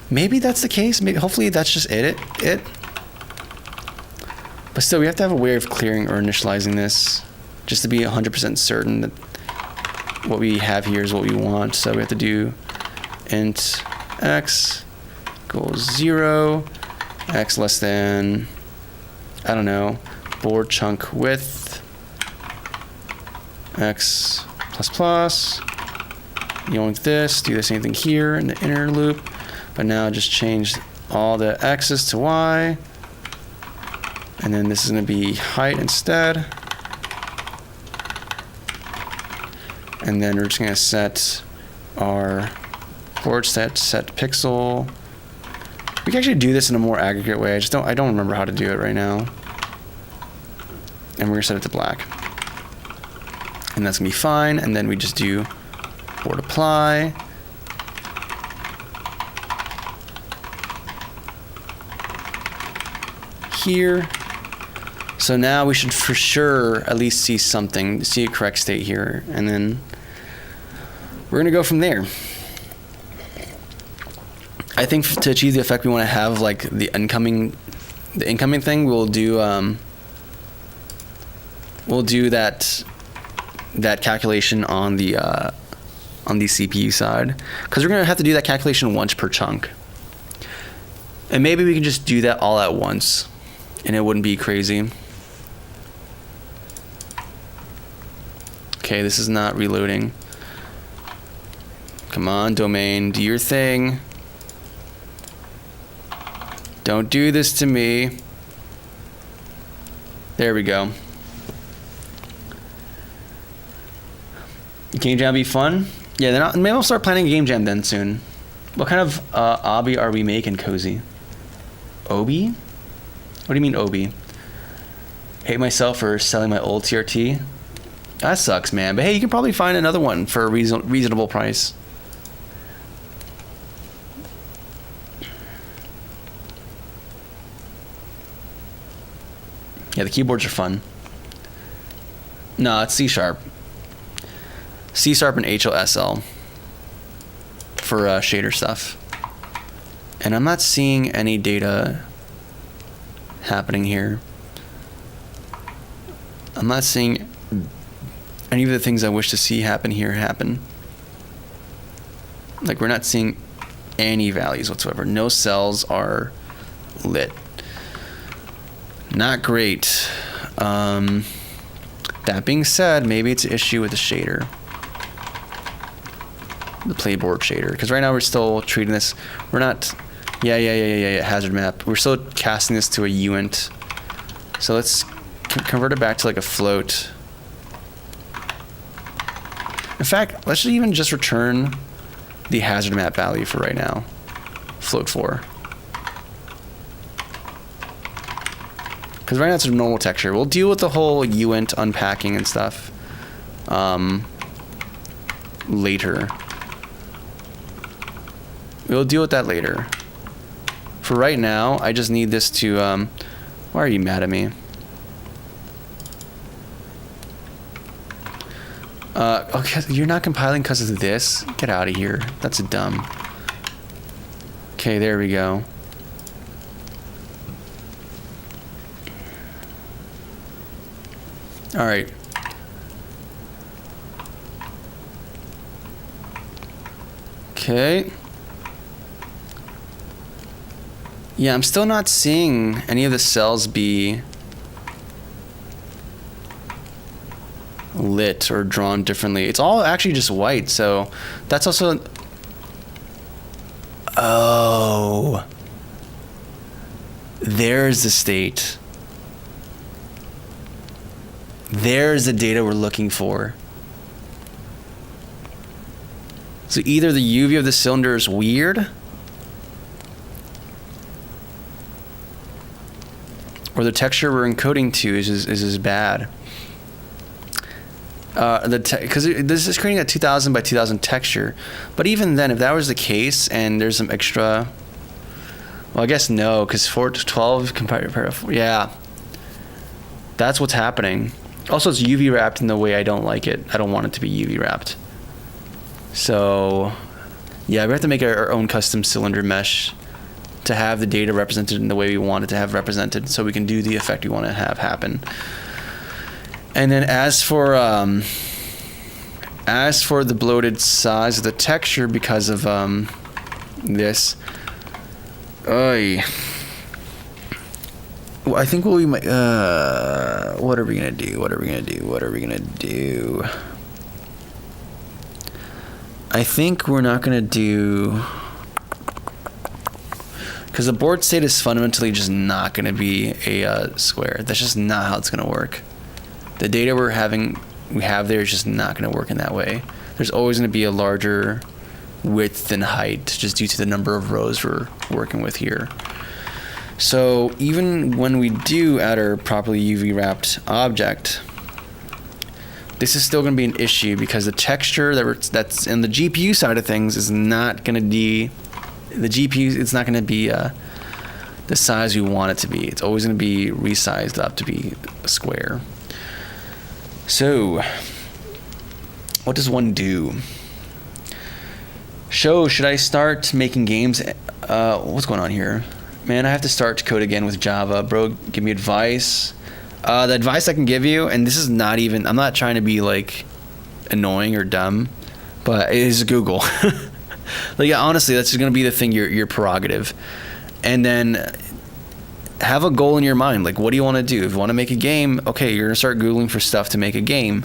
Maybe that's the case. Maybe, hopefully that's just it. But still, we have to have a way of clearing or initializing this just to be 100% certain that what we have here is what we want. So we have to do int x equals 0, x less than, I don't know, board chunk width, x plus plus. You want this, do the same thing here in the inner loop, but now just change all the x's to y, and then this is going to be height instead, and then we're just going to set our board set pixel. We can actually do this in a more aggregate way. I don't remember how to do it right now. And we're gonna set it to black. And that's gonna be fine. And then we just do board apply. Here. So now we should for sure at least see something, see a correct state here. And then we're gonna go from there. I think to achieve the effect we want to have, like the incoming thing, we'll do that calculation on the CPU side, because we're gonna have to do that calculation once per chunk, and maybe we can just do that all at once, and it wouldn't be crazy. Okay, this is not reloading. Come on, domain, do your thing. Don't do this to me. There we go. Game jam be fun? Yeah, then maybe I'll start planning a game jam then soon. What kind of obby are we making, Cozy? Obi? What do you mean Obi? Hate myself for selling my old TRT? That sucks, man. But hey, you can probably find another one for a reasonable price. Yeah, the keyboards are fun. No, it's C#. C# and HLSL. for shader stuff. And I'm not seeing any data happening here. I'm not seeing any of the things I wish to see happen here happen. Like, we're not seeing any values whatsoever. No cells are lit. Not great. That being said, maybe it's an issue with the shader. The playboard shader. Because right now we're still treating this... We're not... Yeah, hazard map. We're still casting this to a uint. So let's convert it back to like a float. In fact, let's even just return the hazard map value for right now. Float 4. Because right now it's a normal texture. We'll deal with the whole uint unpacking and stuff later. We'll deal with that later. For right now, I just need this to... why are you mad at me? Okay, you're not compiling because of this? Get out of here. That's dumb. Okay, there we go. Alright. Okay. Yeah, I'm still not seeing any of the cells be lit or drawn differently. It's all actually just white, so that's also... Oh. There's the state. There's the data we're looking for. So either the UV of the cylinder is weird, or the texture we're encoding to is bad. Because this is creating a 2000 by 2000 texture, but even then, if that was the case, and there's some extra, well, I guess no, because 4 to 12 compared to 4, yeah, that's what's happening. Also, it's UV wrapped in the way I don't like it. I don't want it to be UV wrapped. So, yeah, we have to make our own custom cylinder mesh to have the data represented in the way we want it to have represented, so we can do the effect we want to have happen. And then as for the bloated size of the texture because of this, I think what we might what are we gonna do? I think we're not gonna do, because the board state is fundamentally just not gonna be a square. That's just not how it's gonna work. The data we have there is just not going to work in that way. There's always going to be a larger width than height just due to the number of rows we're working with here. So even when we do add our properly UV wrapped object, this is still going to be an issue because the texture that's in the GPU side of things is not going to be the GPU. It's not going to be the size we want it to be. It's always going to be resized up to be a square. So, what does one do? Should I start making games? What's going on here? Man, I have to start to code again with Java. Bro, give me advice. The advice I can give you, and this is not even, I'm not trying to be like annoying or dumb, but it is Google. Like, yeah, honestly, that's just going to be the thing, your prerogative. And then have a goal in your mind. Like, what do you want to do? If you want to make a game, okay, you're going to start Googling for stuff to make a game.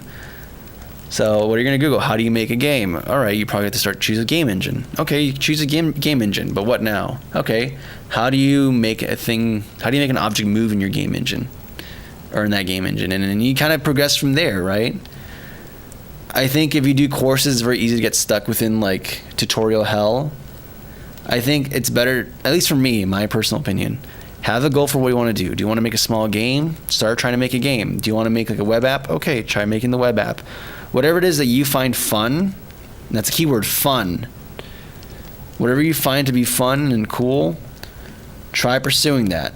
So what are you going to Google? How do you make a game? All right, you probably have to start choose a game engine. Okay, you choose a game engine, but what now? Okay, how do you make an object move in your game engine? Or in that game engine? And then you kind of progress from there, right? I think if you do courses, it's very easy to get stuck within, like, tutorial hell. I think it's better, at least for me, my personal opinion, have a goal for what you want to do. Do you want to make a small game? Start trying to make a game. Do you want to make like a web app? Okay, try making the web app. Whatever it is that you find fun, and that's a keyword, fun. Whatever you find to be fun and cool, try pursuing that.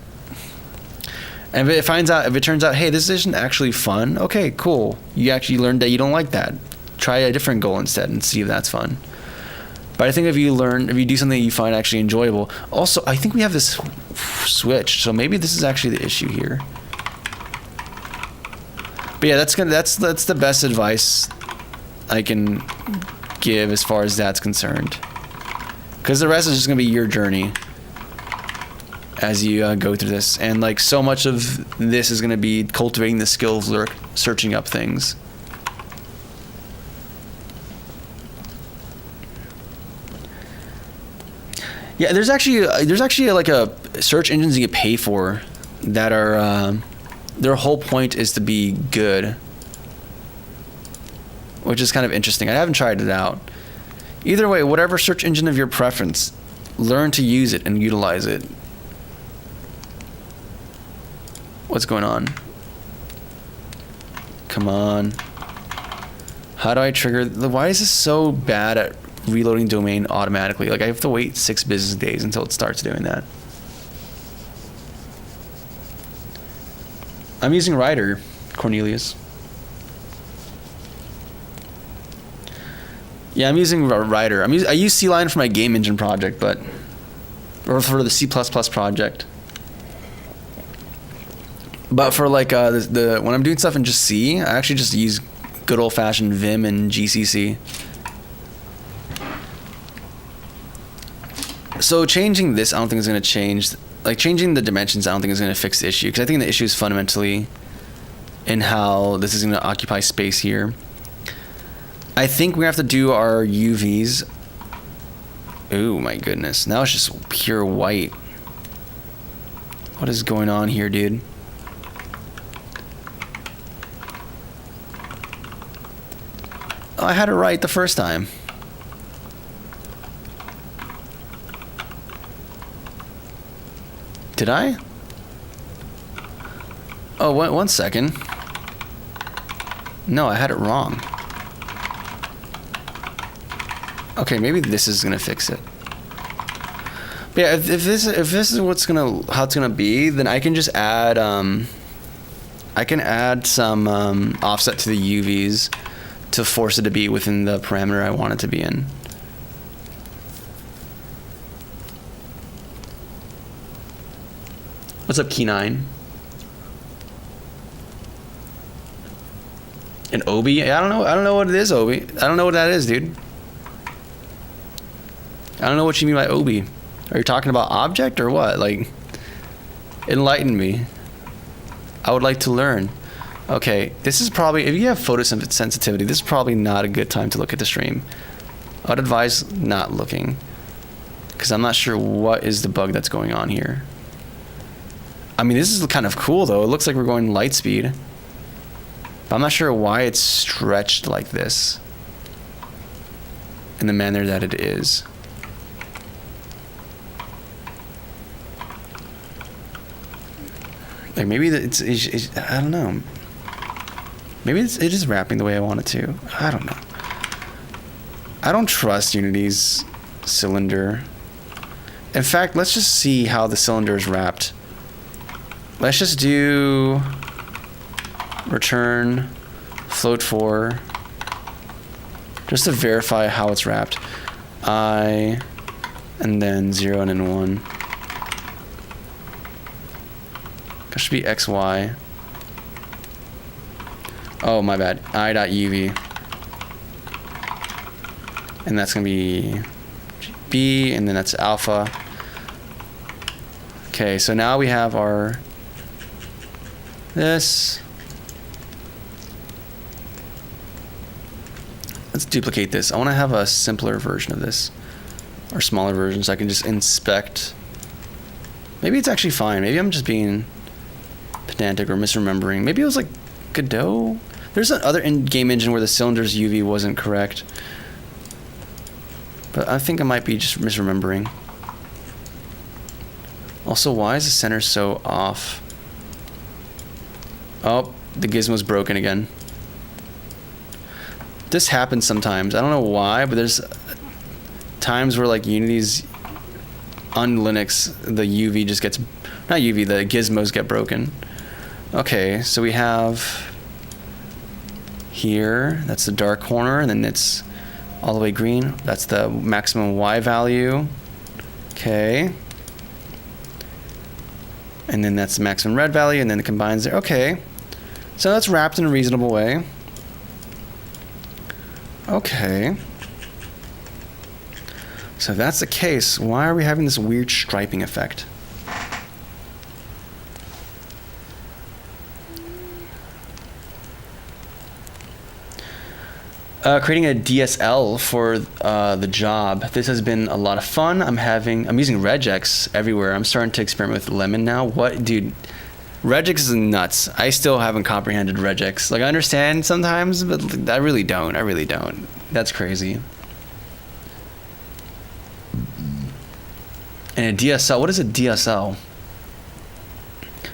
And if it turns out, hey, this isn't actually fun, okay, cool. You actually learned that you don't like that. Try a different goal instead and see if that's fun. But I think if you do something you find actually enjoyable. Also, I think we have this switch, so maybe this is actually the issue here. But yeah, that's the best advice I can give as far as that's concerned. Because the rest is just gonna be your journey as you go through this, and like so much of this is gonna be cultivating the skill of searching up things. Yeah, there's actually like a search engines you get paid for that are their whole point is to be good, which is kind of interesting. I haven't tried it out. Either way, whatever search engine of your preference, learn to use it and utilize it. What's going on? Come on. How do I trigger? Why is this so bad at reloading domain automatically? Like I have to wait 6 business days until it starts doing that. I'm using Ryder, Cornelius. Yeah, I'm using Ryder. I use C-Line for my game engine project, or for the C++ project. But for like the when I'm doing stuff in just C, I actually just use good old-fashioned Vim and GCC. So changing this, I don't think is going to change. Like changing the dimensions, I don't think is going to fix the issue, because I think the issue is fundamentally in how this is going to occupy space here. I think we have to do our UVs. Oh my goodness! Now it's just pure white. What is going on here, dude? Oh, I had it right the first time. Did I? Oh, one second. No, I had it wrong. Okay, maybe this is gonna fix it. But yeah, if this is how it's gonna be, then I can just add some offset to the UVs to force it to be within the parameter I want it to be in. What's up, Key9? An Obi? I don't know what it is, Obi. I don't know what that is, dude. I don't know what you mean by Obi. Are you talking about object or what? Like, enlighten me. I would like to learn. Okay, this is probably, if you have photosensitivity, this is probably not a good time to look at the stream. I would advise not looking, because I'm not sure what is the bug that's going on here. I mean, this is kind of cool though. It looks like we're going light speed. But I'm not sure why it's stretched like this in the manner that it is. Like maybe it's I don't know. Maybe it is wrapping the way I want it to. I don't know. I don't trust Unity's cylinder. In fact, let's just see how the cylinder is wrapped. Let's just do return float 4 just to verify how it's wrapped. I and then 0 and then 1. That should be XY. Oh, my bad. I.UV. And that's gonna be B, and then that's alpha. Okay, so now we have our this. Let's duplicate this. I want to have a simpler version of this, or smaller version, so I can just inspect. Maybe it's actually fine. Maybe I'm just being pedantic or misremembering. Maybe it was like Godot. There's another game engine where the cylinder's UV wasn't correct, but I think I might be just misremembering. Also, why is the center so off? Oh, the gizmo's broken again. This happens sometimes. I don't know why, but there's times where like Unity's on Linux, the UV just gets, not UV, the gizmos get broken. Okay, so we have here, that's the dark corner, and then it's all the way green. That's the maximum Y value. Okay. And then that's the maximum red value, and then it combines there. Okay. So that's wrapped in a reasonable way. Okay. So if that's the case, why are we having this weird striping effect? Creating a DSL for the job. This has been a lot of fun. I'm using regex everywhere. I'm starting to experiment with lemon now. What, dude? Regex is nuts. I still haven't comprehended regex. Like, I understand sometimes, but I really don't. That's crazy. And a DSL. What is a DSL?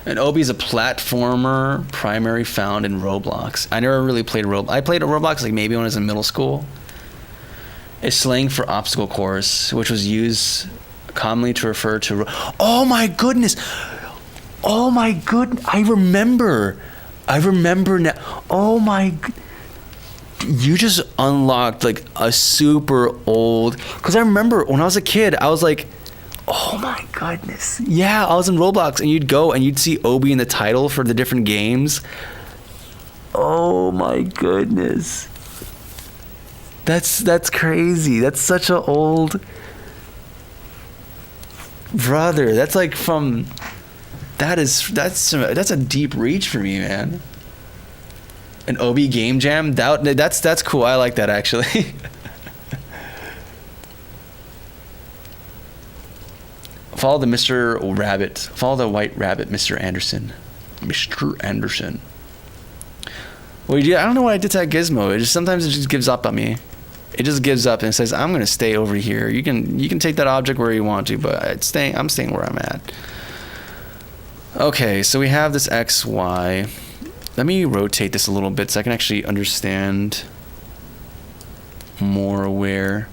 An Obi is a platformer primary found in Roblox. I never really played Roblox. I played Roblox like maybe when I was in middle school. It's slang for obstacle course, which was used commonly to refer to... Oh my goodness! Oh my goodness! I remember now. Oh my... You just unlocked like a super old... Because I remember when I was a kid, I was like... Oh my goodness. Yeah, I was in Roblox and you'd go and you'd see Obi in the title for the different games. Oh my goodness. That's crazy. That's such an old... Brother, that's like from... That's a deep reach for me, man. An Obi game jam? That's cool. I like that actually. Follow the Mr. Rabbit. Follow the white rabbit, Mr. Anderson. Mr. Anderson. Well, I don't know what I did to that gizmo. Sometimes it just gives up on me. It just gives up and it says, "I'm gonna stay over here. You can take that object where you want to, but I'm staying where I'm at." Okay, so we have this X, Y. Let me rotate this a little bit so I can actually understand more where.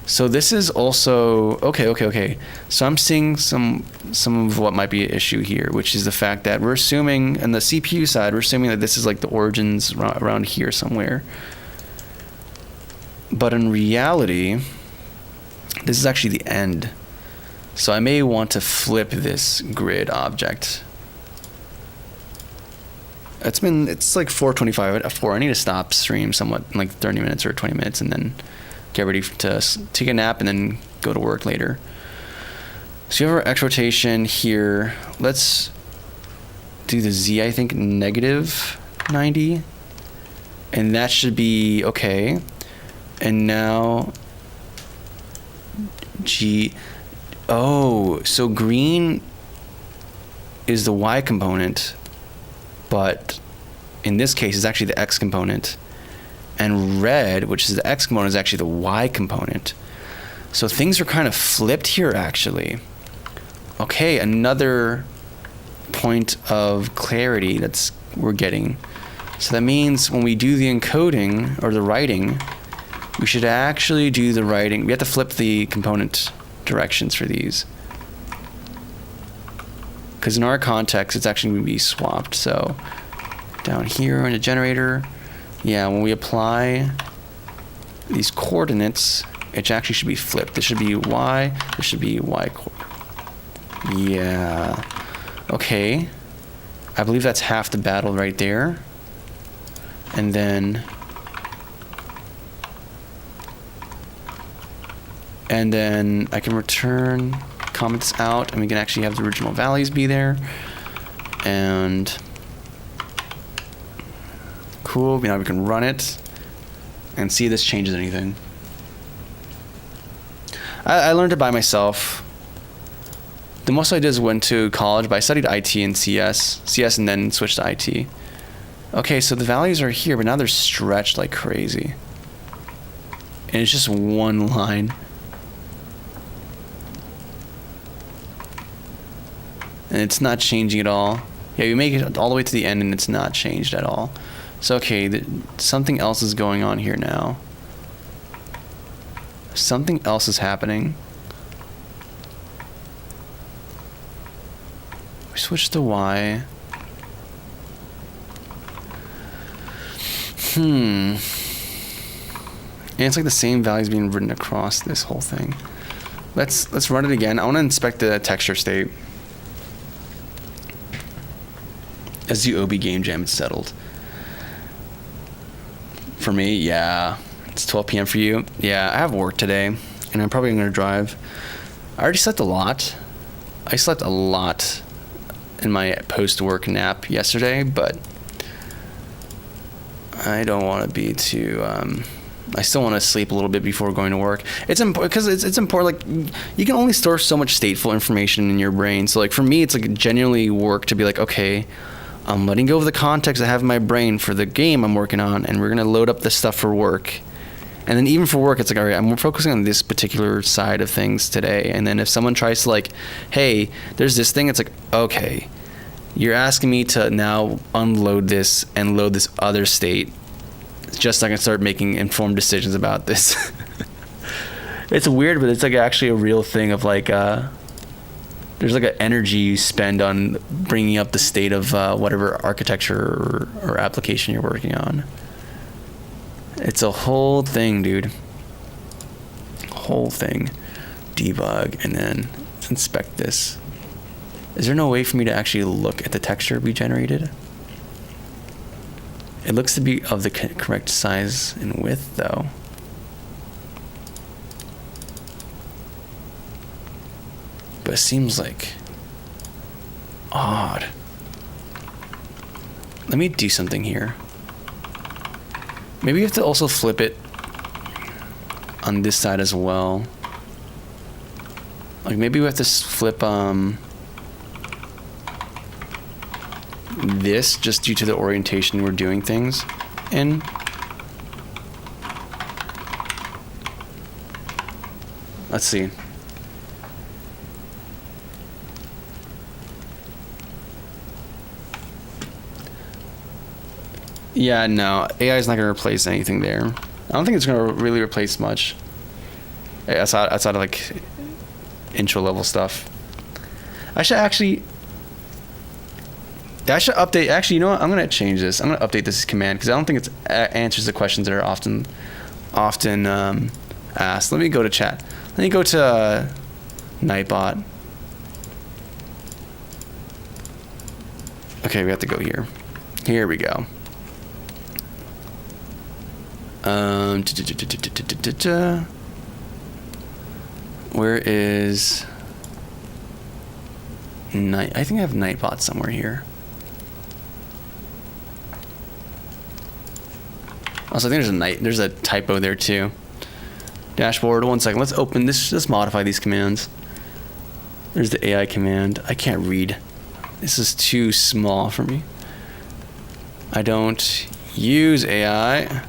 So this is also okay. So I'm seeing some of what might be an issue here, which is the fact that we're assuming, on the CPU side, we're assuming that this is like the origins around here somewhere. But in reality, this is actually the end. So I may want to flip this grid object. It's like 4:25 at 4. I need to stop stream somewhat in like 30 minutes or 20 minutes and then get ready to take a nap and then go to work later. So you have our X rotation here. Let's do the Z, I think, negative 90. And that should be okay. And now G. Oh, so green is the Y component, but in this case, it's actually the X component. And red, which is the X component, is actually the Y component. So things are kind of flipped here, actually. Okay, another point of clarity we're getting. So that means when we do the encoding or the writing, we should actually do the writing. We have to flip the component directions for these. Because in our context, it's actually going to be swapped. So down here in the generator, yeah, when we apply these coordinates, it actually should be flipped. This should be Y, this should be Y. Yeah. Okay. I believe that's half the battle right there. And then I can return, comment this out, and we can actually have the original values be there. And cool, now we can run it and see if this changes anything. I learned it by myself. The most I did is went to college, but I studied IT and CS and then switched to IT. Okay, so the values are here, but now they're stretched like crazy. And it's just one line. And it's not changing at all. Yeah, you make it all the way to the end and it's not changed at all. So okay, something else is going on here now. Something else is happening. We switch to Y. And it's like the same values being written across this whole thing. Let's run it again. I want to inspect the texture state. As the OB game jam is settled. For me, yeah. It's 12 p.m. for you. Yeah, I have work today, and I'm probably going to drive. I already slept a lot. I slept a lot in my post-work nap yesterday, but I don't want to be too... I still want to sleep a little bit before going to work. It's important because it's important. Like, you can only store so much stateful information in your brain. So, like, for me, it's like genuinely work to be like, okay, I'm letting go of the context I have in my brain for the game I'm working on, and we're gonna load up this stuff for work. And then even for work, it's like, all right, I'm focusing on this particular side of things today. And then if someone tries to like, hey, there's this thing, it's like, okay, you're asking me to now unload this and load this other state just so I can start making informed decisions about this. It's weird, but it's like actually a real thing of like, there's like an energy you spend on bringing up the state of whatever architecture or application you're working on. It's a whole thing, dude. Whole thing. Debug, and then let's inspect this. Is there no way for me to actually look at the texture we generated? It looks to be of the correct size and width, though. But it seems like odd. Let me do something here. Maybe you have to also flip it on this side as well. Like maybe we have to flip this just due to the orientation we're doing things in. Let's see. Yeah, no, AI is not going to replace anything there. I don't think it's going to really replace much outside of like intro level stuff. I should update. Actually, you know what? I'm going to change this. I'm going to update this command because I don't think it answers the questions that are often asked. Let me go to chat. Let me go to Nightbot. Okay, we have to go here. Here we go. Where is Night? I think I have Nightbot somewhere here. Also, I think there's a typo there too. Dashboard, 1 second. Let's open this, let's modify these commands. There's the AI command. I can't read. This is too small for me. I don't use AI.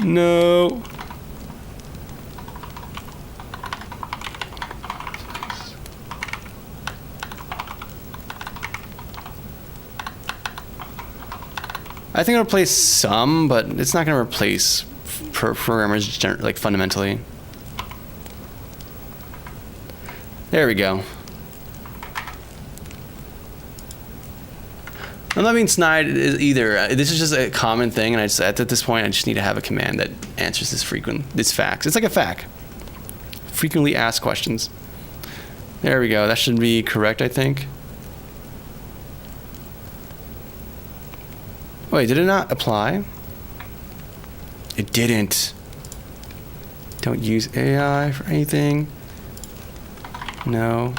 No. I think it'll replace some, but it's not going to replace programmers like fundamentally. There we go. I'm not being snide either. This is just a common thing, and at this point, I just need to have a command that answers this facts. It's like a fact. Frequently asked questions. There we go. That should be correct, I think. Wait, did it not apply? It didn't. Don't use AI for anything. No.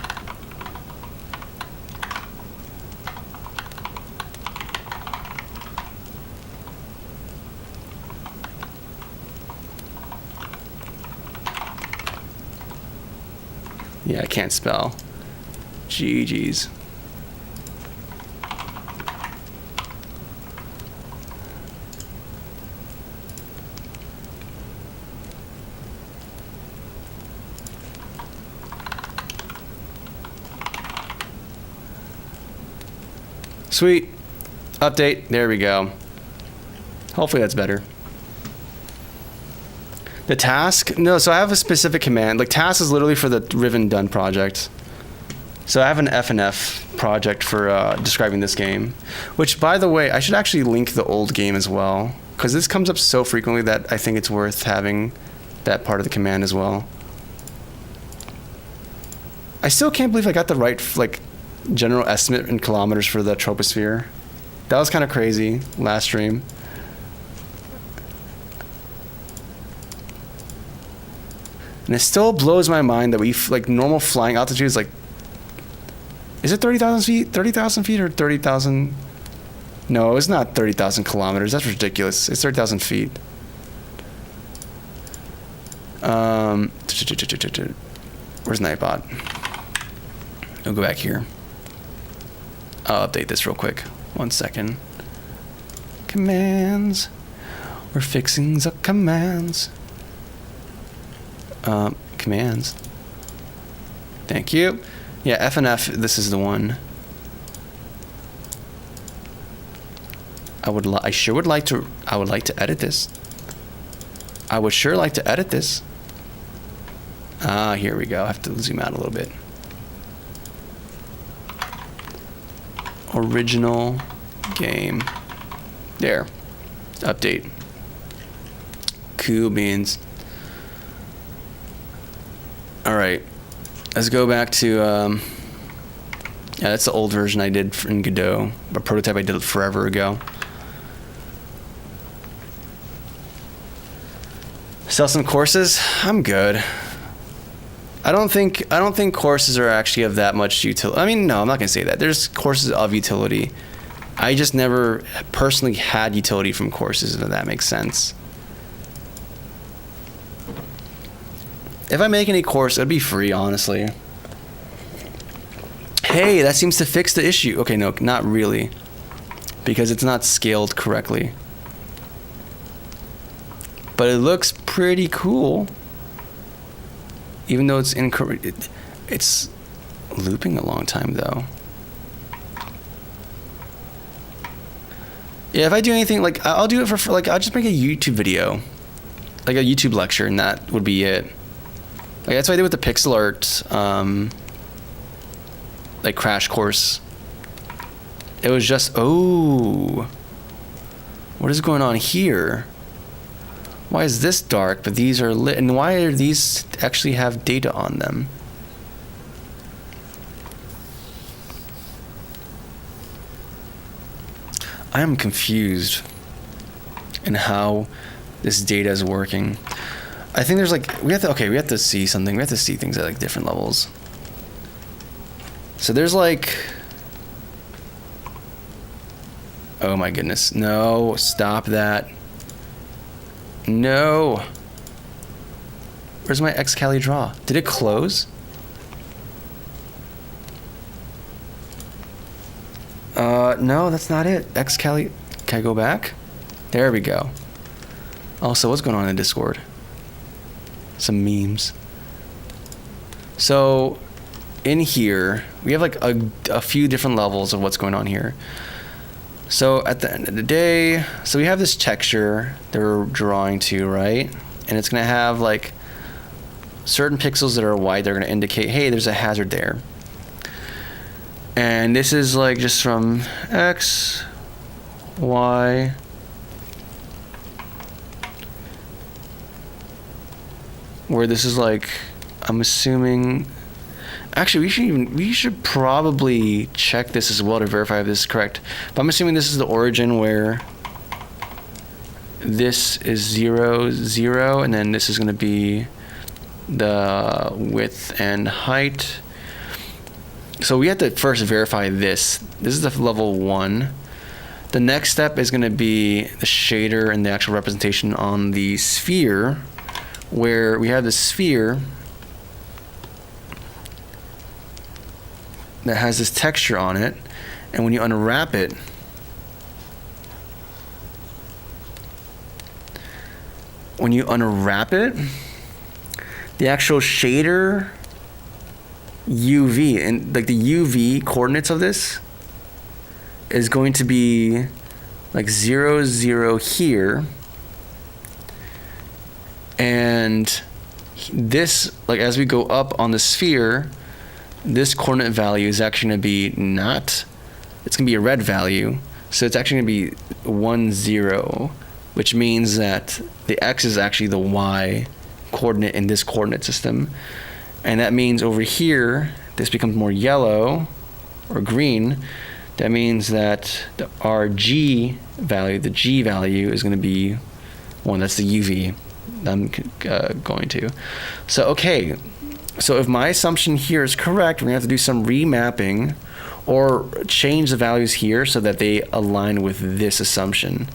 Yeah, I can't spell. GG's. Sweet. Update. There we go. Hopefully that's better. The task? No, so I have a specific command. Like task is literally for the Riven Done project. So I have an FNF project for describing this game. Which, by the way, I should actually link the old game as well, because this comes up so frequently that I think it's worth having that part of the command as well. I still can't believe I got the right like general estimate in kilometers for the troposphere. That was kind of crazy last stream. And it still blows my mind that we like normal flying altitude is like, is it 30,000 feet? 30,000 feet or 30,000? No, it's not 30,000 kilometers. That's ridiculous. It's 30,000 feet. Where's Nightbot? I'll go back here. I'll update this real quick. 1 second. Commands. We're fixing the commands. Commands. Thank you. Yeah, FNF, this is the one. I would like to edit this. I would sure like to edit this. Here we go. I have to zoom out a little bit. Original game. There. Update. Cool beans. All right. Let's go back to, yeah, that's the old version I did in Godot. A prototype I did forever ago. Sell some courses? I'm good. I don't think courses are actually of that much utility. I mean, no, I'm not gonna say that. There's courses of utility. I just never personally had utility from courses, if that makes sense. If I make any course, it'd be free, honestly. Hey, that seems to fix the issue. Okay, no, not really. Because it's not scaled correctly. But it looks pretty cool. Even though it's incorrect. It's looping a long time, though. Yeah, if I do anything, like, I'll do it for like, I'll just make a YouTube video. Like a YouTube lecture, and that would be it. Like, that's what I did with the pixel art, like, crash course. It was just, oh. What is going on here? Why is this dark, but these are lit? And why are these actually have data on them? I am confused in how this data is working. I think there's like, we have to see something. We have to see things at like different levels. So there's like, oh my goodness. No, stop that. No. Where's my Xcali draw? Did it close? No, that's not it. Xcali, can I go back? There we go. Also, what's going on in Discord? Some memes. So, in here, we have like a few different levels of what's going on here. So at the end of the day, so we have this texture that we're drawing to, right? And it's gonna have like certain pixels that are white. They're gonna indicate, hey, there's a hazard there. And this is like just from X, Y, where this is like, I'm assuming. Actually, we should probably check this as well to verify if this is correct. But I'm assuming this is the origin where this is 0, 0, and then this is going to be the width and height. So we have to first verify this. This is the level 1. The next step is going to be the shader and the actual representation on the sphere, where we have the sphere that has this texture on it, and when you unwrap it, the actual shader UV, and like the UV coordinates of this is going to be like 0, 0 here, and this, like as we go up on the sphere, this coordinate value is actually going to be not, it's going to be a red value. So it's actually going to be 1, 0, which means that the x is actually the y coordinate in this coordinate system. And that means over here, this becomes more yellow or green. That means that our g value, the g value, is going to be 1. That's the UV I'm going to. So, okay. So if my assumption here is correct, we're going to have to do some remapping or change the values here so that they align with this assumption.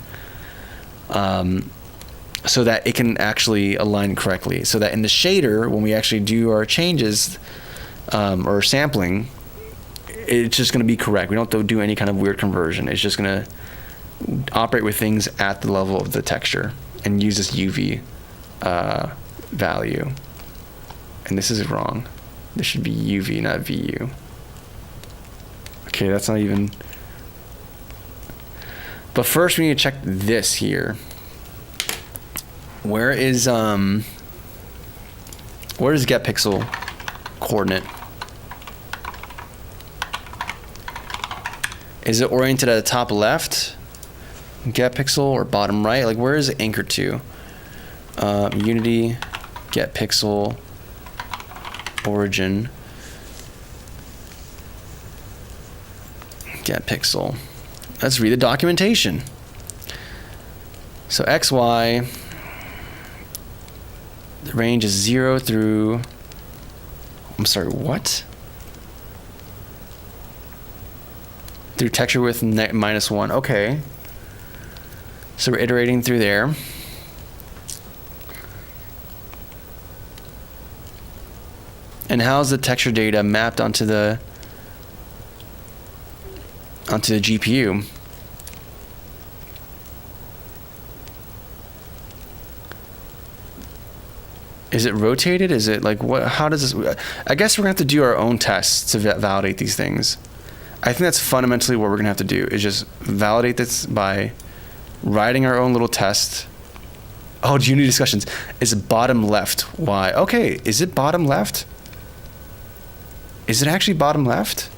So that it can actually align correctly. So that in the shader, when we actually do our changes or sampling, it's just going to be correct. We don't have to do any kind of weird conversion. It's just going to operate with things at the level of the texture and use this UV value. And this is wrong. This should be UV, not VU. Okay, that's not even... But first we need to check this here. Where is get pixel coordinate? Is it oriented at the top left, get pixel, or bottom right? Like, where is it anchored to? Unity, get pixel, origin, get pixel. Let's read the documentation. So XY, the range is 0 through, I'm sorry, what? Through texture width -1. Okay. So we're iterating through there. And how's the texture data mapped onto the GPU? Is it rotated? Is it like what? How does this? I guess we're gonna have to do our own tests to validate these things. I think that's fundamentally what we're gonna have to do, is just validate this by writing our own little test. Oh, Unity discussions. Is it bottom left? Why? Okay, is it bottom left? Is it actually bottom left?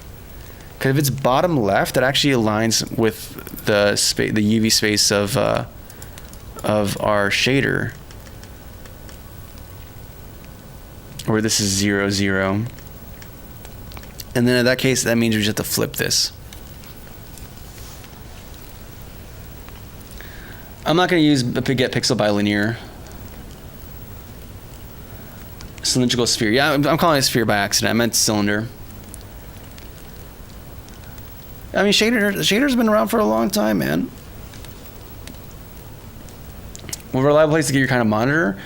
Because if it's bottom left, that actually aligns with the UV space of our shader, where this is 0, 0. And then in that case, that means we just have to flip this. I'm not going to use get pixel bilinear. Cylindrical sphere. Yeah, I'm calling it sphere by accident. I meant cylinder. I mean, shader's been around for a long time, man. Well, reliable place to get your kind of monitor.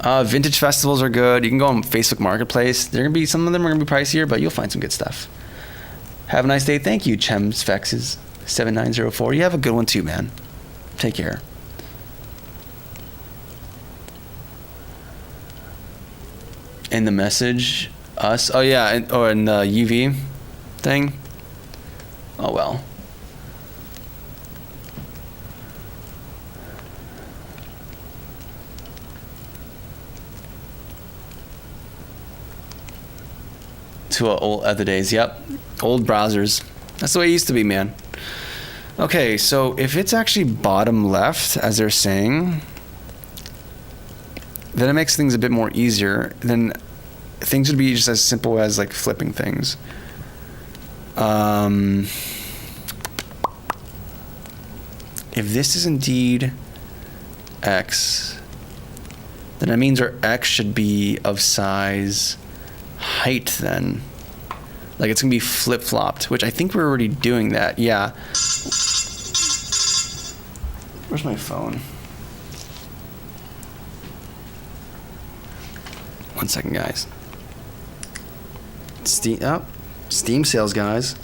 Vintage festivals are good. You can go on Facebook Marketplace. They're gonna be, some of them are gonna be pricier, but you'll find some good stuff. Have a nice day. Thank you, Chemsfexes 7904. You have a good one too, man. Take care. In the message, us. Oh yeah, in the UV thing. Oh well. To old other days. Yep, old browsers. That's the way it used to be, man. Okay, so if it's actually bottom left, as they're saying, then it makes things a bit more easier. Then things would be just as simple as like flipping things. If this is indeed X, then that means our X should be of size height then. Like it's gonna be flip-flopped, which I think we're already doing that. Yeah. Where's my phone? 1 second, guys. Steam sales, guys.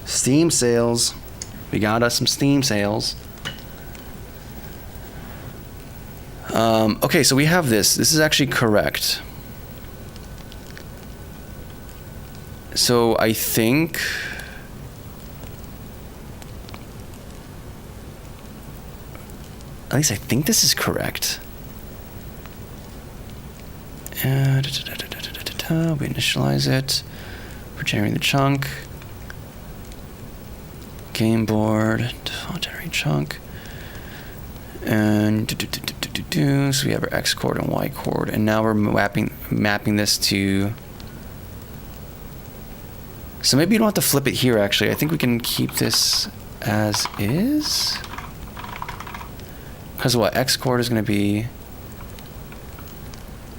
Steam sales. We got us some Steam sales. Okay, so we have this. This is actually correct. So I think... At least I think this is correct. We initialize it. for generating the chunk. Game board, default generate chunk. And so we have our X chord and Y chord, and now we're mapping this to. So maybe you don't have to flip it here. Actually, I think we can keep this as is. Because what X chord is going to be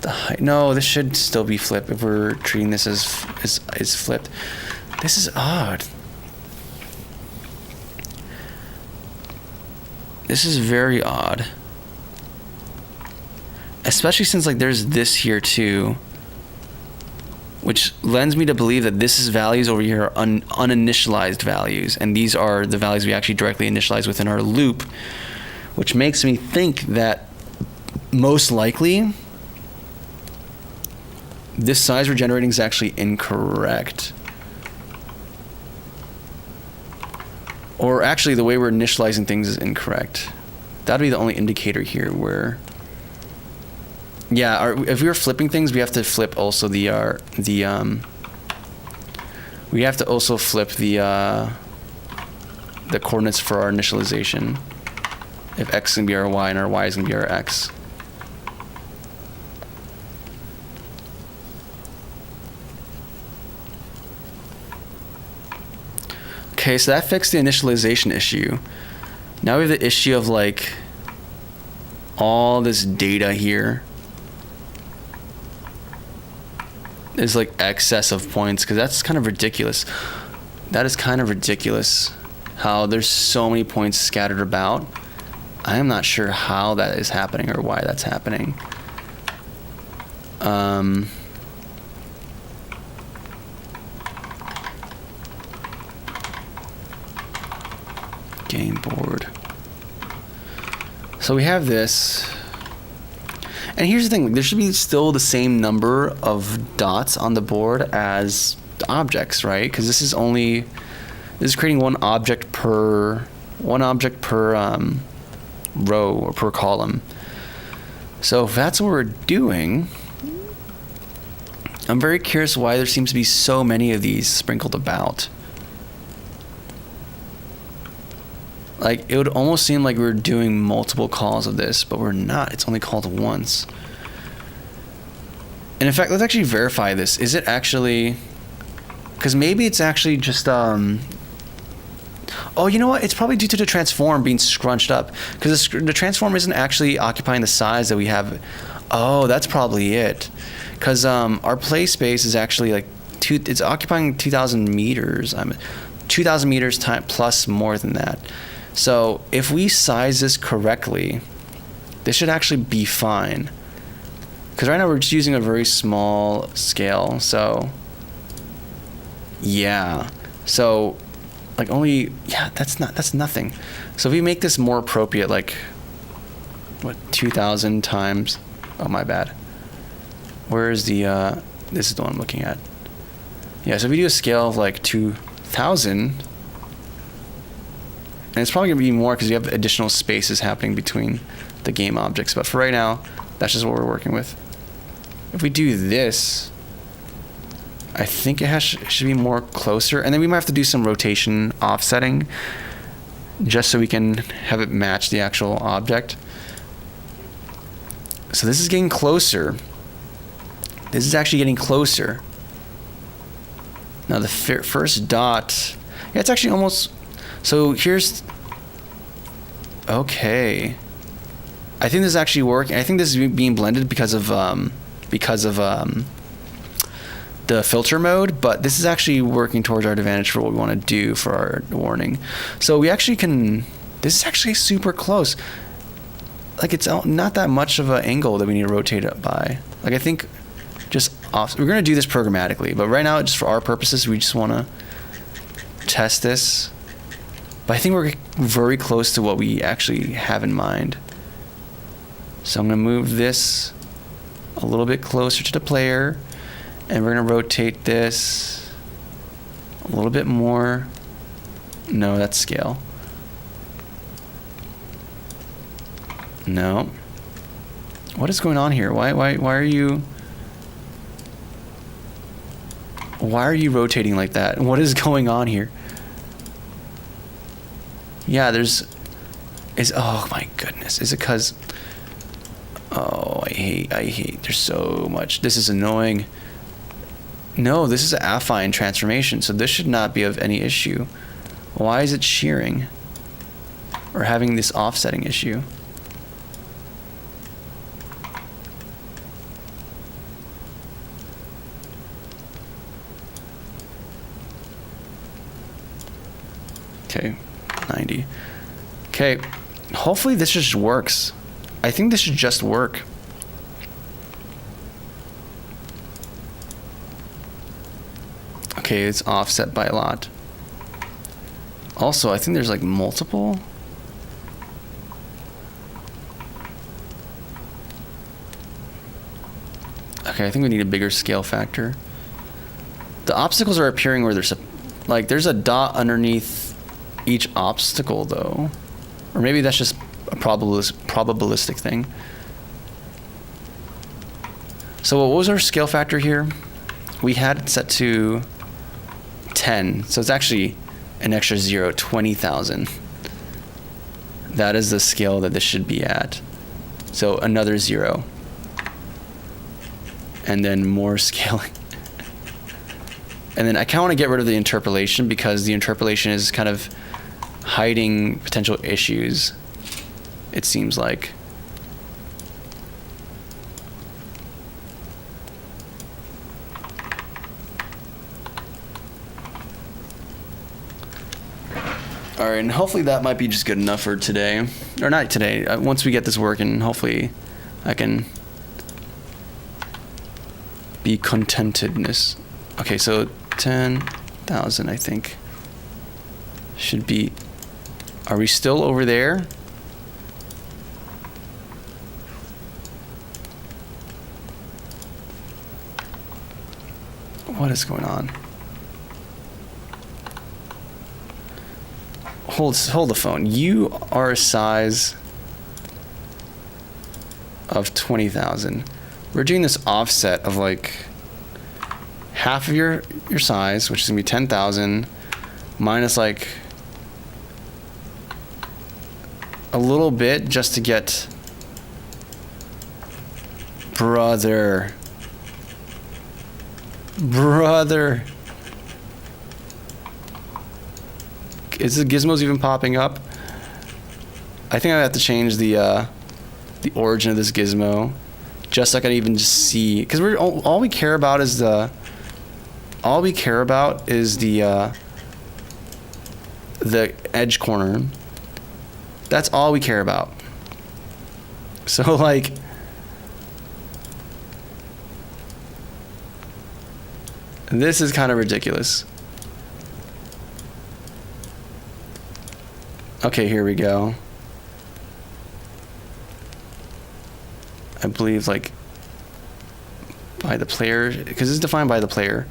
the height. No, this should still be flipped if we're treating this as flipped. This is odd. This is very odd. Especially since like there's this here too. Which lends me to believe that this is values over here are uninitialized values. And these are the values we actually directly initialize within our loop. Which makes me think that most likely this size we're generating is actually incorrect. Or actually, the way we're initializing things is incorrect. That'd be the only indicator here where... Yeah, if we were flipping things, we have to flip also we have to also flip the coordinates for our initialization. If X is going to be our Y and our Y is going to be our X. Okay, so that fixed the initialization issue. Now we have the issue of like all this data here is like excess of points, because that's kind of ridiculous. That is kind of ridiculous how there's so many points scattered about. I am not sure how that is happening or why that's happening. Game board. So we have this. And here's the thing, there should be still the same number of dots on the board as the objects, right? Because this is creating one object per row or per column. So if that's what we're doing, I'm very curious why there seems to be so many of these sprinkled about. Like, it would almost seem like we were doing multiple calls of this, but we're not. It's only called once. And in fact, let's actually verify this. Is it actually... Because maybe it's actually just... Oh, you know what? It's probably due to the transform being scrunched up. Because the transform isn't actually occupying the size that we have. Oh, that's probably it. Because our play space is actually like... It's occupying 2,000 meters. 2,000 meters plus more than that. So if we size this correctly, this should actually be fine. Because right now we're just using a very small scale. So yeah. So like only, yeah, that's nothing. So if we make this more appropriate, like what, 2,000 times, oh my bad. Where is the, this is the one I'm looking at. Yeah, so if we do a scale of like 2,000, and it's probably going to be more because you have additional spaces happening between the game objects. But for right now, that's just what we're working with. If we do this, I think it should be more closer. And then we might have to do some rotation offsetting just so we can have it match the actual object. So this is getting closer. This is actually getting closer. Now the first dot, yeah, it's actually almost... So here's, okay. I think this is actually working. I think this is being blended because of the filter mode, but this is actually working towards our advantage for what we want to do for our warning. So we actually can, this is actually super close. Like it's not that much of an angle that we need to rotate it by. Like I think just off, we're going to do this programmatically, but right now just for our purposes, we just want to test this. But I think we're very close to what we actually have in mind. So I'm going to move this a little bit closer to the player. And we're going to rotate this a little bit more. No, that's scale. No. What is going on here? Why are you... Why are you rotating like that? What is going on here? Yeah, oh my goodness. Is it because, oh, I hate, there's so much. This is annoying. No, this is an affine transformation, so this should not be of any issue. Why is it shearing? Or having this offsetting issue? Okay, 90. Okay, hopefully this just works. I think this should just work. Okay, it's offset by a lot. Also, I think there's like multiple. Okay, I think we need a bigger scale factor. The obstacles are appearing where there's there's a dot underneath each obstacle though. Or maybe that's just a probabilistic thing. So what was our scale factor here? We had it set to 10. So it's actually an extra 0, 20,000. That is the scale that this should be at. So another 0. And then more scaling. And then I kind of want to get rid of the interpolation because the interpolation is kind of hiding potential issues, it seems like. All right, and hopefully that might be just good enough for today. Or not today, once we get this working, hopefully I can be contentedness. Okay, so 10,000, I think, should be... Are we still over there? What is going on? Hold the phone. You are a size of 20,000. We're doing this offset of like half of your size, which is gonna be 10,000, minus like a little bit just to get... Brother. Is the gizmos even popping up? I think I have to change the origin of this gizmo, just so I can even just see, because we're all we care about is the edge corner. That's all we care about. So like, this is kind of ridiculous. Okay, here we go. I believe like by the player, because it's defined by the player.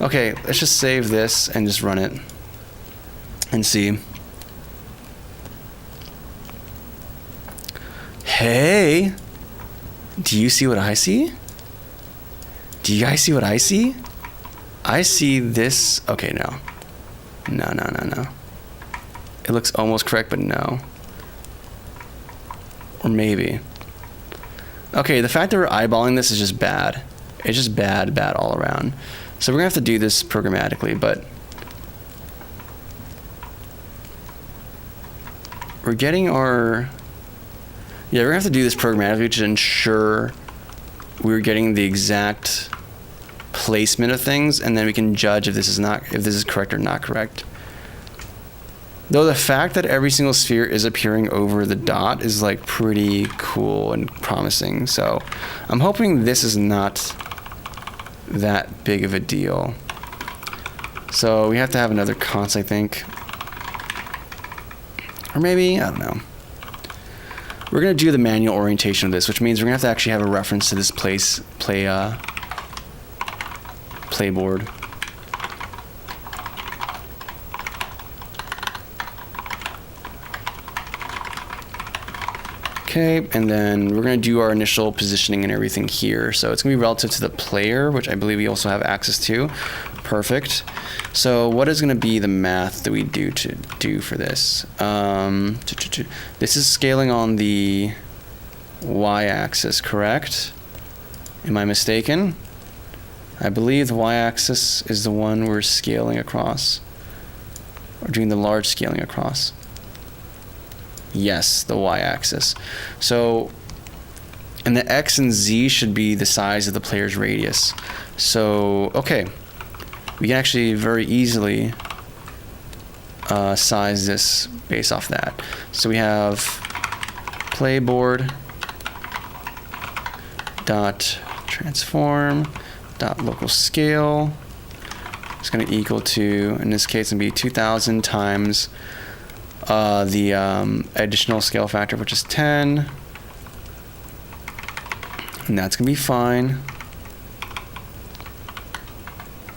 Okay, let's just save this and just run it and see. Hey, do you see what I see? Do you guys see what I see? I see this. Okay, no. No. It looks almost correct, but no. Or maybe. Okay, the fact that we're eyeballing this is just bad. It's just bad all around. So we're gonna have to do this programmatically, but we're getting our... Yeah, we're gonna have to do this programmatically to ensure we're getting the exact placement of things, and then we can judge if this is correct or not correct. Though the fact that every single sphere is appearing over the dot is like pretty cool and promising. So I'm hoping this is not that big of a deal. So we have to have another const, I think. Or maybe, I don't know. We're gonna do the manual orientation of this, which means we're gonna have to actually have a reference to this playboard. Okay, and then we're going to do our initial positioning and everything here. So it's going to be relative to the player, which I believe we also have access to. Perfect. So what is going to be the math that we do for this? This is scaling on the y-axis, correct? Am I mistaken? I believe the y-axis is the one we're scaling across, or doing the large scaling across. Yes, the y-axis. So, and the x and z should be the size of the player's radius. So, okay. We can actually very easily size this based off that. So we have playboard dot transform dot local scale. It's going to equal to, in this case, it's going to be 2,000 times the additional scale factor, which is 10, and that's going to be fine.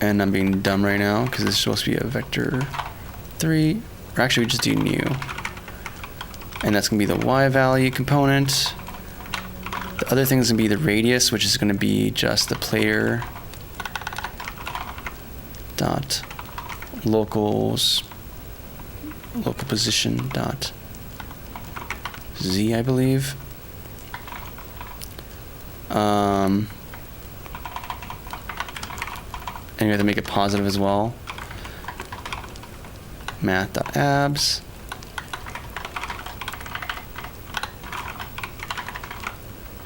And I'm being dumb right now because it's supposed to be a vector 3. Or actually, we just do new. And that's going to be the y value component. The other thing is going to be the radius, which is going to be just the player dot local position dot z, I believe. And you have to make it positive as well. Math.abs.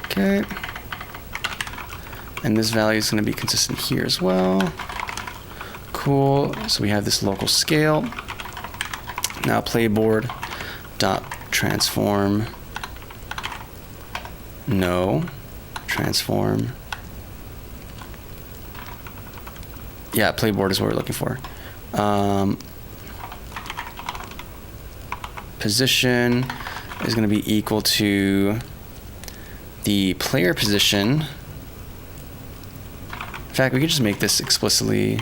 Okay. And this value is going to be consistent here as well. Cool. So we have this local scale. Now playboard dot transform. No. Transform. Yeah, playboard is what we're looking for. Position is going to be equal to the player position. In fact, we could just make this explicitly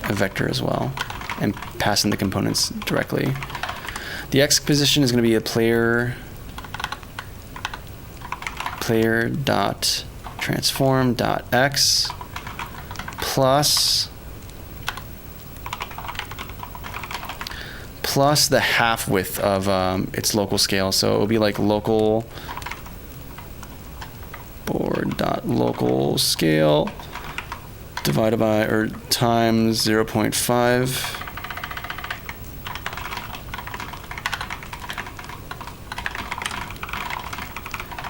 a vector as well and pass in the components directly. The x position is going to be a player dot transform dot x plus the half width of its local scale. So it will be like local board dot local scale divided by or times 0.5.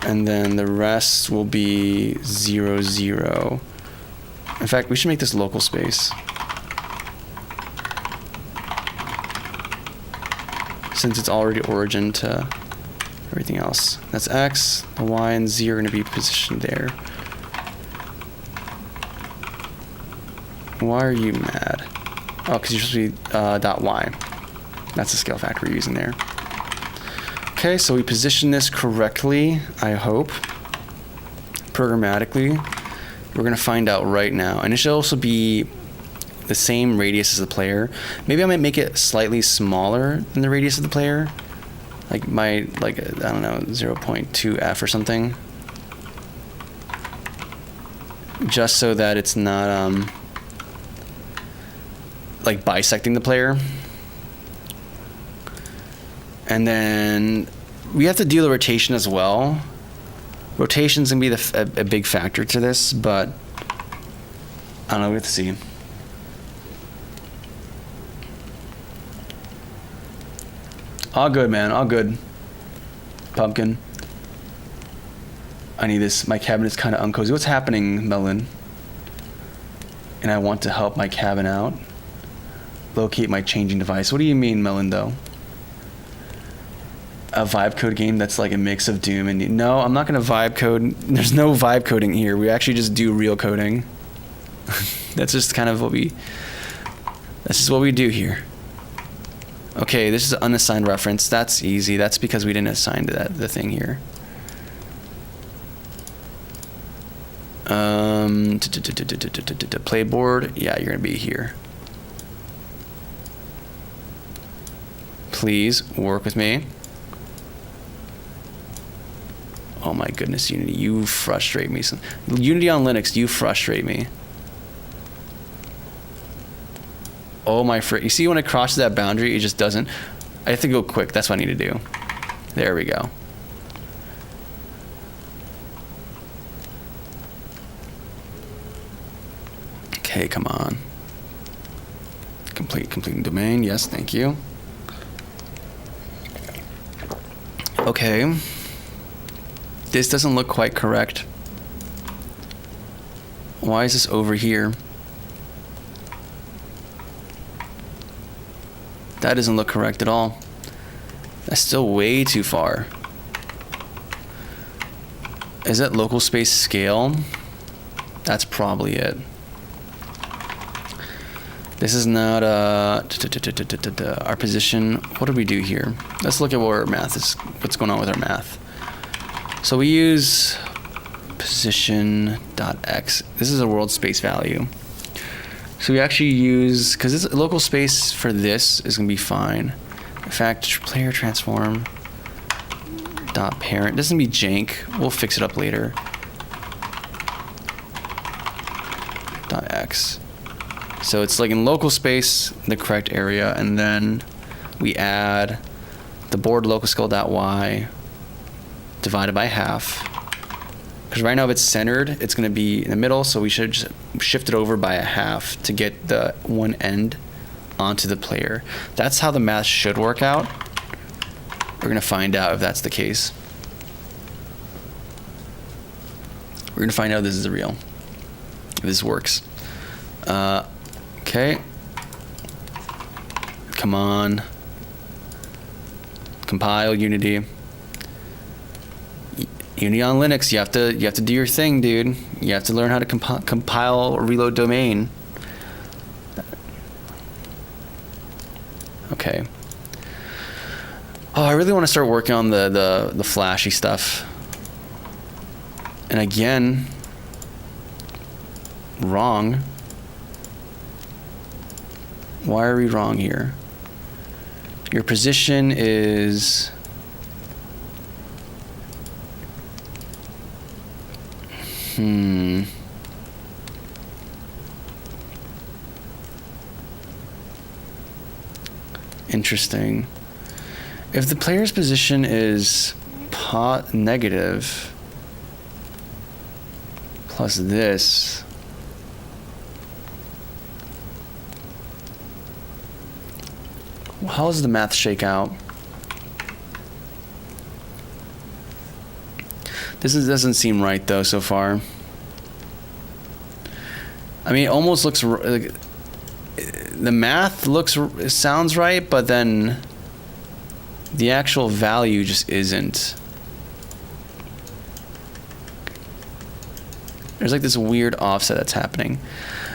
And then the rest will be 0, 0. In fact, we should make this local space, since it's already origin to everything else. That's x. The y and z are going to be positioned there. Why are you mad? Oh, because you're supposed to be dot y. That's the scale factor we're using there. Okay, so we position this correctly, I hope. Programmatically. We're going to find out right now. And it should also be the same radius as the player. Maybe I might make it slightly smaller than the radius of the player. I don't know, 0.2f or something. Just so that it's not like bisecting the player. And then we have to do the rotation as well. Rotation's gonna be a big factor to this, but I don't know, we have to see. All good, man, all good. Pumpkin. I need this. My cabinet's kind of uncozy. What's happening, Melon? And I want to help my cabin out. Locate my changing device. What do you mean, Melon, though? A vibe code game that's like a mix of Doom and... No, I'm not going to vibe code. There's no vibe coding here. We actually just do real coding. That's just kind of what we... That's just what we do here. Okay, this is an unassigned reference. That's easy. That's because we didn't assign the thing here. Playboard. Yeah, you're going to be here. Please work with me. Oh my goodness, Unity, you frustrate me. Unity on Linux, you frustrate me. Oh my frick. You see when it crosses that boundary, it just doesn't. I have to go quick. That's what I need to do. There we go. Okay, come on. Completing domain. Yes, thank you. Okay. This doesn't look quite correct. Why is this over here? That doesn't look correct at all. That's still way too far. Is that local space scale? That's probably it. This is not our position. What do we do here? Let's look at what our math is. What's going on with our math? So we use position.x. This is a world space value. So we actually use, because this local space for this is going to be fine. In fact, player transform dot parent. This is going to be jank. We'll fix it up later. Dot x. So it's like in local space, the correct area, and then we add the board local scale dot y divided by half. Because right now if it's centered, it's going to be in the middle, so we should just shift it over by a half to get the one end onto the player. That's how the math should work out. We're going to find out if that's the case. We're going to find out if this is real. If this works. Okay. Come on. Compile Unity. Unity on Linux, you have to do your thing, dude. You have to learn how to compile or reload domain. Okay. Oh, I really want to start working on the flashy stuff. And again, wrong. Why are we wrong here? Your position is... Interesting. If the player's position is negative plus this, how does the math shake out? This doesn't seem right though so far. I mean, it almost looks like the math sounds right, but then the actual value just isn't. There's like this weird offset that's happening.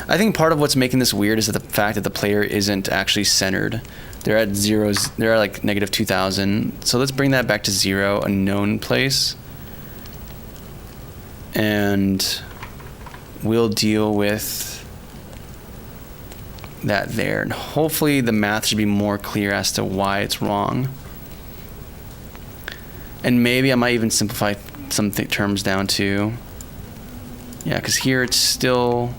I think part of what's making this weird is that the fact that the player isn't actually centered. They're at zeros. They're at like negative 2,000. So let's bring that back to 0, a known place. And we'll deal with that there. And hopefully the math should be more clear as to why it's wrong. And maybe I might even simplify some terms down too. Yeah, because here it's still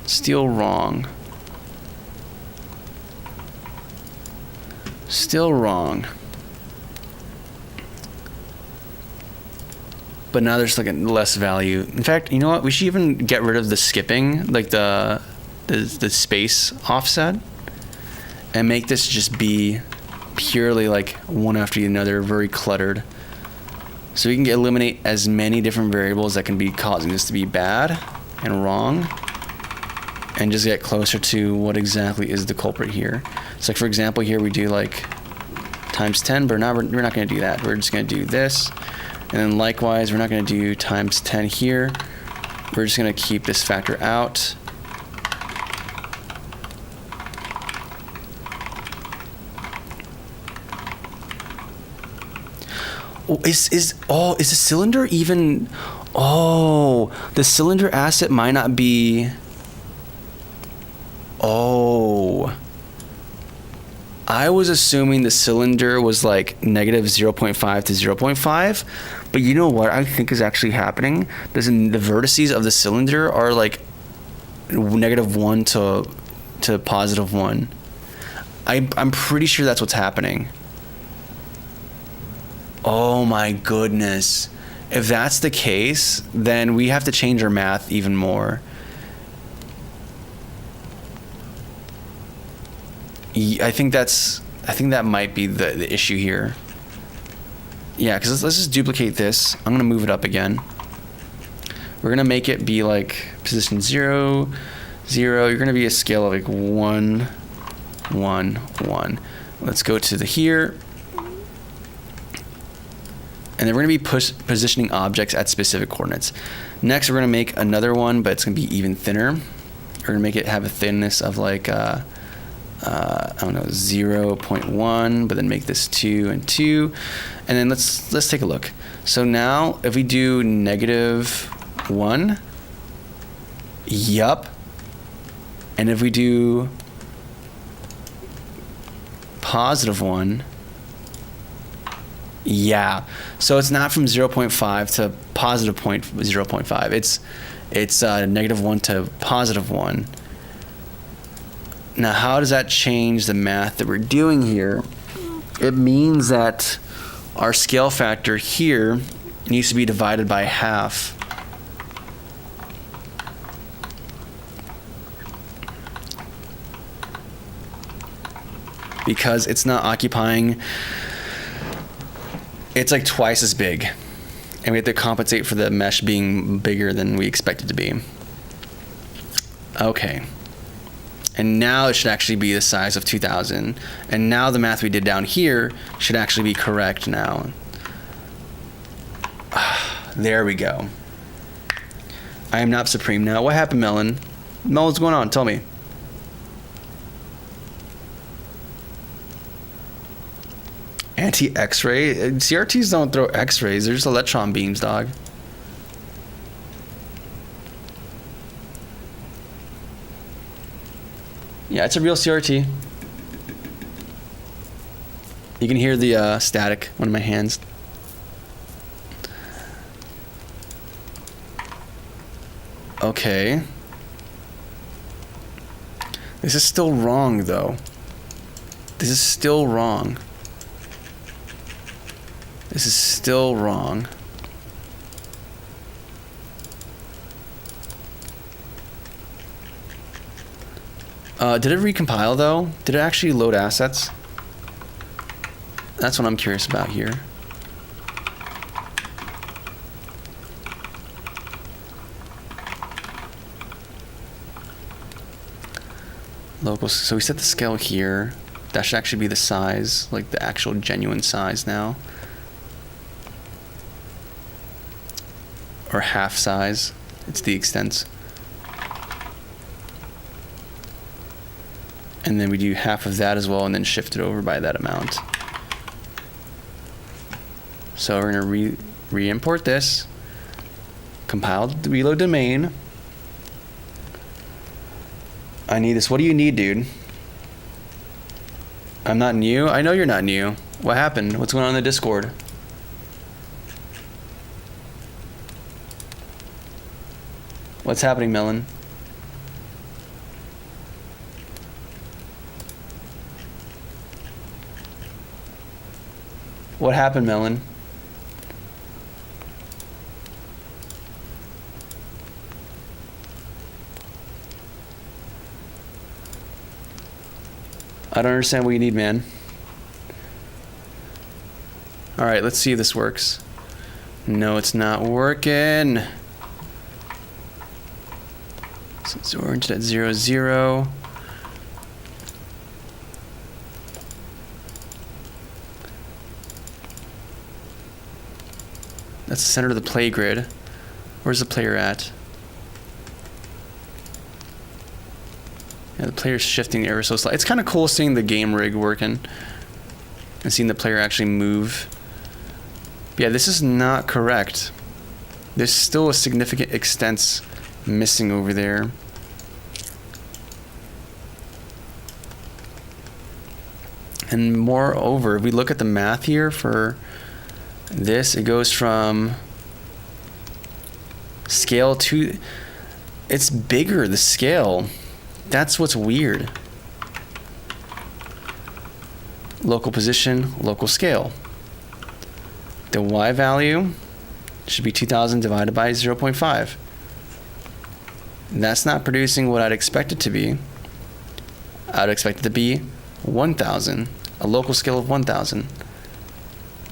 wrong. Still wrong. But now there's like a less value. In fact, you know what? We should even get rid of the skipping, like the space offset, and make this just be purely like one after another, very cluttered. So we can eliminate as many different variables that can be causing this to be bad and wrong, and just get closer to what exactly is the culprit here. So like for example, here we do like times 10, but we're not going to do that. We're just going to do this. And then likewise, we're not going to do times 10 here. We're just going to keep this factor out. Oh, is the cylinder even... Oh, the cylinder asset might not be... Oh... I was assuming the cylinder was like negative 0.5 to 0.5, but you know what I think is actually happening? The vertices of the cylinder are like negative 1 to to +1. I'm pretty sure that's what's happening. Oh my goodness. If that's the case, then we have to change our math even more. I think that might be the issue here. Yeah, because let's just duplicate this. I'm gonna move it up again. We're gonna make it be like position 0, 0. You're gonna be a scale of like 1, 1, 1. Let's go to the here. And then we're going to be positioning objects at specific coordinates. Next, we're going to make another one, but it's going to be even thinner. We're going to make it have a thinness of like, I don't know, 0.1, but then make this 2 and 2. And then let's take a look. So now, if we do -1, yup. And if we do +1, yeah. So it's not from 0.5 to +0.5. It's -1 to +1. Now, how does that change the math that we're doing here? It means that our scale factor here needs to be divided by half. Because it's not occupying, it's like twice as big. And we have to compensate for the mesh being bigger than we expect it to be. Okay. And now it should actually be the size of 2000. And now the math we did down here should actually be correct now. There we go. I am not supreme now. What happened, Melon? Melon, what's going on? Tell me. Anti-X-ray? CRTs don't throw X-rays. They're just electron beams, dog. Yeah, it's a real CRT. You can hear the static, one of my hands. Okay. This is still wrong, though. This is still wrong. This is still wrong. Did it recompile though? Did it actually load assets? That's what I'm curious about here. Local, so we set the scale here. That should actually be the size, like the actual genuine size now. Or half size. It's the extents. And then we do half of that as well, and then shift it over by that amount. So we're gonna re-import this, compile the reload domain. I need this. What do you need, dude? I'm not new. I know you're not new. What happened? What's going on in the Discord? What's happening, Melon? What happened, Melon? I don't understand what you need, man. All right, let's see if this works. No, it's not working. So it's oriented at 0, 0. That's the center of the play grid. Where's the player at? Yeah, the player's shifting ever so slightly. It's kind of cool seeing the game rig working and seeing the player actually move. But yeah, this is not correct. There's still a significant extents missing over there. And moreover, if we look at the math here for this, it goes from scale to, it's bigger, the scale. That's what's weird. Local position, local scale. The y value should be 2,000 divided by 0.5. That's not producing what I'd expect it to be. I'd expect it to be 1,000, a local scale of 1,000.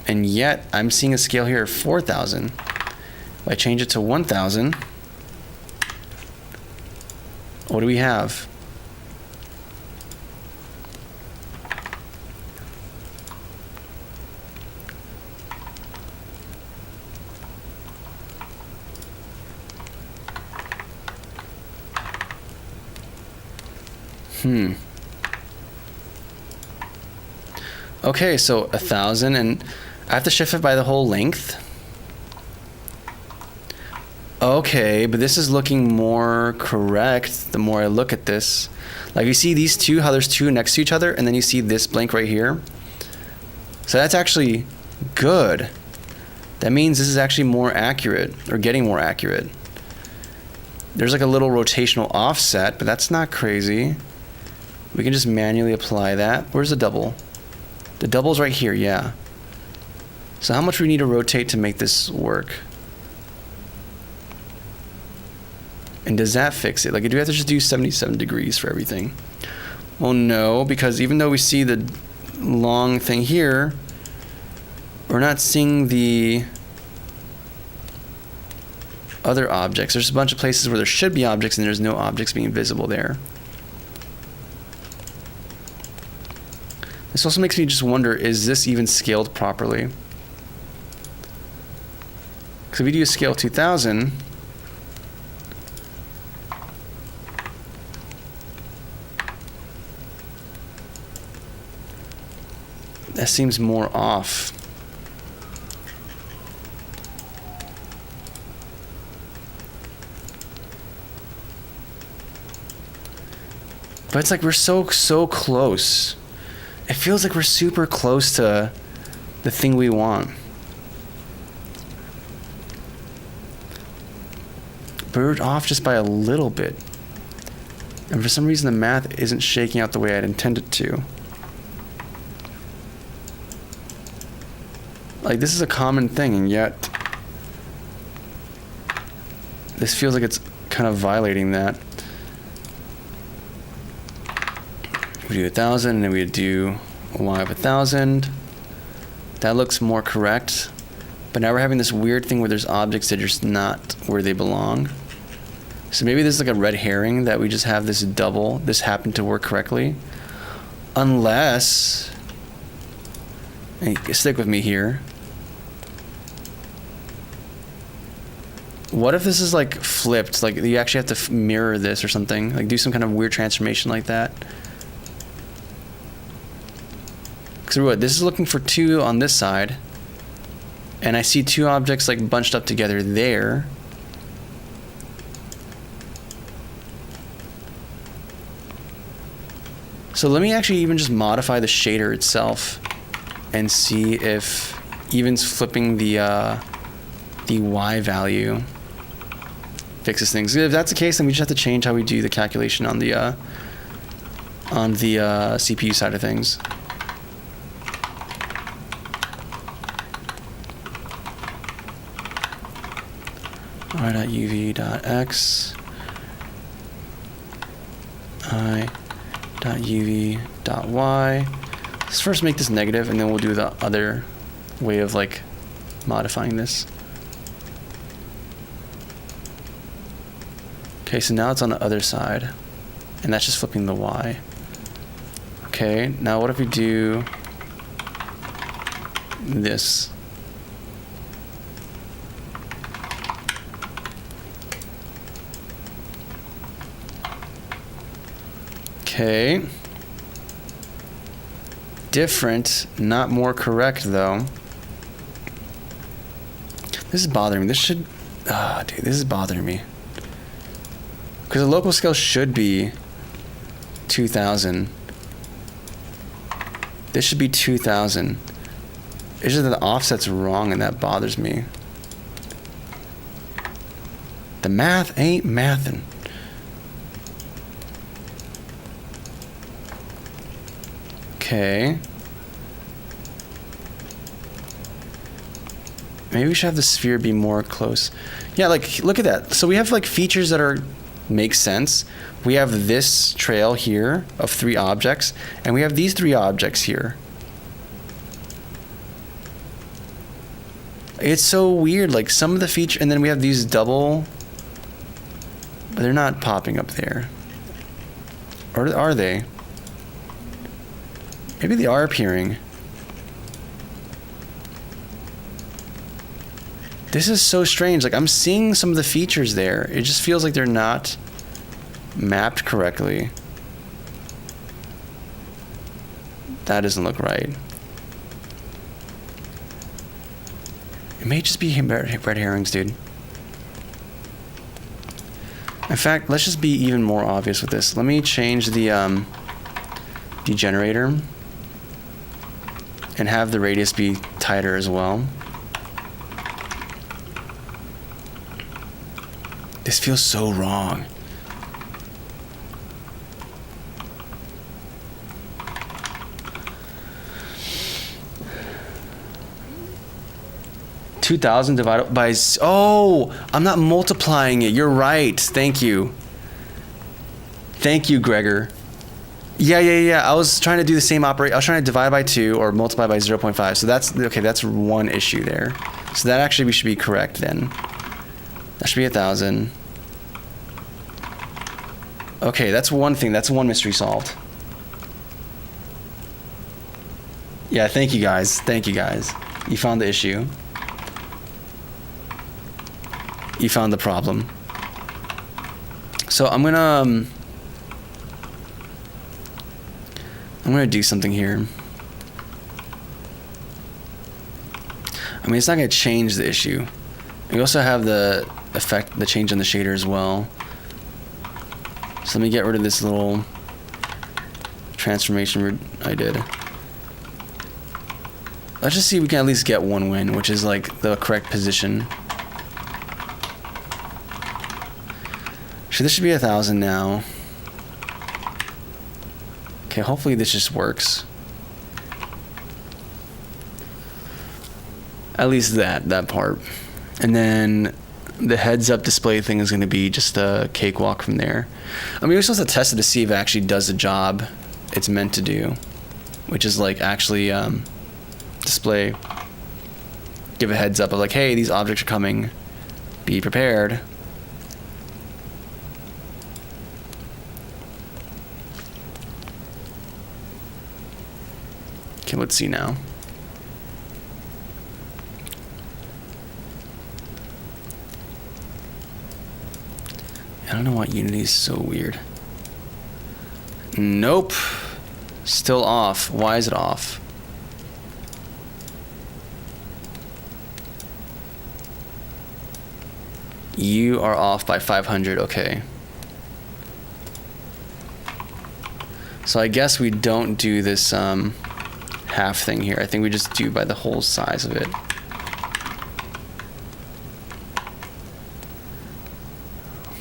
And yet, I'm seeing a scale here of 4,000. If I change it to 1,000, what do we have? Okay, so 1,000, and I have to shift it by the whole length. Okay, but this is looking more correct the more I look at this. Like, you see these two, how there's two next to each other, and then you see this blank right here. So that's actually good. That means this is actually more accurate, or getting more accurate. There's like a little rotational offset, but that's not crazy. We can just manually apply that. Where's the double? The double's right here, yeah. So how much we need to rotate to make this work? And does that fix it? Like, do we have to just do 77 degrees for everything? Well, no, because even though we see the long thing here, we're not seeing the other objects. There's a bunch of places where there should be objects and there's no objects being visible there. This also makes me just wonder, is this even scaled properly? Because if we do a scale 2000, that seems more off. But it's like we're so close. It feels like we're super close to the thing we want. But we're off just by a little bit. And for some reason the math isn't shaking out the way I'd intended to. Like, this is a common thing, and yet this feels like it's kind of violating that. We do 1,000, and then we do a y of 1,000. That looks more correct. But now we're having this weird thing where there's objects that are just not where they belong. So maybe this is like a red herring that we just have this double. This happened to work correctly. Unless, and stick with me here. What if this is like flipped? Like, you actually have to mirror this or something. Like, do some kind of weird transformation like that. Because what, this is looking for 2 on this side, and I see 2 objects like bunched up together there. So let me actually even just modify the shader itself and see if even flipping the y value fixes things. If that's the case, then we just have to change how we do the calculation on the CPU side of things. i.uv.x i.uv.y. Let's first make this negative, and then we'll do the other way of like modifying this. Okay, so now it's on the other side, and that's just flipping the y. Okay, now what if we do this? Okay. Different, not more correct though. This is bothering me. This should, dude, this is bothering me. Because the local scale should be 2,000. This should be 2,000. It's just that the offset's wrong, and that bothers me. The math ain't mathin'. Okay. Maybe we should have the sphere be more close. Yeah, like, look at that. So we have, like, features that are make sense. We have this trail here of 3 objects, and we have these 3 objects here. It's so weird. Like, some of the feature, and then we have these double, but they're not popping up there. Or are they? Maybe they are appearing. This is so strange. Like, I'm seeing some of the features there. It just feels like they're not mapped correctly. That doesn't look right. It may just be red herrings, dude. In fact, let's just be even more obvious with this. Let me change the degenerator and have the radius be tighter as well. This feels so wrong. $2,000 divided by... Oh, I'm not multiplying it. You're right. Thank you. Thank you, Gregor. Yeah. I was trying to do the same operate. I was trying to divide by 2 or multiply by 0.5. So that's... Okay, that's one issue there. So that actually we should be correct then. That should be 1,000. Okay, that's one thing. That's one mystery solved. Yeah, thank you guys. Thank you guys. You found the issue. You found the problem. So I'm gonna do something here. I mean, it's not gonna change the issue. We also have the effect, the change in the shader as well. So let me get rid of this little transformation I did. Let's just see if we can at least get one win, which is like the correct position. So this should be 1,000 now. Okay, hopefully this just works. At least that part. And then the heads-up display thing is going to be just a cakewalk from there. I mean, we're supposed to test it to see if it actually does the job it's meant to do, which is like actually display, give a heads up of like, hey, these objects are coming, be prepared. Okay, let's see now. I don't know why Unity is so weird. Nope. Still off. Why is it off? You are off by 500. Okay. So I guess we don't do this half thing here. I think we just do by the whole size of it.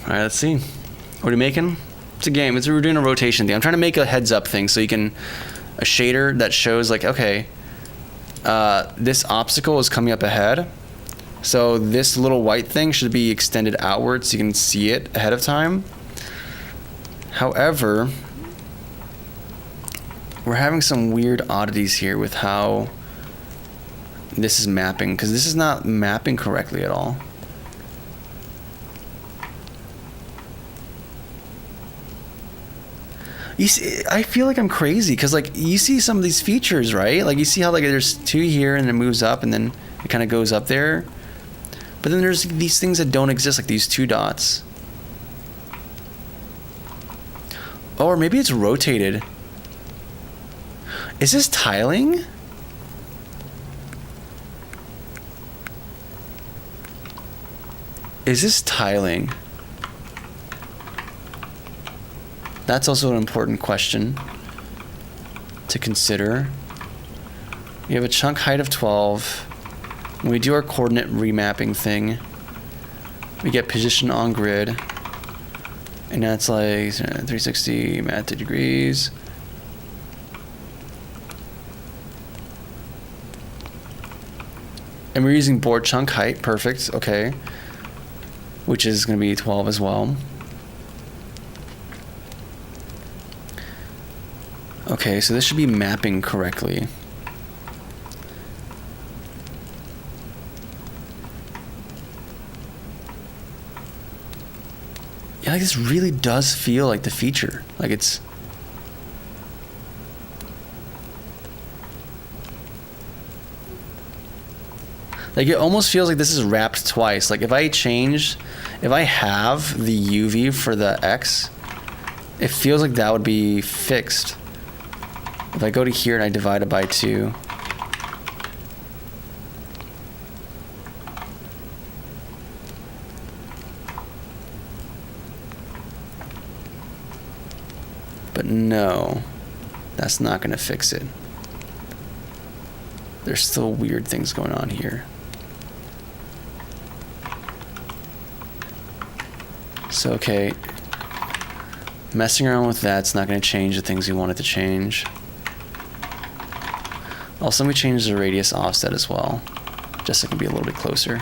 Alright, let's see. What are we making? It's a game. We're doing a rotation thing. I'm trying to make a heads up thing so you can... A shader that shows like, okay, this obstacle is coming up ahead. So this little white thing should be extended outward so you can see it ahead of time. However, we're having some weird oddities here with how this is mapping, because this is not mapping correctly at all. You see, I feel like I'm crazy because like you see some of these features, right? Like you see how like there's 2 here and it moves up and then it kind of goes up there. But then there's these things that don't exist, like these 2 dots. Oh, or maybe it's rotated. Is this tiling? Is this tiling? That's also an important question to consider. We have a chunk height of 12. When we do our coordinate remapping thing, we get position on grid. And that's like 360 math 2 degrees. And we're using board chunk height, perfect, okay. Which is gonna be 12 as well. Okay, so this should be mapping correctly. Yeah, like this really does feel like the feature. Like it's... Like it almost feels like this is wrapped twice. Like if I have the UV for the X, it feels like that would be fixed. If I go to here and I divide it by 2. But no, that's not gonna fix it. There's still weird things going on here. So, okay, messing around with that's not going to change the things we want it to change. Also, let me change the radius offset as well, just so it can be a little bit closer.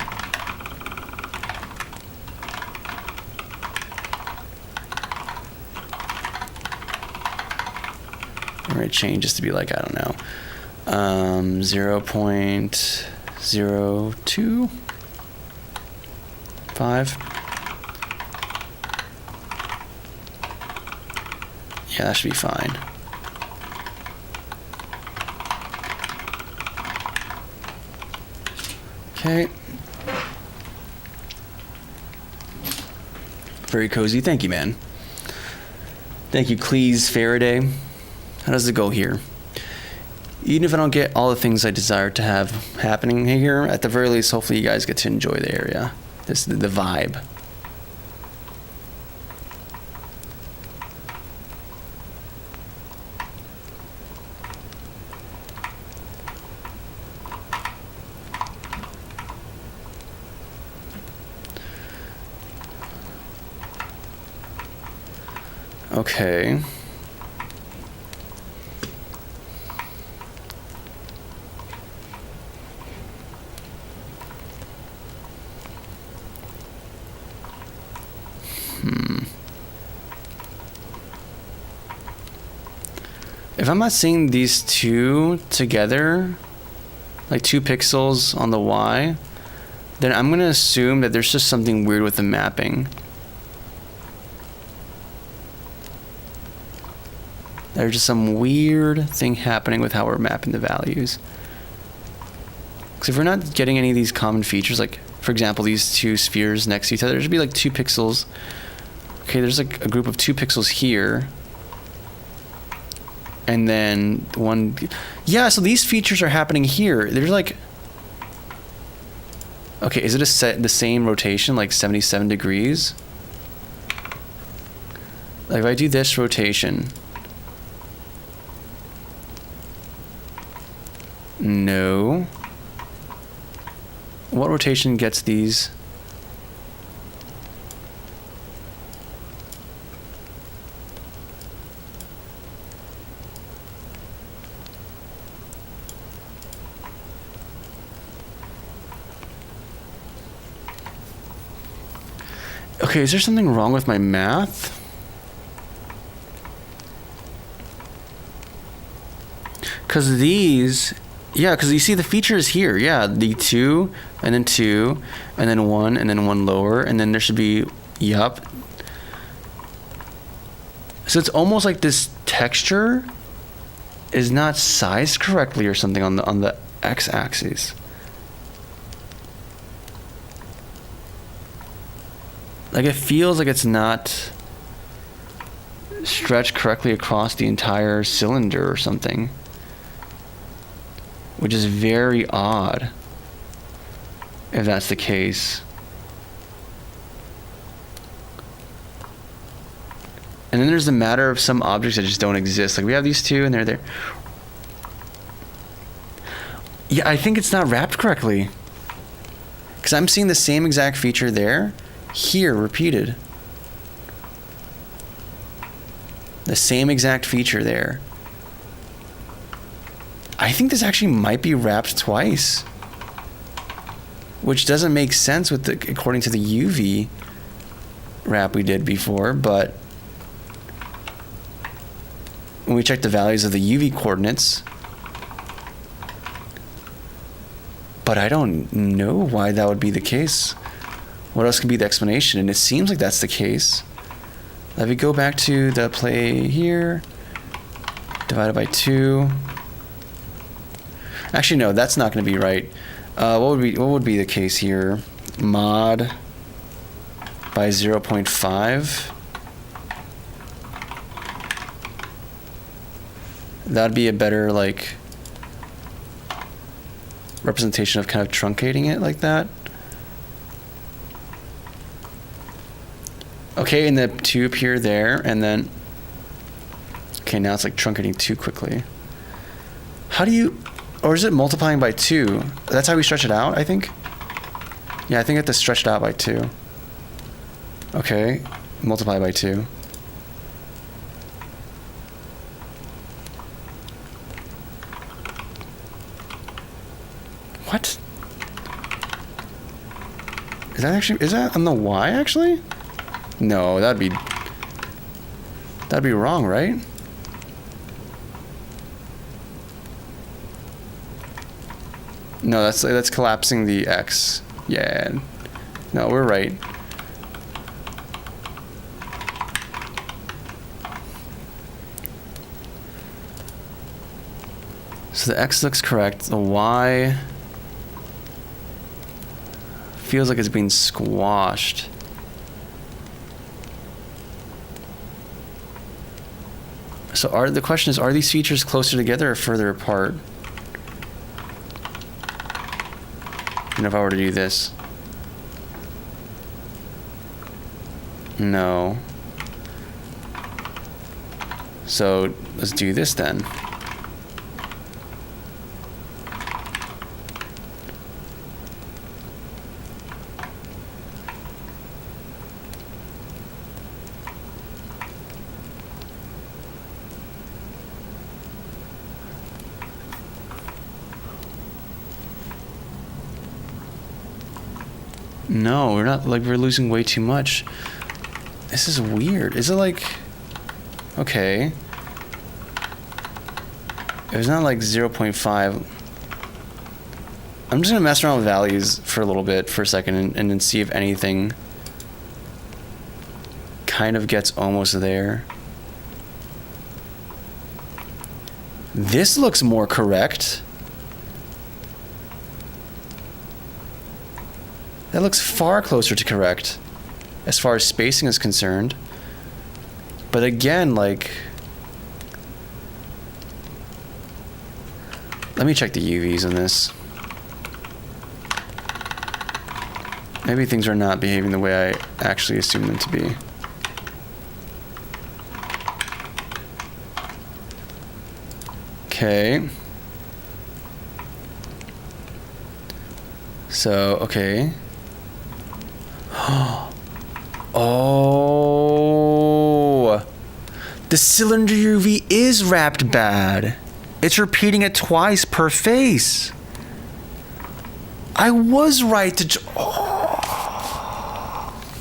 I'm going to change this to be like, I don't know, 0.025. Yeah, that should be fine. Okay. Very cozy. Thank you, man. Thank you, Cleese Faraday. How does it go here? Even if I don't get all the things I desire to have happening here, at the very least, hopefully you guys get to enjoy the area. This the vibe. Okay. If I'm not seeing these two together, like 2 pixels on the Y, then I'm gonna assume that there's just something weird with the mapping. There's just some weird thing happening with how we're mapping the values. Because if we're not getting any of these common features, like for example these 2 spheres next to each other, there should be like 2 pixels. Okay, there's like a group of 2 pixels here. And then one, yeah, so these features are happening here. There's like, okay, is it the same rotation, like 77 degrees? Like if I do this rotation, no. What rotation gets these? Okay, is there something wrong with my math? Because these, yeah, because you see the feature is here. Yeah, the 2, and then 2, and then 1, and then 1 lower, and then there should be, yup. So it's almost like this texture is not sized correctly or something on the x-axis. Like it feels like it's not stretched correctly across the entire cylinder or something, which is very odd if that's the case. And then there's the matter of some objects that just don't exist. Like we have these 2 and they're there. Yeah, I think it's not wrapped correctly. Because I'm seeing the same exact feature there. Here, repeated. The same exact feature there. I think this actually might be wrapped twice. which doesn't make sense with according to the UV wrap we did before, but when we check the values of the UV coordinates, but I don't know why that would be the case. What else could be the explanation? And it seems like that's the case. Let me go back to the play here, divided by 2. Actually, no, that's not going to be right. What would be the case here? Mod by 0.5. That'd be a better like representation of kind of truncating it like that. Okay, and the 2 appear there, and then okay, now it's like truncating too quickly. How do you, or is it multiplying by 2? That's how we stretch it out, I think. Yeah, I think I have to stretch it out by 2. Okay, multiply by 2. What? Is that on the Y actually? No, that'd be wrong, right? No, that's collapsing the X. Yeah. No, we're right. So the X looks correct. The Y feels like it's being squashed. So the question is, are these features closer together or further apart? And if I were to do this? No. So let's do this then. No, we're not, like, we're losing way too much. This is weird. Is it like, okay. It was not like 0.5. I'm just gonna mess around with values for a little bit, for a second, and then see if anything kind of gets almost there. This looks more correct. That looks far closer to correct as far as spacing is concerned. But again, like, let me check the UVs on this. Maybe things are not behaving the way I actually assume them to be. Okay. So, okay. Oh, the cylinder UV is wrapped bad. It's repeating it twice per face. I was right to.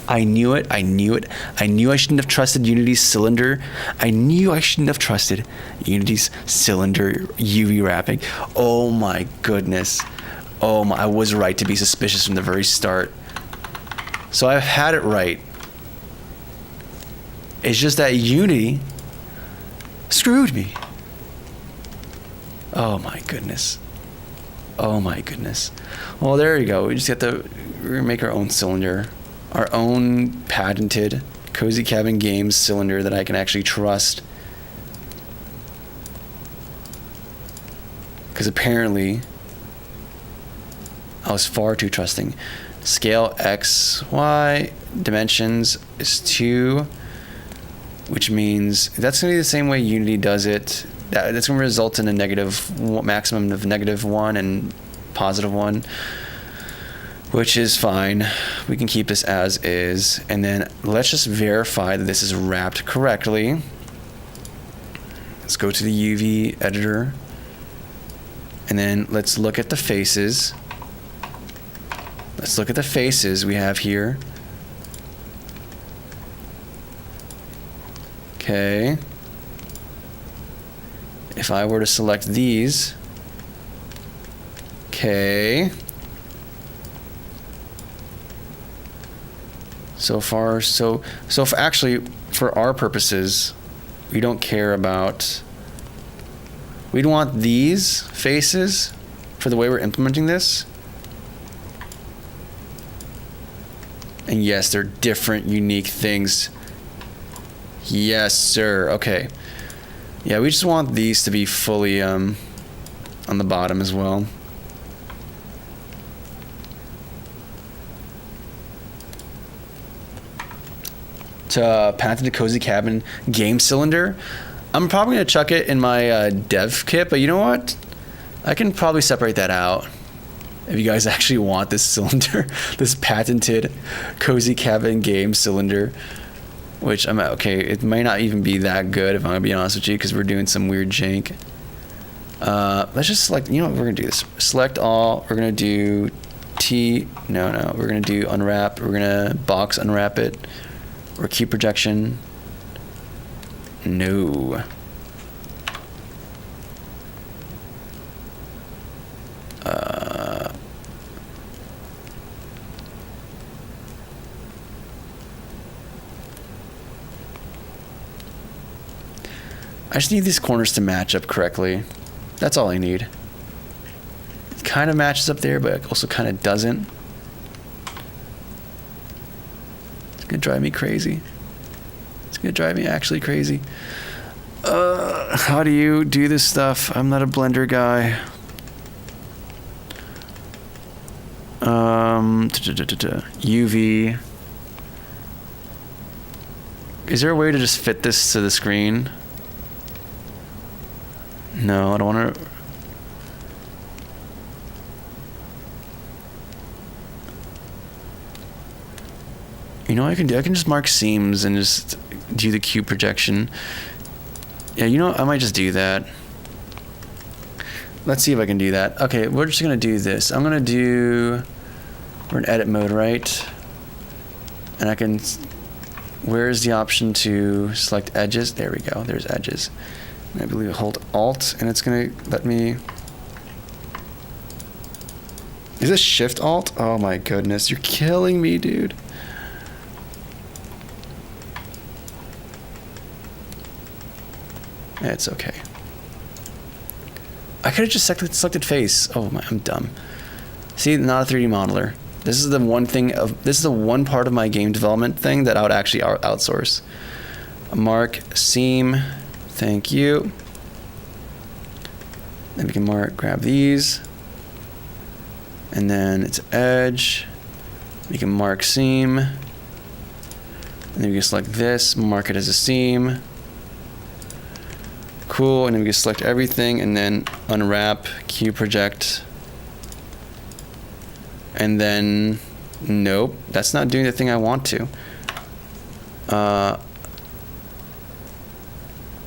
I knew it. I knew it. I knew I shouldn't have trusted Unity's cylinder. I knew I shouldn't have trusted Unity's cylinder UV wrapping. Oh my goodness. Oh my, I was right to be suspicious from the very start. So I've had it right. It's just that Unity screwed me. Oh my goodness. Oh my goodness. Well, there you go. We just have to make our own cylinder. Our own patented Cozy Cabin Games cylinder that I can actually trust. Because apparently I was far too trusting. Scale X, Y, dimensions is 2, which means that's going to be the same way Unity does it. That's going to result in a maximum of -1 and +1, which is fine. We can keep this as is. And then let's just verify that this is wrapped correctly. Let's go to the UV editor. And then let's look at the faces. Let's look at the faces we have here. Okay. If I were to select these. Okay. So far, actually, for our purposes, we don't care about. We'd want these faces for the way we're implementing this. And yes, they're different, unique things. Yes, sir. Okay. Yeah, we just want these to be fully on the bottom as well. To patented cozy cabin game cylinder. I'm probably gonna chuck it in my dev kit, but you know what? I can probably separate that out if you guys actually want this cylinder, this patented cozy cabin game cylinder. Which I'm okay. It might not even be that good if I'm gonna be honest with you, because we're doing some weird jank. Let's just select. You know what? We're gonna do this. Select all. We're gonna do T. No. We're gonna do unwrap. We're gonna box unwrap it. Or key projection. No. I just need these corners to match up correctly. That's all I need. It kind of matches up there, but also kind of doesn't. It's gonna drive me crazy. It's gonna drive me actually crazy. How do you do this stuff? I'm not a Blender guy. UV. Is there a way to just fit this to the screen? No, I don't want to. You know what I can do? I can just mark seams and just do the cube projection. Yeah, you know what? I might just do that. Let's see if I can do that. Okay, we're just gonna do this. I'm gonna do. We're in edit mode, right? And I can. Where's the option to select edges? There we go. There's edges. And I believe I hold Alt, and it's gonna let me. Is this Shift Alt? Oh my goodness, you're killing me, dude. It's okay. I could have just selected face. Oh my, I'm dumb. See, not a 3D modeler. This is the one thing this is the one part of my game development thing that I would actually outsource. Mark seam. Thank you. Then we can grab these. And then it's edge. We can mark seam. And then we can select this, mark it as a seam. Cool, and then we can select everything and then unwrap, cube project. And then, nope, that's not doing the thing I want to.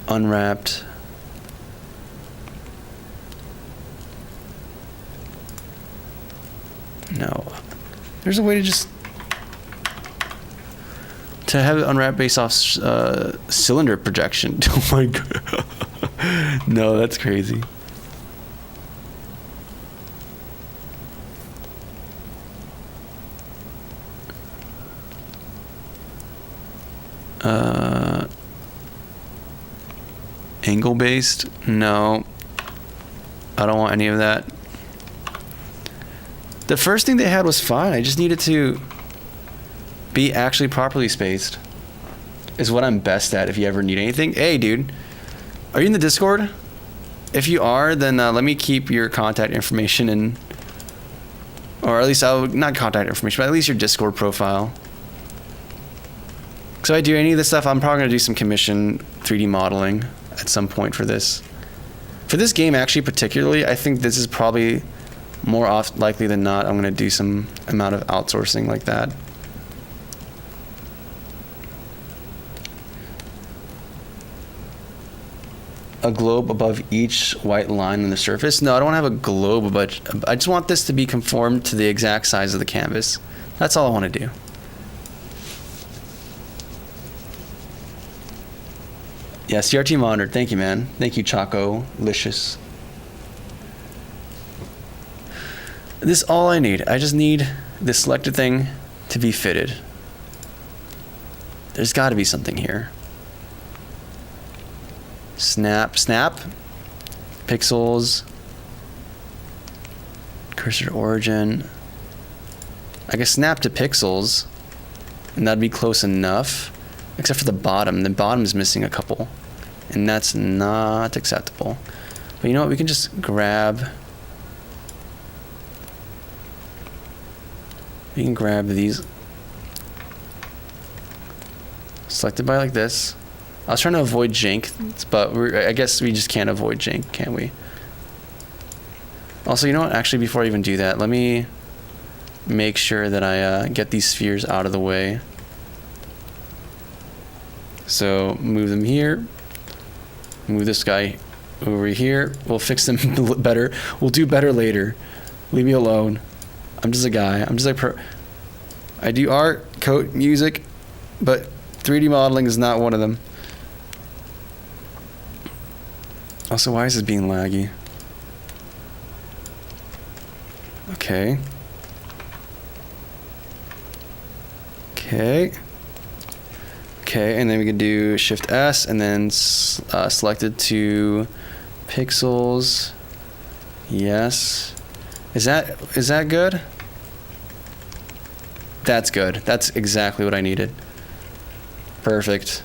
Unwrapped. No. There's a way to just have it unwrap based off cylinder projection. Oh my god. No, that's crazy. Angle based? No. I don't want any of that. The first thing they had was fine. I just needed to be actually properly spaced. Is what I'm best at if you ever need anything. Hey, dude. Are you in the Discord? If you are, then let me keep your contact information and... Or at least not contact information, but at least your Discord profile. So if I do any of this stuff, I'm probably going to do some commission 3D modeling at some point for this. For this game, actually, particularly, I think this is probably more likely than not, I'm going to do some amount of outsourcing like that. a globe above each white line on the surface. No, I don't want to have a globe, but I just want this to be conformed to the exact size of the canvas. That's all I want to do. Yeah, CRT monitor. Thank you, man. Thank you, Choco. Licious. This is all I need. I just need the selected thing to be fitted. There's got to be something here. Snap, snap. Pixels. Cursor to origin. I guess snap to pixels. And that'd be close enough. Except for the bottom. The bottom's missing a couple. And that's not acceptable. But you know what? We can just grab... We can grab these. Selected by like this. I was trying to avoid jank, but I guess we just can't avoid jank, can we? Also, you know what? Actually, before I even do that, let me make sure that I get these spheres out of the way. So move them here. Move this guy over here. We'll fix them better. We'll do better later. Leave me alone. I'm just a guy. I'm just like I do art, code, music, but 3D modeling is not one of them. Also, why is this being laggy? Okay. Okay. Okay, and then we can do Shift S and then select it to pixels. Yes. Is that good? That's good. That's exactly what I needed. Perfect.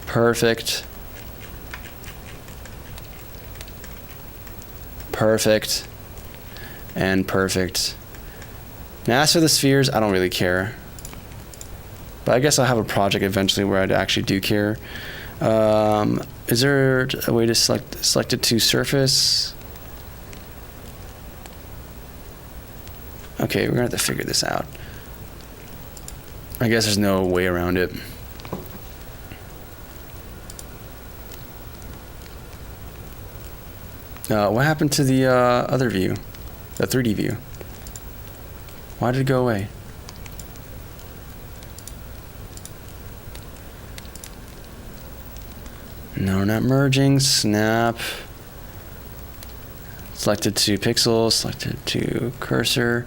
Perfect. Perfect. And perfect. Now as for the spheres, I don't really care. But I guess I'll have a project eventually where I actually do care. Is there a way to select it to surface? Okay, we're gonna have to figure this out. I guess there's no way around it. What happened to the other view? The 3D view? Why did it go away? No, not merging. Snap. Selected to pixels. Selected to cursor.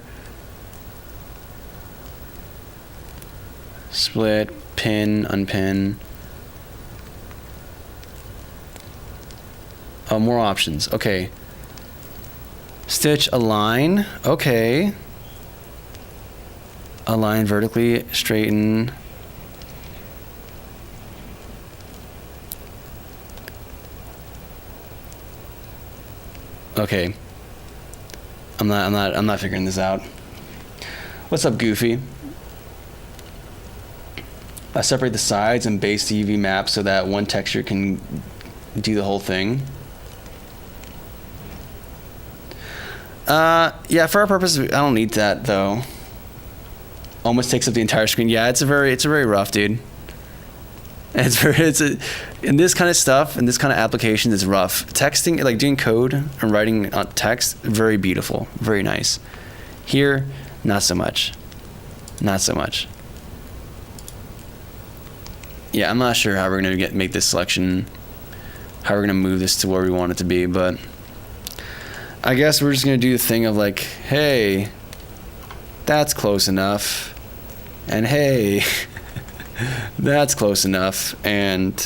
Split, pin, unpin. Oh, more options. Okay. Stitch, align. Okay. Align vertically, straighten. Okay. I'm not figuring this out. What's up, Goofy? I separate the sides and base the UV map so that one texture can do the whole thing. Yeah, for our purpose, I don't need that though. Almost takes up the entire screen. Yeah, it's a very rough, dude. In this kind of stuff, in this kind of application, it's rough. Texting, like doing code and writing text, very beautiful, very nice. Here, not so much. Not so much. Yeah, I'm not sure how we're gonna make this selection, how we're gonna move this to where we want it to be, but I guess we're just gonna do the thing of like, hey, that's close enough, and hey, that's close enough, and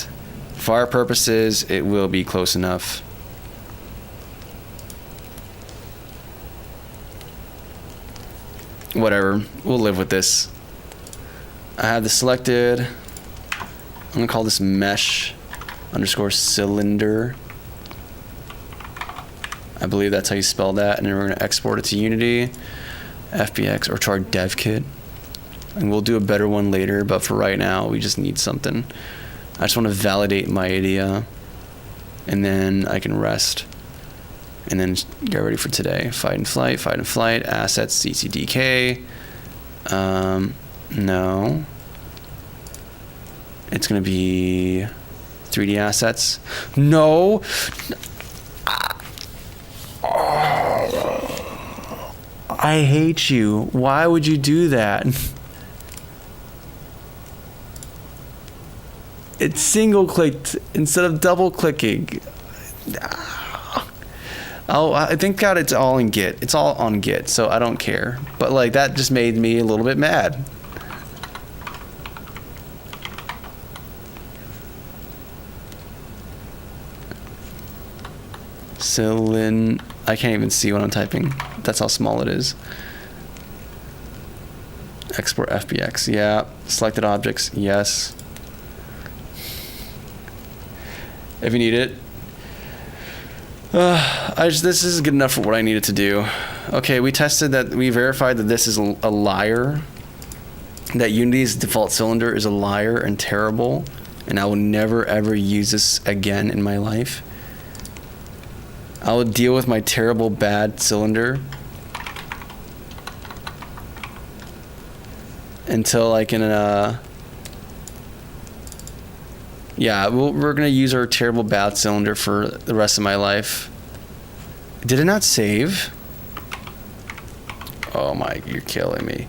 for our purposes, it will be close enough. Whatever, we'll live with this. I have this selected. I'm gonna call this mesh underscore cylinder. I believe that's how you spell that, and then we're gonna export it to Unity, FBX, or to our dev kit. And we'll do a better one later, but for right now, we just need something. I just want to validate my idea, and then I can rest, and then get ready for today. Fight and flight, assets, CCDK. No. It's gonna be 3D assets. No. I hate you. Why would you do that? It's single clicked instead of double clicking. Oh, I think God, it's all in Git. It's all on Git, so I don't care. But like that just made me a little bit mad. I can't even see what I'm typing. That's how small it is. Export FBX. Yeah. Selected objects. Yes. If you need it. This is good enough for what I needed to do. Okay, we verified that this is a liar. That Unity's default cylinder is a liar and terrible. And I will never ever use this again in my life. I will deal with my terrible bad cylinder until I can we're gonna use our terrible bad cylinder for the rest of my life. Did it not save? Oh my, you're killing me.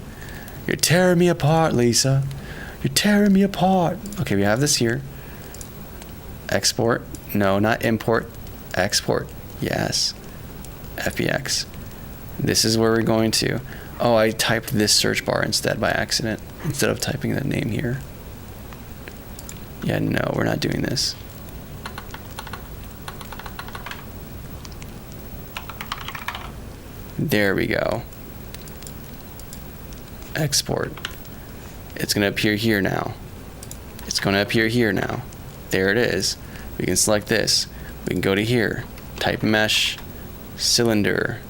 You're tearing me apart, Lisa. You're tearing me apart. Okay, we have this here. Export. No, not import. Export. Yes. FBX. This is where we're going to. Oh, I typed this search bar instead by accident, instead of typing the name here. Yeah, no, we're not doing this. There we go. Export. It's going to appear here now. It's going to appear here now. There it is. We can select this. We can go to here. Type mesh cylinder.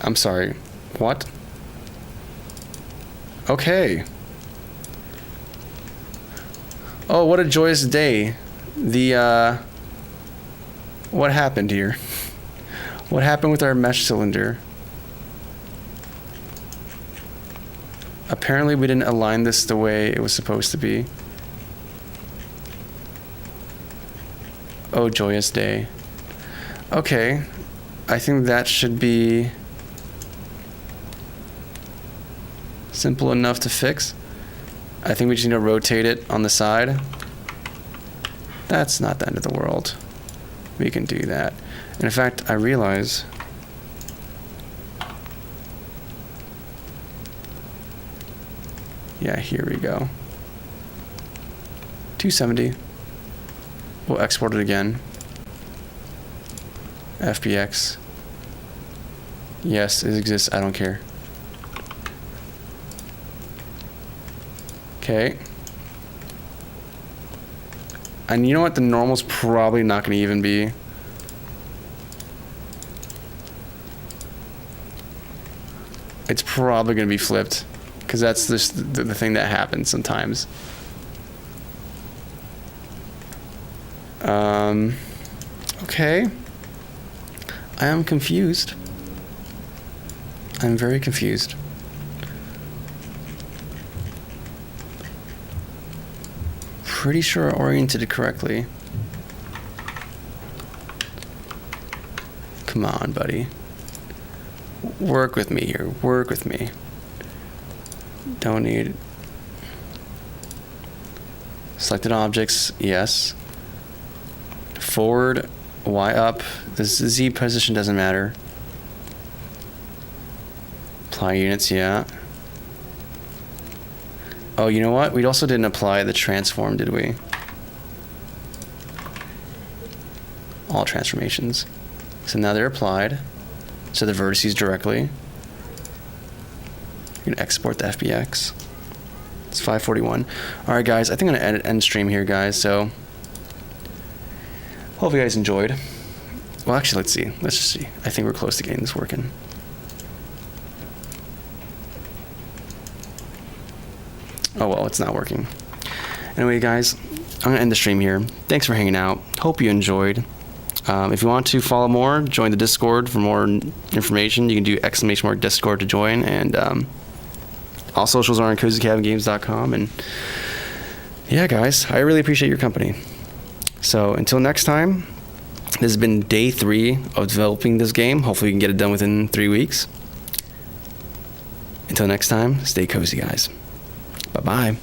I'm sorry. What? Okay. Oh, what a joyous day. What happened here? What happened with our mesh cylinder? Apparently we didn't align this the way it was supposed to be. Oh, joyous day. Okay. I think that should be simple enough to fix. I think we just need to rotate it on the side. That's not the end of the world. We can do that. And in fact, I realize yeah, here we go. 270. We'll export it again. FBX. Yes, it exists. I don't care. Okay. And you know what? The normal's probably not going to even be. It's probably going to be flipped. Because that's just the thing that happens sometimes. Okay. I am confused. I'm very confused. Pretty sure I oriented it correctly. Come on, buddy. Work with me here. Work with me. Don't need selected objects. Yes. Forward, Y up. The Z position doesn't matter. Apply units, yeah. Oh, you know what? We also didn't apply the transform, did we? All transformations. So now they're applied. So the vertices directly. You can export the FBX. It's 541. All right, guys. I think I'm gonna end stream here, guys. So hope you guys enjoyed. Well, actually, let's see. Let's just see. I think we're close to getting this working. Oh well, it's not working. Anyway, guys, I'm gonna end the stream here. Thanks for hanging out. Hope you enjoyed. If you want to follow more, join the Discord for more information. You can do !Discord to join, and all socials are on cozycabingames.com. And yeah, guys, I really appreciate your company. So until next time, this has been day 3 of developing this game. Hopefully we can get it done within 3 weeks. Until next time, stay cozy, guys. Bye-bye.